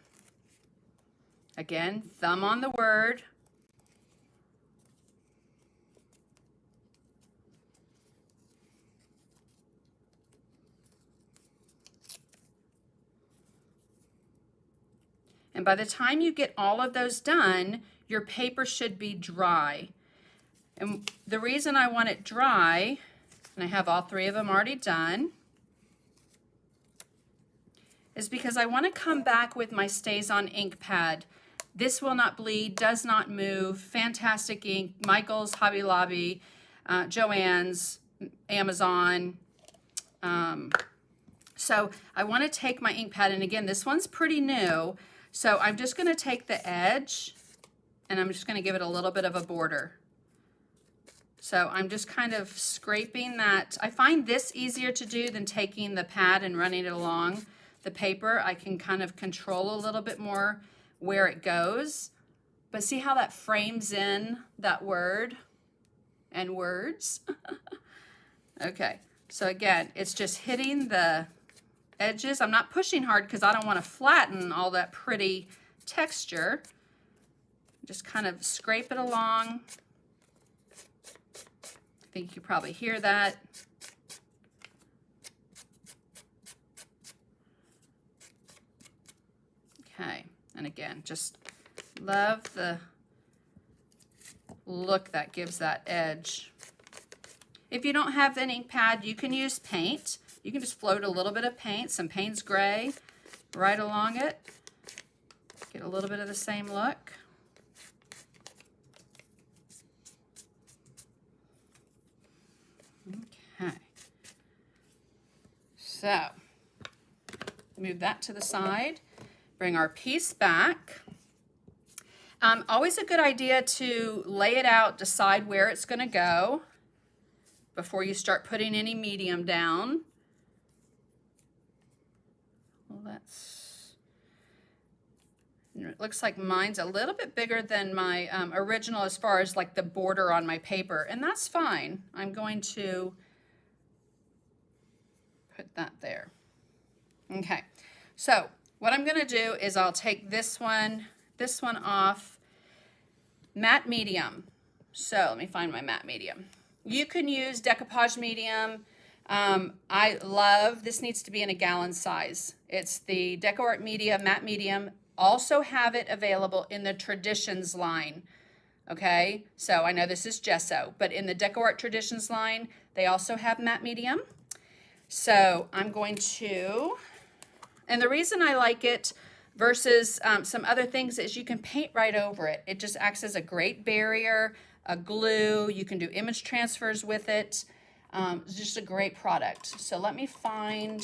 Again, thumb on the word. And by the time you get all of those done, your paper should be dry. And the reason I want it dry, and I have all three of them already done, is because I want to come back with my Stays On ink pad. This will not bleed, does not move, fantastic ink, Michael's, Hobby Lobby, Joann's, Amazon. So I want to take my ink pad, and again, this one's pretty new, so I'm just going to take the edge and I'm just going to give it a little bit of a border. So I'm just kind of scraping that. I find this easier to do than taking the pad and running it along the paper. I can kind of control a little bit more where it goes. But see how that frames in that word and words? Okay, so again, it's just hitting the edges. I'm not pushing hard because I don't want to flatten all that pretty texture. Just kind of scrape it along. I think you probably hear that. Okay, and again, just love the look that gives that edge. If you don't have an ink pad, you can use paint. You can just float a little bit of paint, some Payne's Gray, right along it. Get a little bit of the same look. Okay. So, move that to the side. Bring our piece back. Always a good idea to lay it out, decide where it's going to go before you start putting any medium down. Well, it looks like mine's a little bit bigger than my original as far as like the border on my paper, and that's fine. I'm going to put that there. Okay, so what I'm going to do is I'll take this one off. Matte medium. So let me find my matte medium. You can use decoupage medium. I love, this needs to be in a gallon size. It's the DecoArt Media Matte Medium. Also have it available in the Traditions line. Okay, so I know this is gesso, but in the DecoArt Traditions line, they also have matte medium. So I'm going to, and the reason I like it versus some other things is you can paint right over it. It just acts as a great barrier, a glue. You can do image transfers with it. It's just a great product. So let me find,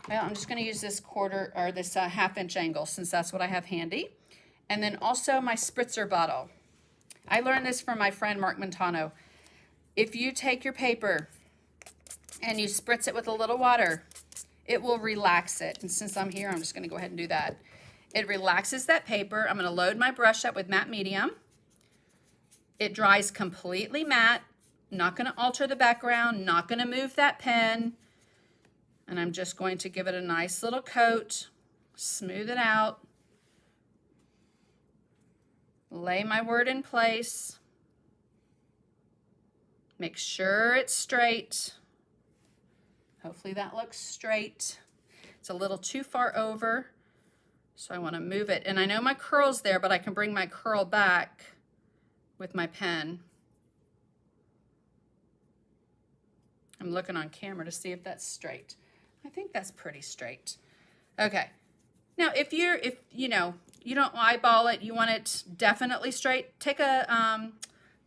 well, I'm just going to use this quarter or this half-inch angle since that's what I have handy. And then also my spritzer bottle. I learned this from my friend Mark Montano. If you take your paper and you spritz it with a little water, it will relax it. And since I'm here, I'm just going to go ahead and do that. It relaxes that paper. I'm going to load my brush up with matte medium. It dries completely matte. Not going to alter the background, not going to move that pen. And I'm just going to give it a nice little coat, smooth it out, lay my word in place, make sure it's straight. Hopefully that looks straight. It's a little too far over, so I want to move it. And I know my curl's there, but I can bring my curl back with my pen. I'm looking on camera to see if that's straight. I think that's pretty straight. Okay. Now, if you know, you don't eyeball it, you want it definitely straight, take a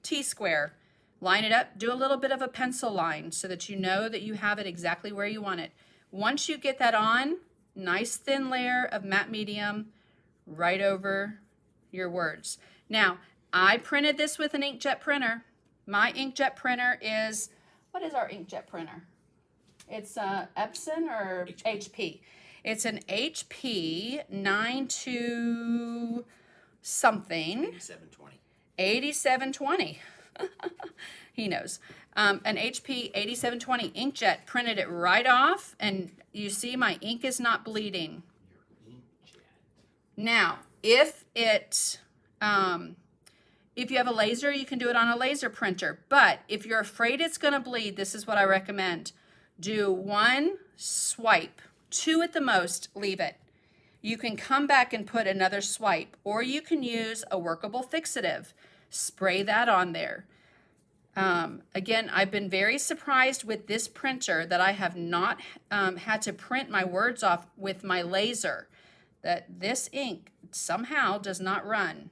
T-square, line it up, do a little bit of a pencil line so that you know that you have it exactly where you want it. Once you get that on, nice thin layer of matte medium right over your words. Now, I printed this with an inkjet printer. My inkjet printer is, what is our inkjet printer? It's Epson or HP. It's an HP 92 something. 8720. 8720. He knows. An HP 8720 inkjet, printed it right off, and you see my ink is not bleeding. Your inkjet. Now, if you have a laser, you can do it on a laser printer. But if you're afraid it's going to bleed, this is what I recommend. Do one swipe, two at the most, leave it. You can come back and put another swipe, or you can use a workable fixative. Spray that on there. Again, I've been very surprised with this printer that I have not had to print my words off with my laser, that this ink somehow does not run.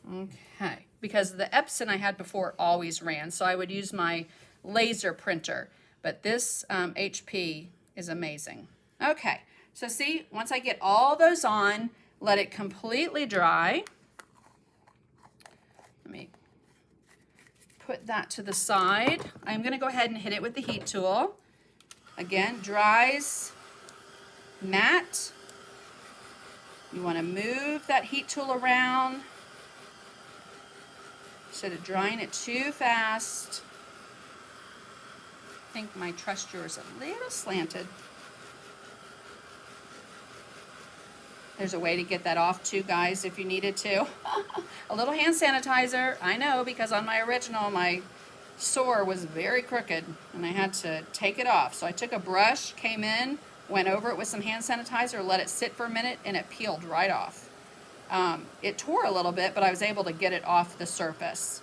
Okay, because the Epson I had before always ran, so I would use my laser printer, but this HP is amazing. Okay, so see, once I get all those on, let it completely dry. Let me put that to the side. I'm going to go ahead and hit it with the heat tool. Again, dries matte. You want to move that heat tool around instead of drying it too fast. I think my truss drawer is a little slanted. There's a way to get that off too, guys, if you needed to. A little hand sanitizer, I know, because on my original, my sore was very crooked and I had to take it off. So I took a brush, came in, went over it with some hand sanitizer, let it sit for a minute, and it peeled right off. It tore a little bit, but I was able to get it off the surface.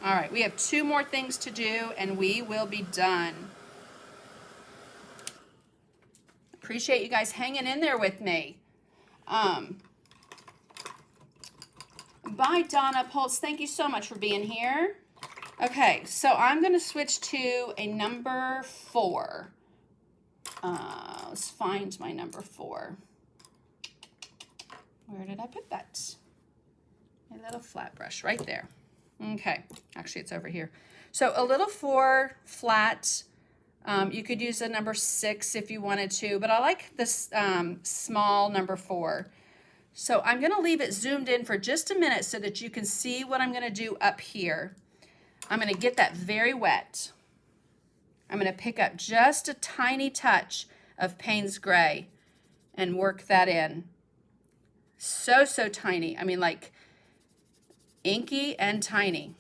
All right, we have 2 more things to do and we will be done. Appreciate you guys hanging in there with me. Bye, Donna Pulse. Thank you so much for being here. Okay, so I'm going to switch to a number 4. Let's find my number 4. Where did I put that? A little flat brush right there. Okay, actually it's over here. So a little 4 flat. You could use a number 6 if you wanted to, but I like this small number 4. So I'm going to leave it zoomed in for just a minute so that you can see what I'm going to do up here. I'm going to get that very wet. I'm going to pick up just a tiny touch of Payne's Gray and work that in. So tiny. I mean, like inky and tiny.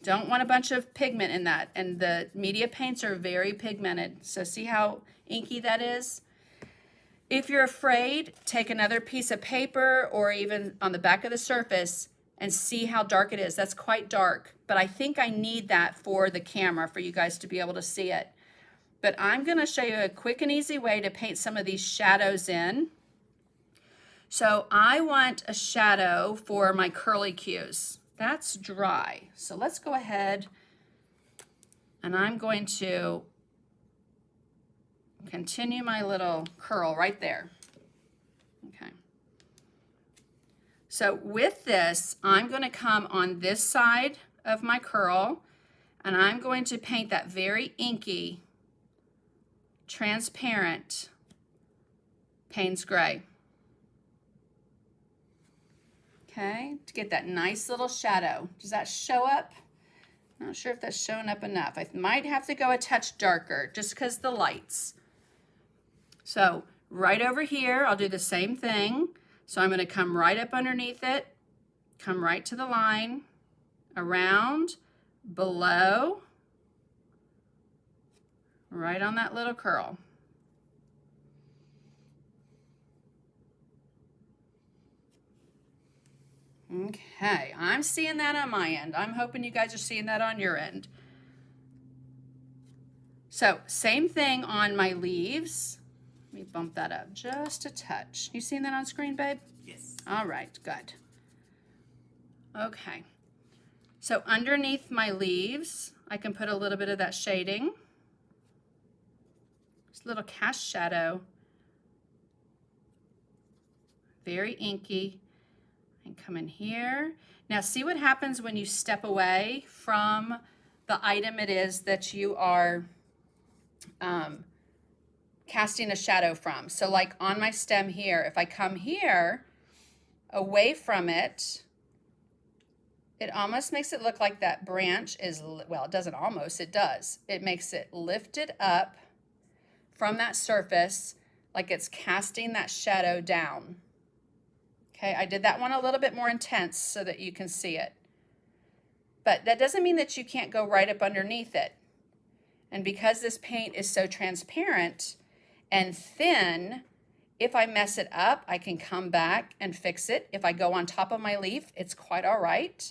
Don't want a bunch of pigment in that. And the media paints are very pigmented. So see how inky that is? If you're afraid, take another piece of paper or even on the back of the surface and see how dark it is. That's quite dark, but I think I need that for the camera for you guys to be able to see it. But I'm going to show you a quick and easy way to paint some of these shadows in. So I want a shadow for my curly cues. That's dry. So let's go ahead and I'm going to continue my little curl right there. Okay. So with this, I'm going to come on this side of my curl and I'm going to paint that very inky, transparent Payne's Gray. Okay, to get that nice little shadow. Does that show up? Not sure if that's showing up enough. I might have to go a touch darker just because the lights. So right over here, I'll do the same thing. So I'm going to come right up underneath it, come right to the line, around, below, right on that little curl. Okay, I'm seeing that on my end. I'm hoping you guys are seeing that on your end. So same thing on my leaves. Let me bump that up just a touch. You seeing that on screen, babe? Yes. All right, good. Okay, so underneath my leaves, I can put a little bit of that shading. Just a little cast shadow. Very inky. And come in here. Now see what happens when you step away from the item it is that you are casting a shadow from. So like on my stem here, if I come here away from it, it almost makes it look like that branch is, well, it doesn't almost, it does. It makes it lifted up from that surface like it's casting that shadow down. Okay, I did that one a little bit more intense so that you can see it. But that doesn't mean that you can't go right up underneath it. And because this paint is so transparent and thin, if I mess it up, I can come back and fix it. If I go on top of my leaf, it's quite all right.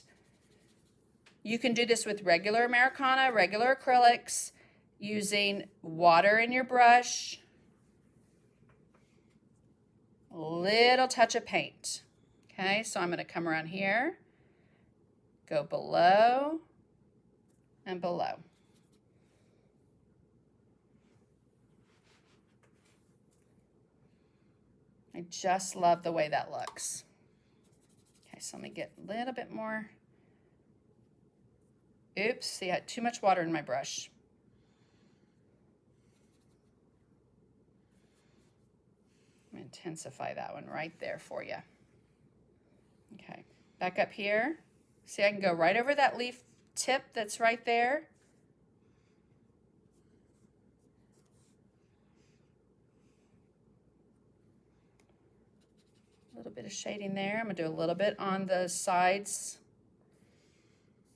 You can do this with regular Americana, regular acrylics, using water in your brush, a little touch of paint. Okay, so I'm going to come around here, go below and below. I just love the way that looks. Okay, so let me get a little bit more. Oops, see, I had too much water in my brush. Intensify that one right there for you. Okay, back up here. See, I can go right over that leaf tip that's right there. A little bit of shading there. I'm going to do a little bit on the sides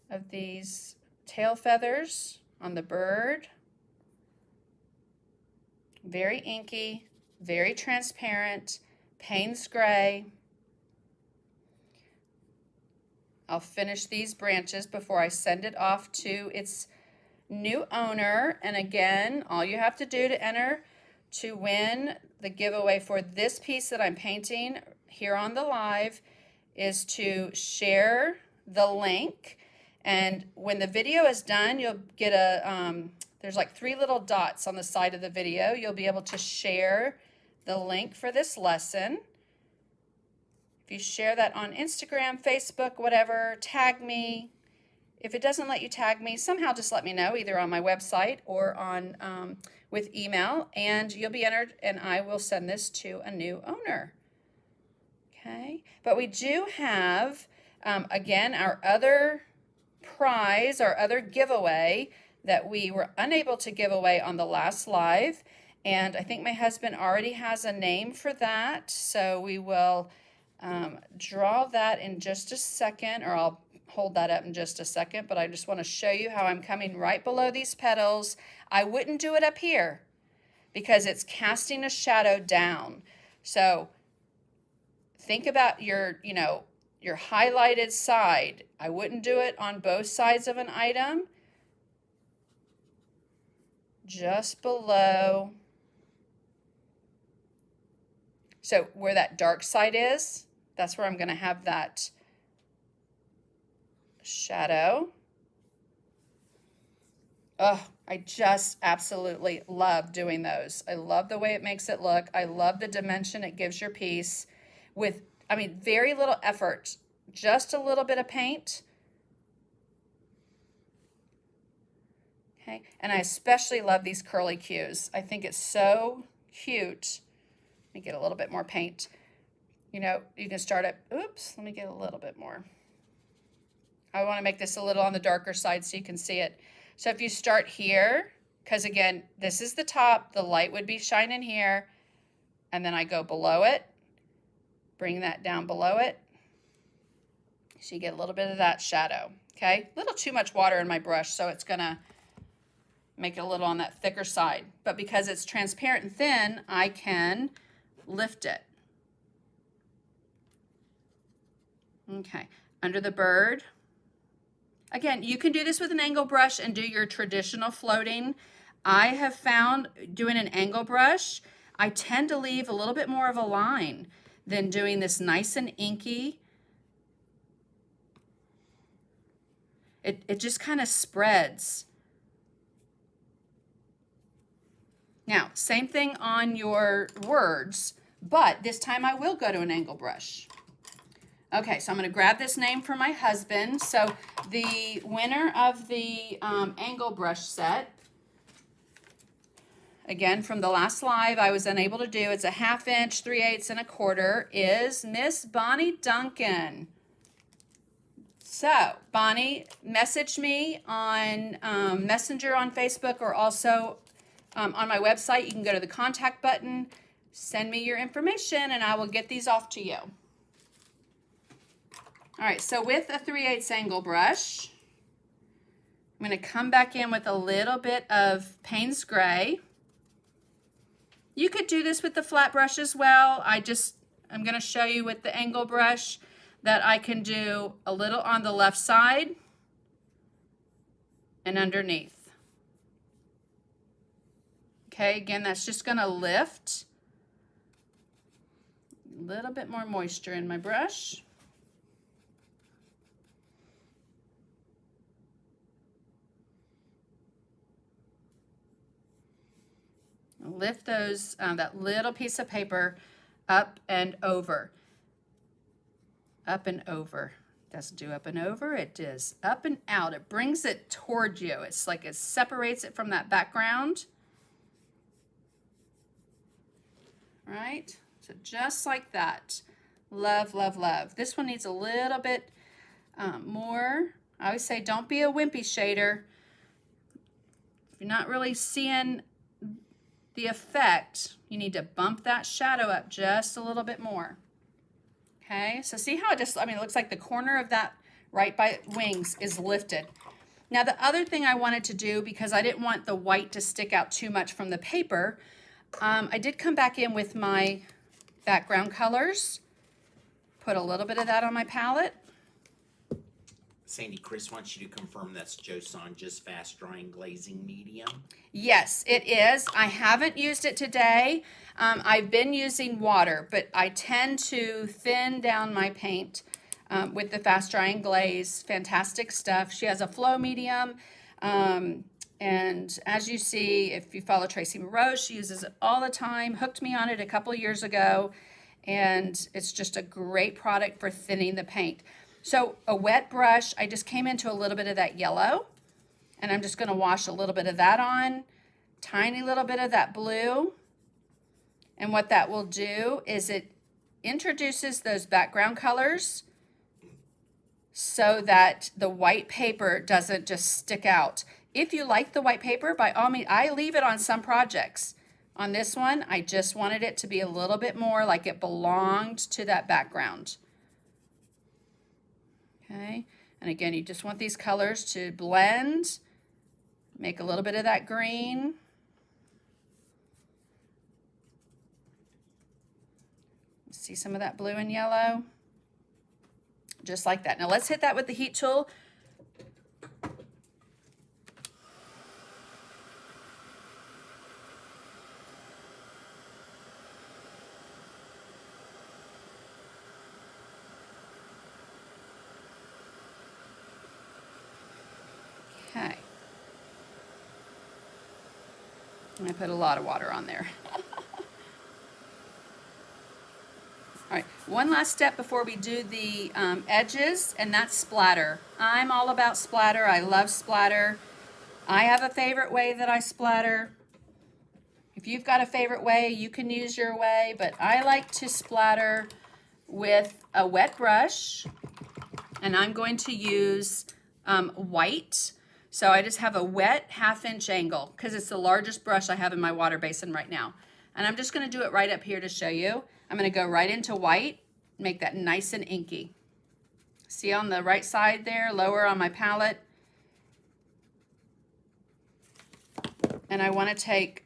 of these tail feathers on the bird. Very inky, very transparent, Payne's gray. I'll finish these branches before I send it off to its new owner. And again, all you have to do to enter to win the giveaway for this piece that I'm painting here on the live is to share the link. And when the video is done, you'll get there's like 3 little dots on the side of the video. You'll be able to share the link for this lesson. If you share that on Instagram, Facebook, whatever, tag me. If it doesn't let you tag me, somehow just let me know, either on my website or on with email, and you'll be entered, and I will send this to a new owner. Okay, but we do have, again, our other prize, our other giveaway that we were unable to give away on the last live, and I think my husband already has a name for that, so we will draw that in just a second, or I'll hold that up in just a second, but I just want to show you how I'm coming right below these petals. I wouldn't do it up here because it's casting a shadow down. So think about your highlighted side. I wouldn't do it on both sides of an item. Just below. So where that dark side is, that's where I'm going to have that shadow. Oh, I just absolutely love doing those. I love the way it makes it look. I love the dimension it gives your piece with, very little effort, just a little bit of paint. Okay, and I especially love these curly cues. I think it's so cute. Let me get a little bit more paint. You can start at, oops, let me get a little bit more. I want to make this a little on the darker side so you can see it. So if you start here, because again, this is the top, the light would be shining here, and then I go below it, bring that down below it, so you get a little bit of that shadow, okay? A little too much water in my brush, so it's going to make it a little on that thicker side. But because it's transparent and thin, I can lift it. Okay, under the bird. Again, you can do this with an angle brush and do your traditional floating. I have found doing an angle brush, I tend to leave a little bit more of a line than doing this nice and inky. It just kind of spreads. Now, same thing on your words, but this time I will go to an angle brush. Okay, so I'm going to grab this name for my husband. So the winner of the angle brush set, again, from the last live I was unable to do, it's a 1/2 inch, 3/8 and a 1/4, is Miss Bonnie Duncan. So, Bonnie, message me on Messenger on Facebook, or also on my website. You can go to the contact button, send me your information, and I will get these off to you. All right, so with a 3/8 angle brush, I'm going to come back in with a little bit of Payne's gray. You could do this with the flat brush as well. I'm going to show you with the angle brush that I can do a little on the left side and underneath. Okay, again, that's just going to lift a little bit more moisture in my brush. Lift those, that little piece of paper up and over. Up and over. Doesn't do up and over, it does up and out. It brings it toward you. It's like it separates it from that background. All right, so just like that. Love, love, love. This one needs a little bit more. I always say don't be a wimpy shader. If you're not really seeing the effect, you need to bump that shadow up just a little bit more. Okay, so see how it just, it looks like the corner of that right by wings is lifted. Now the other thing I wanted to do, because I didn't want the white to stick out too much from the paper, I did come back in with my background colors. Put a little bit of that on my palette. Sandy, Chris wants you to confirm that's Joe Sonja's fast drying glazing medium. Yes, it is. I haven't used it today. I've been using water, but I tend to thin down my paint with the fast drying glaze. Fantastic stuff. She has a flow medium. And as you see, if you follow Tracy Moreau, she uses it all the time. Hooked me on it a couple years ago. And it's just a great product for thinning the paint. So a wet brush, I just came into a little bit of that yellow, and I'm just going to wash a little bit of that on, tiny little bit of that blue. And what that will do is it introduces those background colors so that the white paper doesn't just stick out. If you like the white paper, by all means, I leave it on some projects. On this one, I just wanted it to be a little bit more like it belonged to that background. Okay, and again, you just want these colors to blend, make a little bit of that green. See some of that blue and yellow? Just like that. Now let's hit that with the heat tool. Okay. I put a lot of water on there. All right, one last step before we do the edges, and that's splatter. I'm all about splatter. I love splatter. I have a favorite way that I splatter. If you've got a favorite way, you can use your way, but I like to splatter with a wet brush, and I'm going to use white. So I just have a wet 1/2 inch angle because it's the largest brush I have in my water basin right now. And I'm just going to do it right up here to show you. I'm going to go right into white, make that nice and inky. See on the right side there, lower on my palette. And I want to take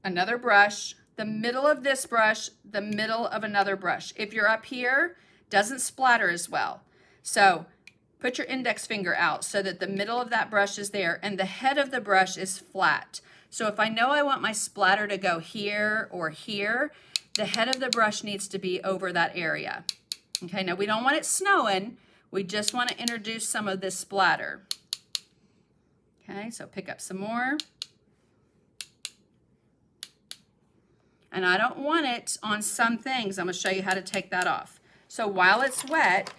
another brush, the middle of this brush, the middle of another brush. If you're up here, doesn't splatter as well. So put your index finger out so that the middle of that brush is there and the head of the brush is flat. So if I know I want my splatter to go here or here, the head of the brush needs to be over that area. Okay, now we don't want it snowing. We just want to introduce some of this splatter. Okay, so pick up some more. And I don't want it on some things. I'm going to show you how to take that off. So while it's wet,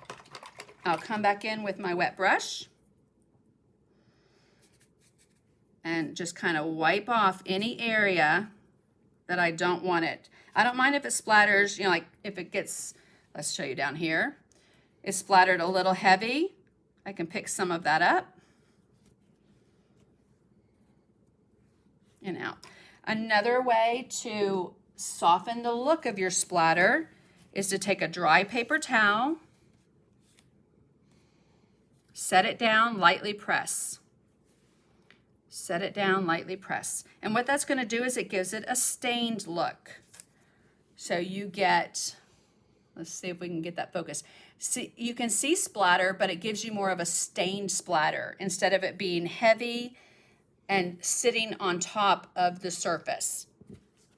I'll come back in with my wet brush and just kind of wipe off any area that I don't want it. I don't mind if it splatters, you know, like if it gets, let's show you down here, it's splattered a little heavy. I can pick some of that up and out. Another way to soften the look of your splatter is to take a dry paper towel, set it down, lightly press. Set it down, lightly press. And what that's going to do is it gives it a stained look. So you get, let's see if we can get that focus. See, you can see splatter, but it gives you more of a stained splatter instead of it being heavy and sitting on top of the surface.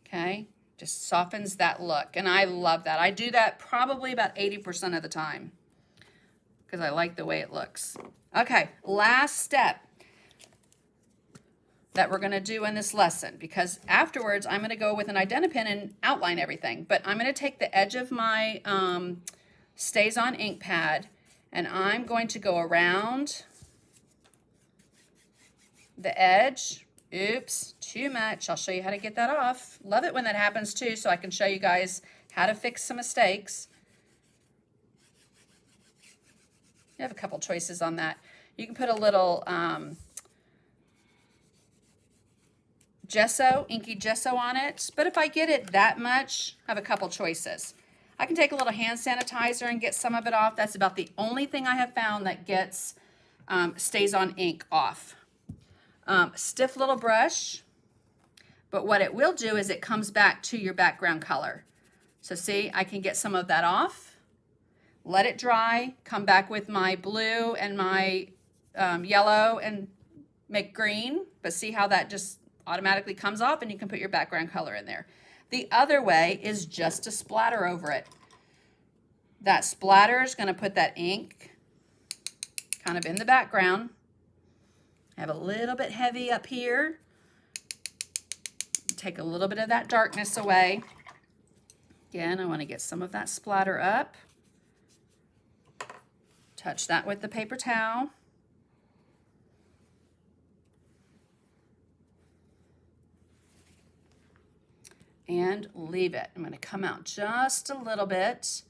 Okay, just softens that look. And I love that. I do that probably about 80% of the time because I like the way it looks. Okay, last step that we're going to do in this lesson, because afterwards I'm going to go with an identipen and outline everything. But I'm going to take the edge of my Stays On ink pad and I'm going to go around the edge. Oops, too much. I'll show you how to get that off. Love it when that happens too, so I can show you guys how to fix some mistakes. You have a couple choices on that. You can put a little gesso, inky gesso on it. But if I get it that much, I have a couple choices. I can take a little hand sanitizer and get some of it off. That's about the only thing I have found that gets Stays On ink off. Stiff little brush. But what it will do is it comes back to your background color. So see, I can get some of that off, let it dry, come back with my blue and my yellow and make green, but see how that just automatically comes off, and you can put your background color in there. The other way is just to splatter over it. That splatter is going to put that ink kind of in the background. I have a little bit heavy up here. Take a little bit of that darkness away. Again, I want to get some of that splatter up. Touch that with the paper towel. And leave it. I'm going to come out just a little bit.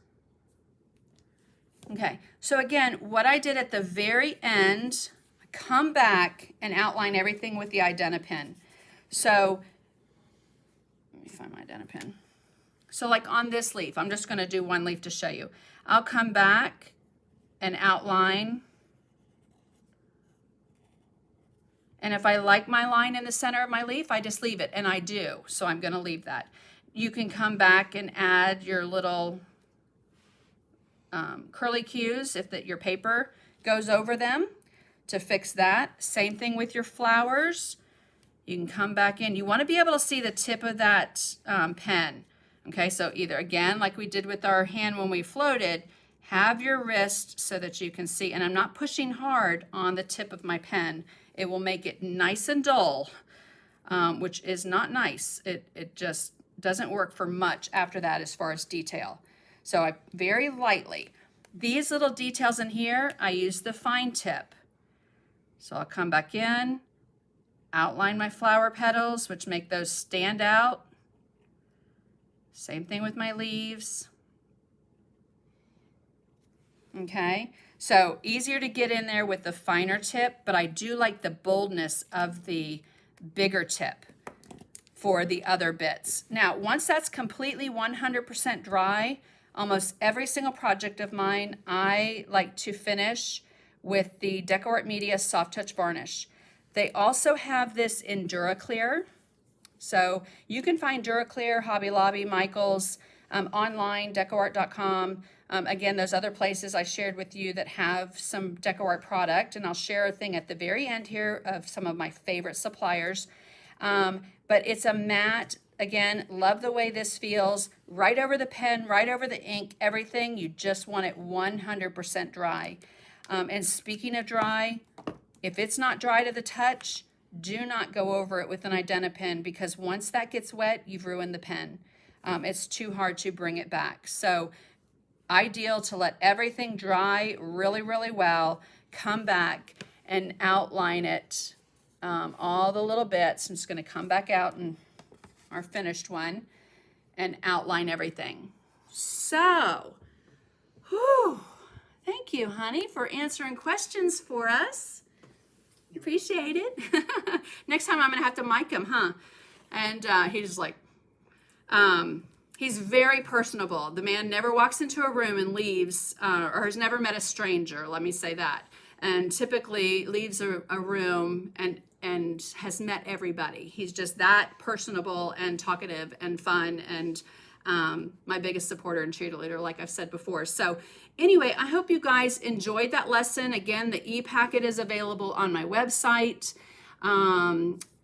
Okay, so again, what I did at the very end, I come back and outline everything with the Identipen. So, let me find my Identipen. So like on this leaf, I'm just going to do one leaf to show you. I'll come back and outline. And if I like my line in the center of my leaf, I just leave it, and I do. So I'm going to leave that. You can come back and add your little curly cues if your paper goes over them to fix that. Same thing with your flowers. You can come back in. You want to be able to see the tip of that pen. Okay, so either again, like we did with our hand when we floated, have your wrist so that you can see. And I'm not pushing hard on the tip of my pen. It will make it nice and dull, which is not nice. It just doesn't work for much after that as far as detail. So I very lightly. These little details in here, I use the fine tip. So I'll come back in, outline my flower petals, which make those stand out. Same thing with my leaves. Okay, so easier to get in there with the finer tip, but I do like the boldness of the bigger tip for the other bits. Now, once that's completely 100% dry, almost every single project of mine, I like to finish with the DecoArt Media Soft Touch Varnish. They also have this in DuraClear. So you can find DuraClear, Hobby Lobby, Michaels, online, decoart.com. Again, those other places I shared with you that have some DecoArt product, and I'll share a thing at the very end here of some of my favorite suppliers. But it's a matte. Again, love the way this feels. Right over the pen, right over the ink, everything. You just want it 100% dry. And speaking of dry, if it's not dry to the touch, do not go over it with an Identipen, because once that gets wet, you've ruined the pen. It's too hard to bring it back. So ideal to let everything dry really, really well, come back and outline it, all the little bits. I'm just going to come back out in our finished one and outline everything. So, whew, thank you, honey, for answering questions for us. Appreciate it. Next time I'm going to have to mic him, huh? And he's like, he's very personable. The man never walks into a room and leaves, or has never met a stranger, let me say that. And typically leaves a room and has met everybody. He's just that personable and talkative and fun, and my biggest supporter and cheerleader, like I've said before. So anyway, I hope you guys enjoyed that lesson. Again, the e-packet is available on my website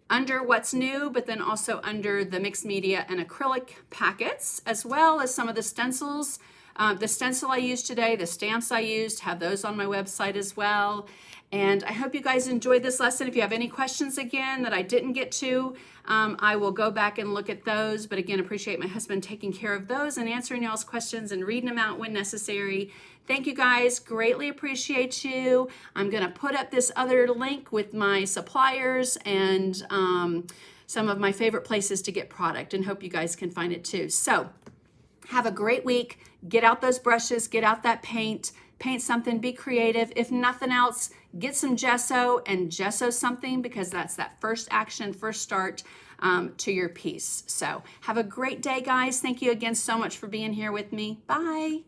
under what's new, but then also under the mixed media and acrylic packets, as well as some of the stencils. The stencil I used today, the stamps I used, have those on my website as well. And I hope you guys enjoyed this lesson. If you have any questions again that I didn't get to, I will go back and look at those. But again, appreciate my husband taking care of those and answering y'all's questions and reading them out when necessary. Thank you guys, greatly appreciate you. I'm gonna put up this other link with my suppliers and some of my favorite places to get product, and hope you guys can find it too. So have a great week. Get out those brushes, get out that paint, paint something, be creative. If nothing else, get some gesso and gesso something, because that's that first action, first start to your piece. So have a great day, guys. Thank you again so much for being here with me. Bye.